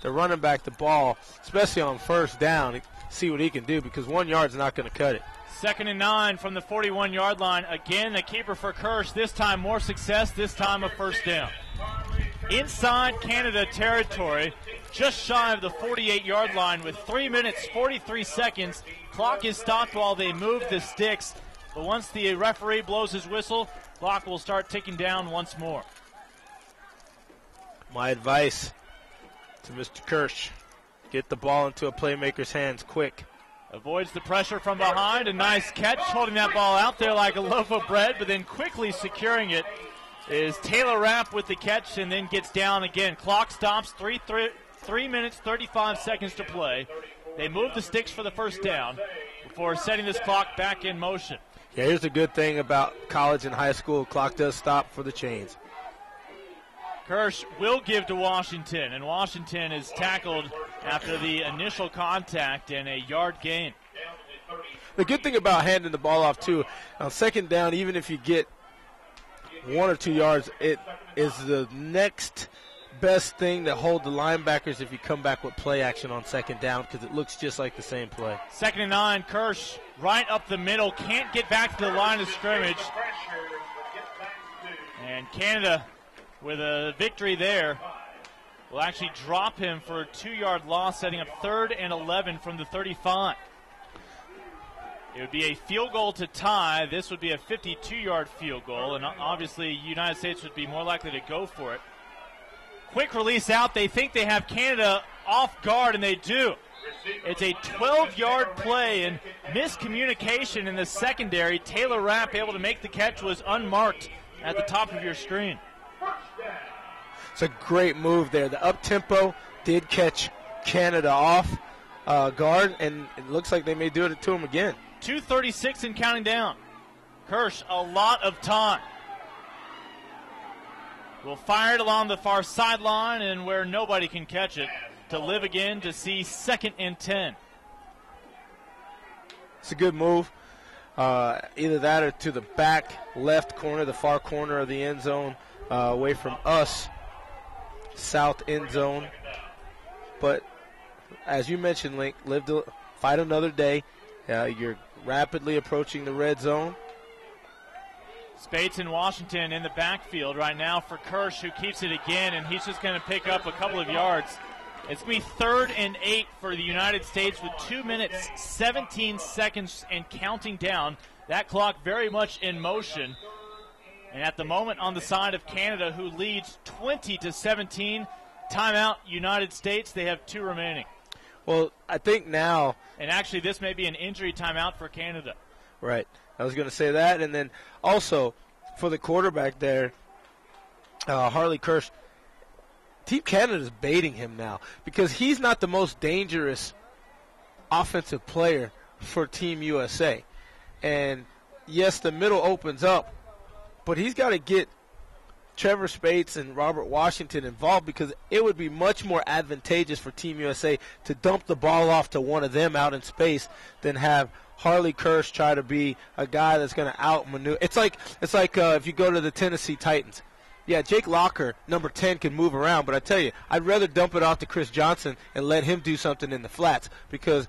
the running back the ball, especially on first down, see what he can do, because 1 yard's not going to cut it. 2nd and 9 from the 41-yard line. Again, the keeper for Kirsch. This time more success, this time a first down. Inside Canada territory, just shy of the 48-yard line with 3 minutes, 43 seconds. Clock is stopped while they move the sticks. But once the referee blows his whistle, clock will start ticking down once more. My advice to Mr. Kirsch, get the ball into a playmaker's hands quick. Avoids the pressure from behind. A nice catch, holding that ball out there like a loaf of bread, but then quickly securing it is Taylor Rapp with the catch and then gets down again. Clock stops, 3 minutes, 35 seconds to play. They move the sticks for the first down before setting this clock back in motion. Yeah, here's the good thing about college and high school. Clock does stop for the chains. Kirsch will give to Washington, and Washington is tackled after the initial contact and a yard gain. The good thing about handing the ball off, too, on second down, even if you get 1 or 2 yards, it is the next best thing to hold the linebackers if you come back with play action on second down, because it looks just like the same play. 2nd and 9, Kirsch right up the middle, can't get back to the line of scrimmage. And Canada, with a victory there, will actually drop him for a 2-yard loss, setting up 3rd and 11 from the 35. It would be a field goal to tie. This would be a 52-yard field goal, and obviously United States would be more likely to go for it. Quick release out. They think they have Canada off guard, and they do. It's a 12-yard play, and miscommunication in the secondary. Taylor Rapp, able to make the catch, was unmarked at the top of your screen. It's a great move there. The up-tempo did catch Canada off guard, and it looks like they may do it to him again. 2:36 and counting down. Kirsch, a lot of time. Will fire it along the far sideline and where nobody can catch it to live again to see 2nd and 10. It's a good move. Either that or to the back left corner, the far corner of the end zone, away from us, south end zone. But as you mentioned, Link, fight another day. You're rapidly approaching the red zone. Spates in Washington in the backfield right now for Kirsch, who keeps it again, and he's just going to pick up a couple of yards. It's going to be 3rd and 8 for the United States with 2 minutes, 17 seconds and counting down. That clock very much in motion. And at the moment on the side of Canada, who leads 20-17. Timeout, United States. They have 2 remaining. Well, I think now. And actually, this may be an injury timeout for Canada. Right. I was going to say that. And then also for the quarterback there, Harley Kirsch, Team Canada is baiting him now because he's not the most dangerous offensive player for Team USA. And, yes, the middle opens up, but he's got to get Trevor Spates and Robert Washington involved because it would be much more advantageous for Team USA to dump the ball off to one of them out in space than have Harley Kirsch try to be a guy that's going to outmaneuver. It's like if you go to the Tennessee Titans. Yeah, Jake Locker, number 10, can move around, but I tell you, I'd rather dump it off to Chris Johnson and let him do something in the flats because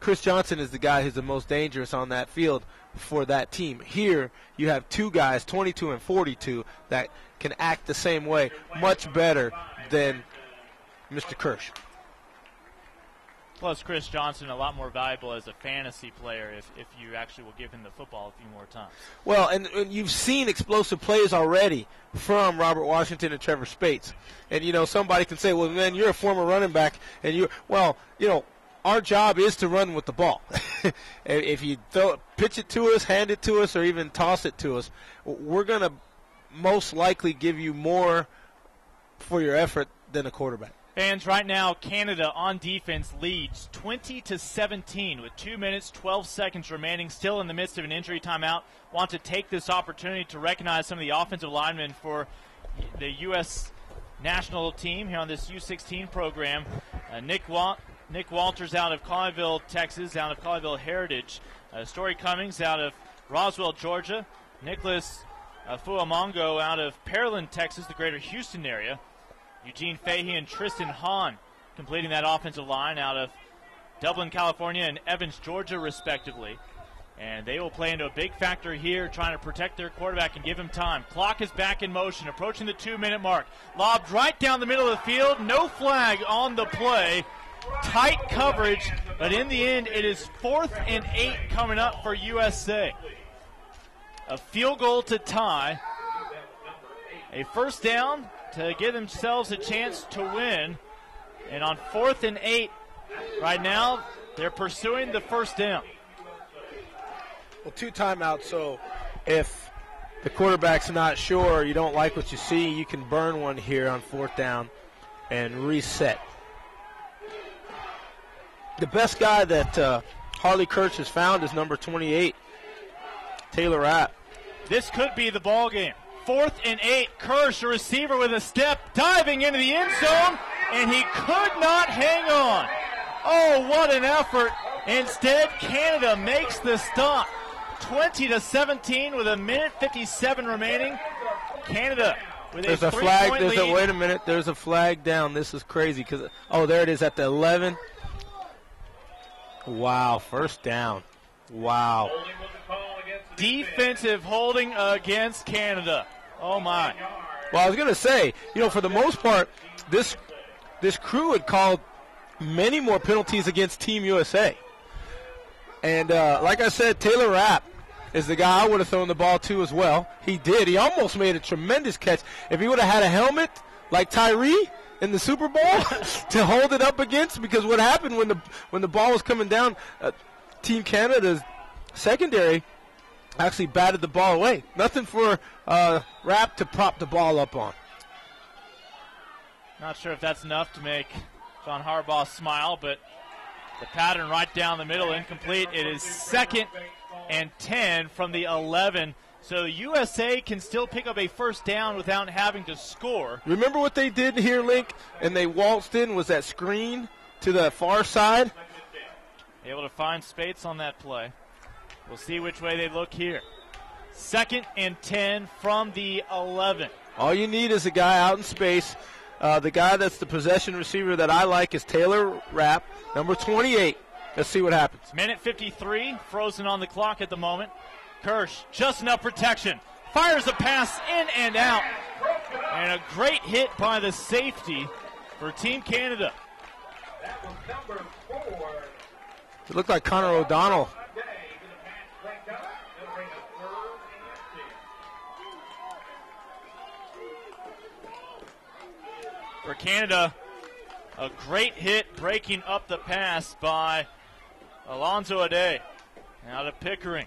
Chris Johnson is the guy who's the most dangerous on that field for that team. Here, you have two guys, 22 and 42, that can act the same way much better than Mr. Kirsch. Plus, Chris Johnson a lot more valuable as a fantasy player if you actually will give him the football a few more times. Well, and you've seen explosive plays already from Robert Washington and Trevor Spates. And, you know, somebody can say, well, man, you're a former running back. And our job is to run with the ball. If you pitch it to us, hand it to us, or even toss it to us, we're going to most likely give you more for your effort than a quarterback. Fans, right now, Canada on defense leads 20-17 with 2 minutes, 12 seconds remaining, still in the midst of an injury timeout. Want to take this opportunity to recognize some of the offensive linemen for the U.S. national team here on this U16 program. Nick Walters out of Colleyville, Texas, out of Colleyville Heritage. Story Cummings out of Roswell, Georgia. Nicholas Fuamongo out of Pearland, Texas, the greater Houston area. Eugene Fahey and Tristan Hahn completing that offensive line out of Dublin, California, and Evans, Georgia, respectively. And they will play into a big factor here, trying to protect their quarterback and give him time. Clock is back in motion, approaching the 2-minute mark. Lobbed right down the middle of the field. No flag on the play. Tight coverage, but in the end, it is 4th and 8 coming up for USA. A field goal to tie. A first down to give themselves a chance to win. And on 4th and 8, right now, they're pursuing the first down. Well, 2 timeouts, so if the quarterback's not sure, you don't like what you see, you can burn one here on 4th down and reset. The best guy that Harley Kirsch has found is number 28, Taylor Rapp. This could be the ball game. 4th and 8, Kirsch, a receiver with a step, diving into the end zone, and he could not hang on. Oh, what an effort. Instead, Canada makes the stop. 20-17 with 1:57 remaining. Canada with there's a 3-point lead. Wait a minute. There's a flag down. This is crazy. There it is at the 11. Wow, first down. Wow. Defensive holding against Canada. Oh, my. Well, I was going to say, for the most part, this crew had called many more penalties against Team USA. And like I said, Taylor Rapp is the guy I would have thrown the ball to as well. He did. He almost made a tremendous catch. If he would have had a helmet like Tyree in the Super Bowl to hold it up against, because what happened when the ball was coming down, Team Canada's secondary actually batted the ball away. Nothing for Rapp to prop the ball up on. Not sure if that's enough to make John Harbaugh smile, but the pattern right down the middle, incomplete. It is 2nd and 10 from the 11. So USA can still pick up a first down without having to score. Remember what they did here, Link? And they waltzed in, was that screen to the far side? Able to find Spates on that play. We'll see which way they look here. 2nd and 10 from the 11. All you need is a guy out in space. The guy that's the possession receiver that I like is Taylor Rapp, number 28. Let's see what happens. 1:53, frozen on the clock at the moment. Kirsch, just enough protection. Fires a pass in and out. And a great hit by the safety for Team Canada. That was number 4. It looked like Connor O'Donnell. For Canada, a great hit breaking up the pass by Alonzo Ade out of Pickering.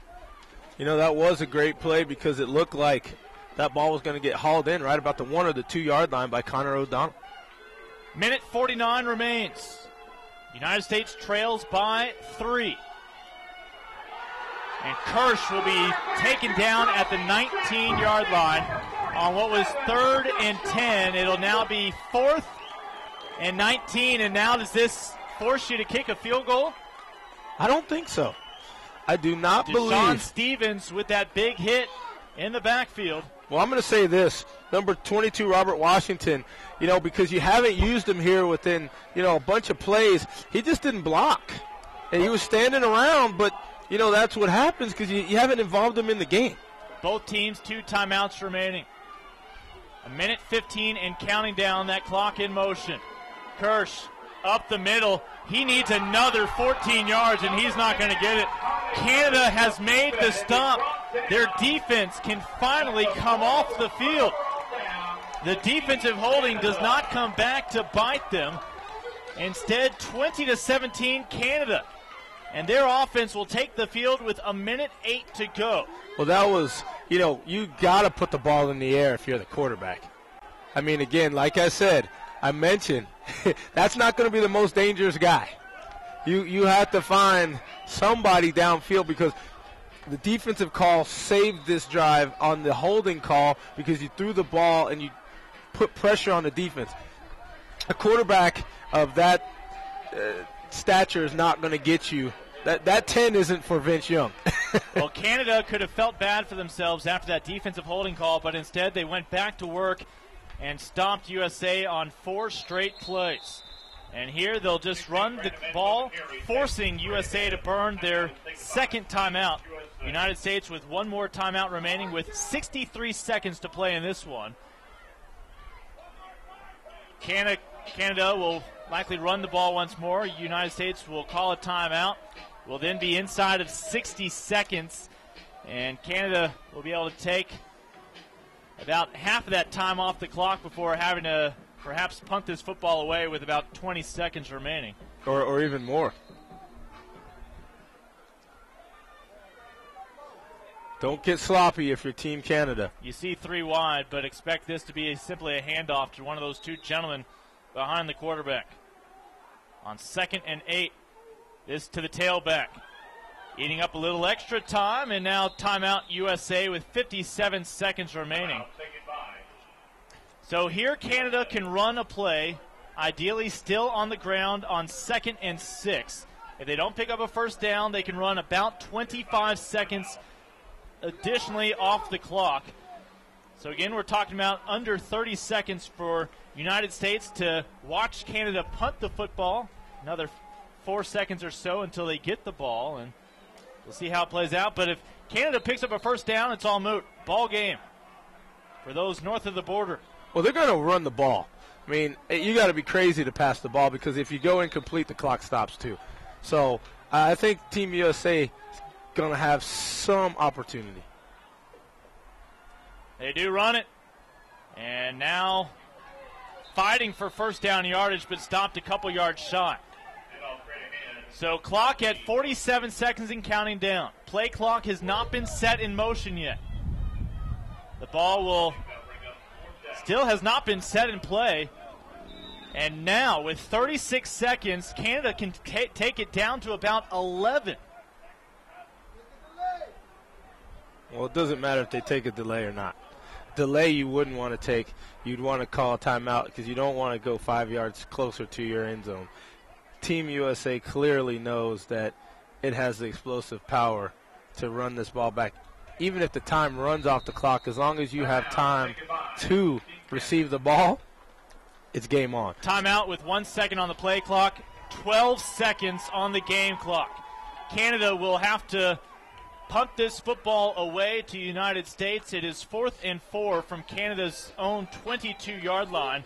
That was a great play because it looked like that ball was going to get hauled in right about the 1 or the 2 yard line by Connor O'Donnell. 1:49 remains. United States trails by 3. And Kirsch will be taken down at the 19-yard line on what was 3rd and 10. It'll now be 4th and 19. And now does this force you to kick a field goal? I don't think so. I do not believe. Deshaun Stevens with that big hit in the backfield. Well, I'm going to say this. Number 22, Robert Washington, because you haven't used him here within, a bunch of plays. He just didn't block. And he was standing around, but, you know, that's what happens because you haven't involved him in the game. Both teams 2 timeouts remaining. 1:15 and counting down, that clock in motion. Kirsch up the middle. He needs another 14 yards, and he's not going to get it. Canada has made the stop. Their defense can finally come off the field. The defensive holding does not come back to bite them. Instead, 20-17 Canada. And their offense will take the field with 1:08 to go. Well, that was, you know, you got to put the ball in the air if you're the quarterback. I mean, again, like I said, I mentioned, that's not going to be the most dangerous guy. You have to find somebody downfield because the defensive call saved this drive on the holding call because you threw the ball and you put pressure on the defense. A quarterback of that stature is not going to get you. That 10 isn't for Vince Young. Well, Canada could have felt bad for themselves after that defensive holding call, but instead they went back to work and stomped USA on 4 straight plays. And here they'll just run the ball, forcing USA to burn their second timeout. United States with 1 more timeout remaining with 63 seconds to play in this one. Canada will likely run the ball once more. United States will call a timeout. Will then be inside of 60 seconds. And Canada will be able to take about half of that time off the clock before having to perhaps punt this football away with about 20 seconds remaining. Or even more. Don't get sloppy if you're Team Canada. You see 3 wide, but expect this to be simply a handoff to one of those 2 gentlemen behind the quarterback. On 2nd and 8, this to the tailback. Eating up a little extra time, and now timeout USA with 57 seconds remaining. So here Canada can run a play, ideally still on the ground on 2nd and 6. If they don't pick up a first down, they can run about 25 seconds additionally off the clock. So again, we're talking about under 30 seconds for United States to watch Canada punt the football. Another 4 seconds or so until they get the ball, and we'll see how it plays out. But if Canada picks up a first down, it's all moot. Ball game for those north of the border. Well, they're going to run the ball. I mean, you got to be crazy to pass the ball because if you go incomplete, the clock stops too. So I think Team USA is going to have some opportunity. They do run it. And now fighting for first down yardage, but stopped a couple yards shy. So clock at 47 seconds and counting down. Play clock has not been set in motion yet. The ball still has not been set in play. And now with 36 seconds, Canada can take it down to about 11. Well, it doesn't matter if they take a delay or not. Delay you wouldn't want to take. You'd want to call a timeout because you don't want to go 5 yards closer to your end zone. Team USA clearly knows that it has the explosive power to run this ball back. Even if the time runs off the clock, as long as you have time to receive the ball, it's game on. Timeout with 1 second on the play clock, 12 seconds on the game clock. Canada will have to punt this football away to United States. It is 4th and 4 from Canada's own 22-yard line.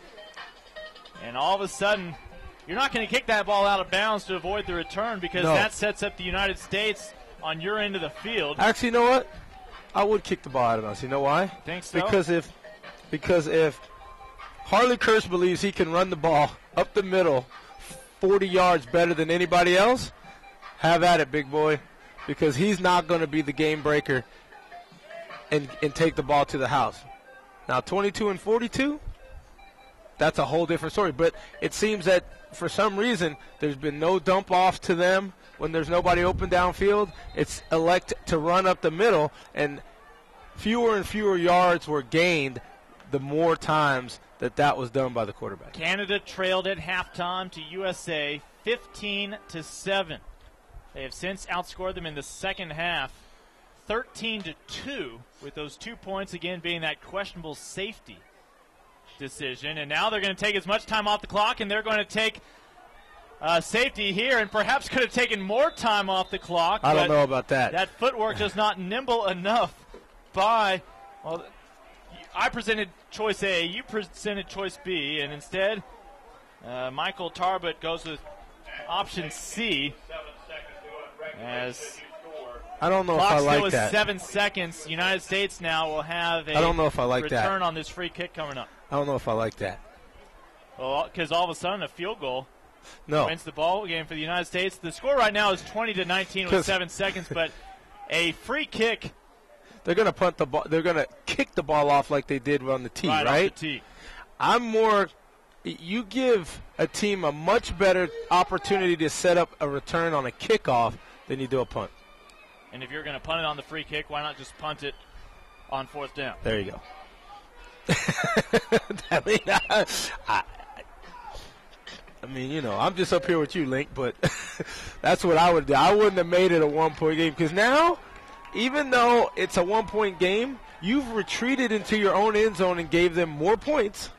And all of a sudden, you're not going to kick that ball out of bounds to avoid the return because that sets up the United States on your end of the field. Actually, you know what? I would kick the ball out of bounds. You know why? Think so? Because if Harley Kirsch believes he can run the ball up the middle 40 yards better than anybody else, have at it, big boy. Because he's not going to be the game breaker and take the ball to the house. Now, 22 and 42, that's a whole different story. But it seems that for some reason there's been no dump off to them when there's nobody open downfield. It's elect to run up the middle, and fewer and fewer yards were gained the more times that was done by the quarterback. Canada trailed at halftime to USA 15-7. They have since outscored them in the second half 13-2, with those 2 points again being that questionable safety decision. And now they're going to take as much time off the clock, and they're going to take safety here and perhaps could have taken more time off the clock. I don't know about that. That footwork is not nimble enough by, well, I presented choice A, you presented choice B, and instead Michael Tarbert goes with option C. As I don't know if clock I like still is that. 7 seconds. United States now will have a I don't know if I like return that. on this free kick coming up. I don't know if I like that. Well, because all of a sudden a field goal No. wins the ball game for the United States. The score right now is 20-19 with 7 seconds, but a free kick. They're going to punt the ball. They're going to kick the ball off like they did on the tee, right? Off the tee. I'm more. You give a team a much better opportunity to set up a return on a kickoff than you do a punt. And if you're going to punt it on the free kick, why not just punt it on 4th down? There you go. I mean, you know, I'm just up here with you, Link, but that's what I would do. I wouldn't have made it a one-point game because now, even though it's a one-point game, you've retreated into your own end zone and gave them more points,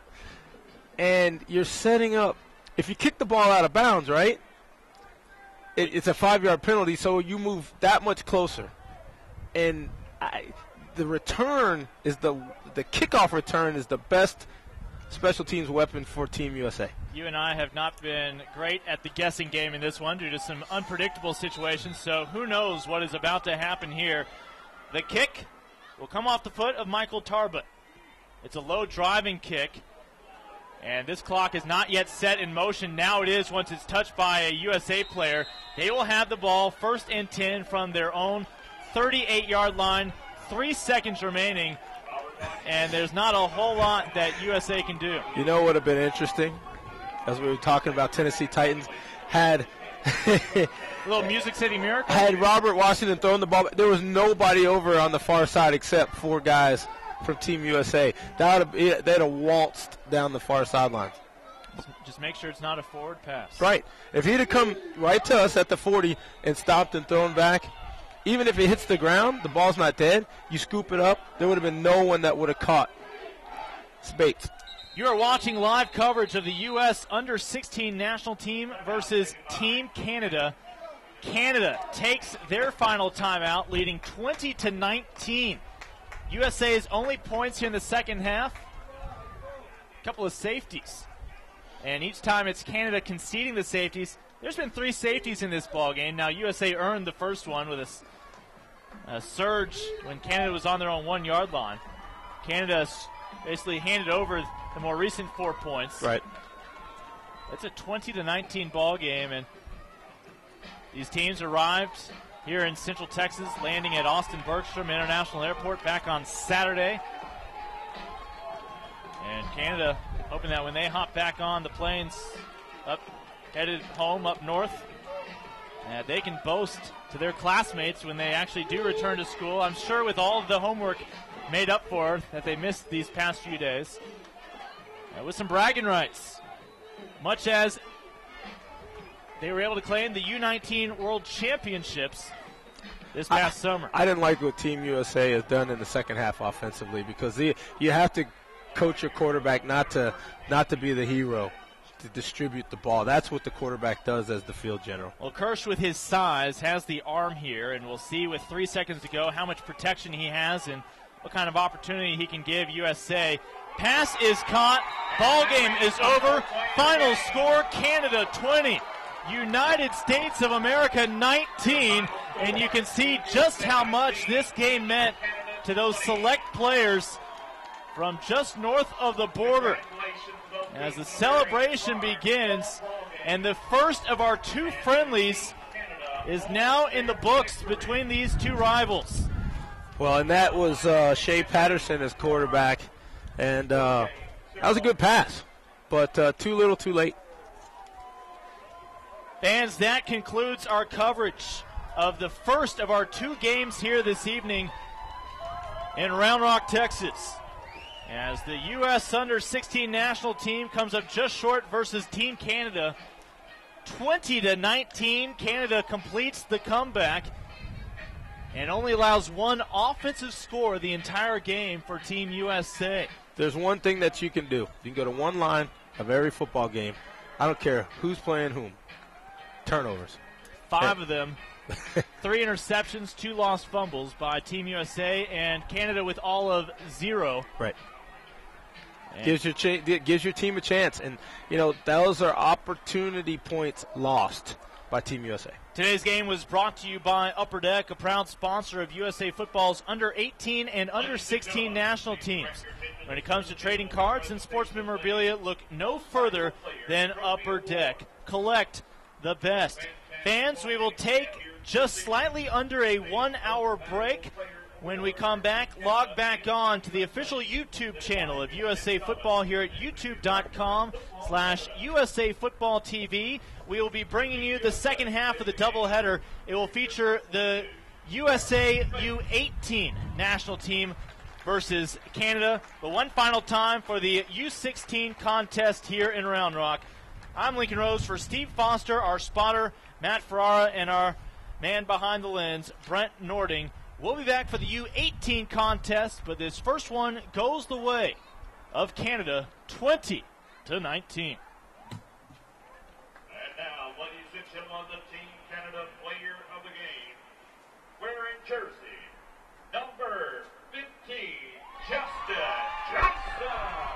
and you're setting up. If you kick the ball out of bounds, right, it's a 5-yard penalty, so you move that much closer. And the return is the kickoff return is the best special teams weapon for Team USA. You and I have not been great at the guessing game in this one due to some unpredictable situations, so who knows what is about to happen here. The kick will come off the foot of Michael Tarbert. It's a low driving kick, and this clock is not yet set in motion. Now it is once it's touched by a USA player. They will have the ball 1st and 10 from their own 38-yard line. 3 seconds remaining, and there's not a whole lot that USA can do. You know what would have been interesting? As we were talking about Tennessee Titans, had a little Music City Miracle. Had Robert Washington thrown the ball, there was nobody over on the far side except 4 guys from Team USA. They'd have waltzed down the far sidelines. Just make sure it's not a forward pass. Right. If he'd have come right to us at the 40 and stopped and thrown back, even if it hits the ground, the ball's not dead, you scoop it up, there would have been no one that would have caught Spates. You are watching live coverage of the U.S. Under-16 national team versus Team Canada. Canada takes their final timeout, leading 20-19. USA's only points here in the second half, a couple of safeties. And each time it's Canada conceding the safeties. There's been 3 safeties in this ball game. Now USA earned the first one with a surge when Canada was on their own 1-yard line. Canada basically handed over the more recent 4 points. Right. It's a 20-19 ball game, and these teams arrived here in Central Texas, landing at Austin Bergstrom International Airport back on Saturday. And Canada hoping that when they hop back on the planes headed home up north, they can boast to their classmates when they actually do return to school. I'm sure with all of the homework made up for that they missed these past few days, with some bragging rights, much as they were able to claim the U19 World Championships this past summer. I didn't like what Team USA has done in the second half offensively because you have to coach your quarterback not to be the hero, to distribute the ball. That's what the quarterback does as the field general. Well, Kirsch with his size has the arm here, and we'll see with 3 seconds to go how much protection he has and what kind of opportunity he can give USA. Pass is caught. Ball game is over. Final score, Canada 20. United States of America 19. And you can see just how much this game meant to those select players from just north of the border. As the celebration begins, and the first of our 2 friendlies is now in the books between these 2 rivals. Well, and that was Shea Patterson as quarterback, and that was a good pass, but too little too late. Fans, that concludes our coverage of the first of our 2 games here this evening in Round Rock, Texas. As the U.S. Under-16 national team comes up just short versus Team Canada. 20-19, Canada completes the comeback and only allows 1 offensive score the entire game for Team USA. There's one thing that you can do. You can go to one line of every football game. I don't care who's playing whom. Turnovers. 5 of them. 3 interceptions, 2 lost fumbles by Team USA, and Canada with all of 0. Right. And Gives your team a chance. And, those are opportunity points lost by Team USA. Today's game was brought to you by Upper Deck, a proud sponsor of USA Football's Under-18 and Under-16 national teams. When it comes to trading cards and sports memorabilia, look no further than Upper Deck. Collect the best. Fans, we will take just slightly under a 1-hour break. When we come back, log back on to the official YouTube channel of USA Football here at youtube.com/USA Football TV. We will be bringing you the second half of the doubleheader. It will feature the USA U18 national team versus Canada. But one final time for the U16 contest here in Round Rock. I'm Lincoln Rose for Steve Foster, our spotter, Matt Ferrara, and our man behind the lens, Brent Nording. We'll be back for the U18 contest, but this first one goes the way of Canada, 20-19. And now, ladies and gentlemen, the Team Canada player of the game, wearing jersey number 15, Justin Johnson.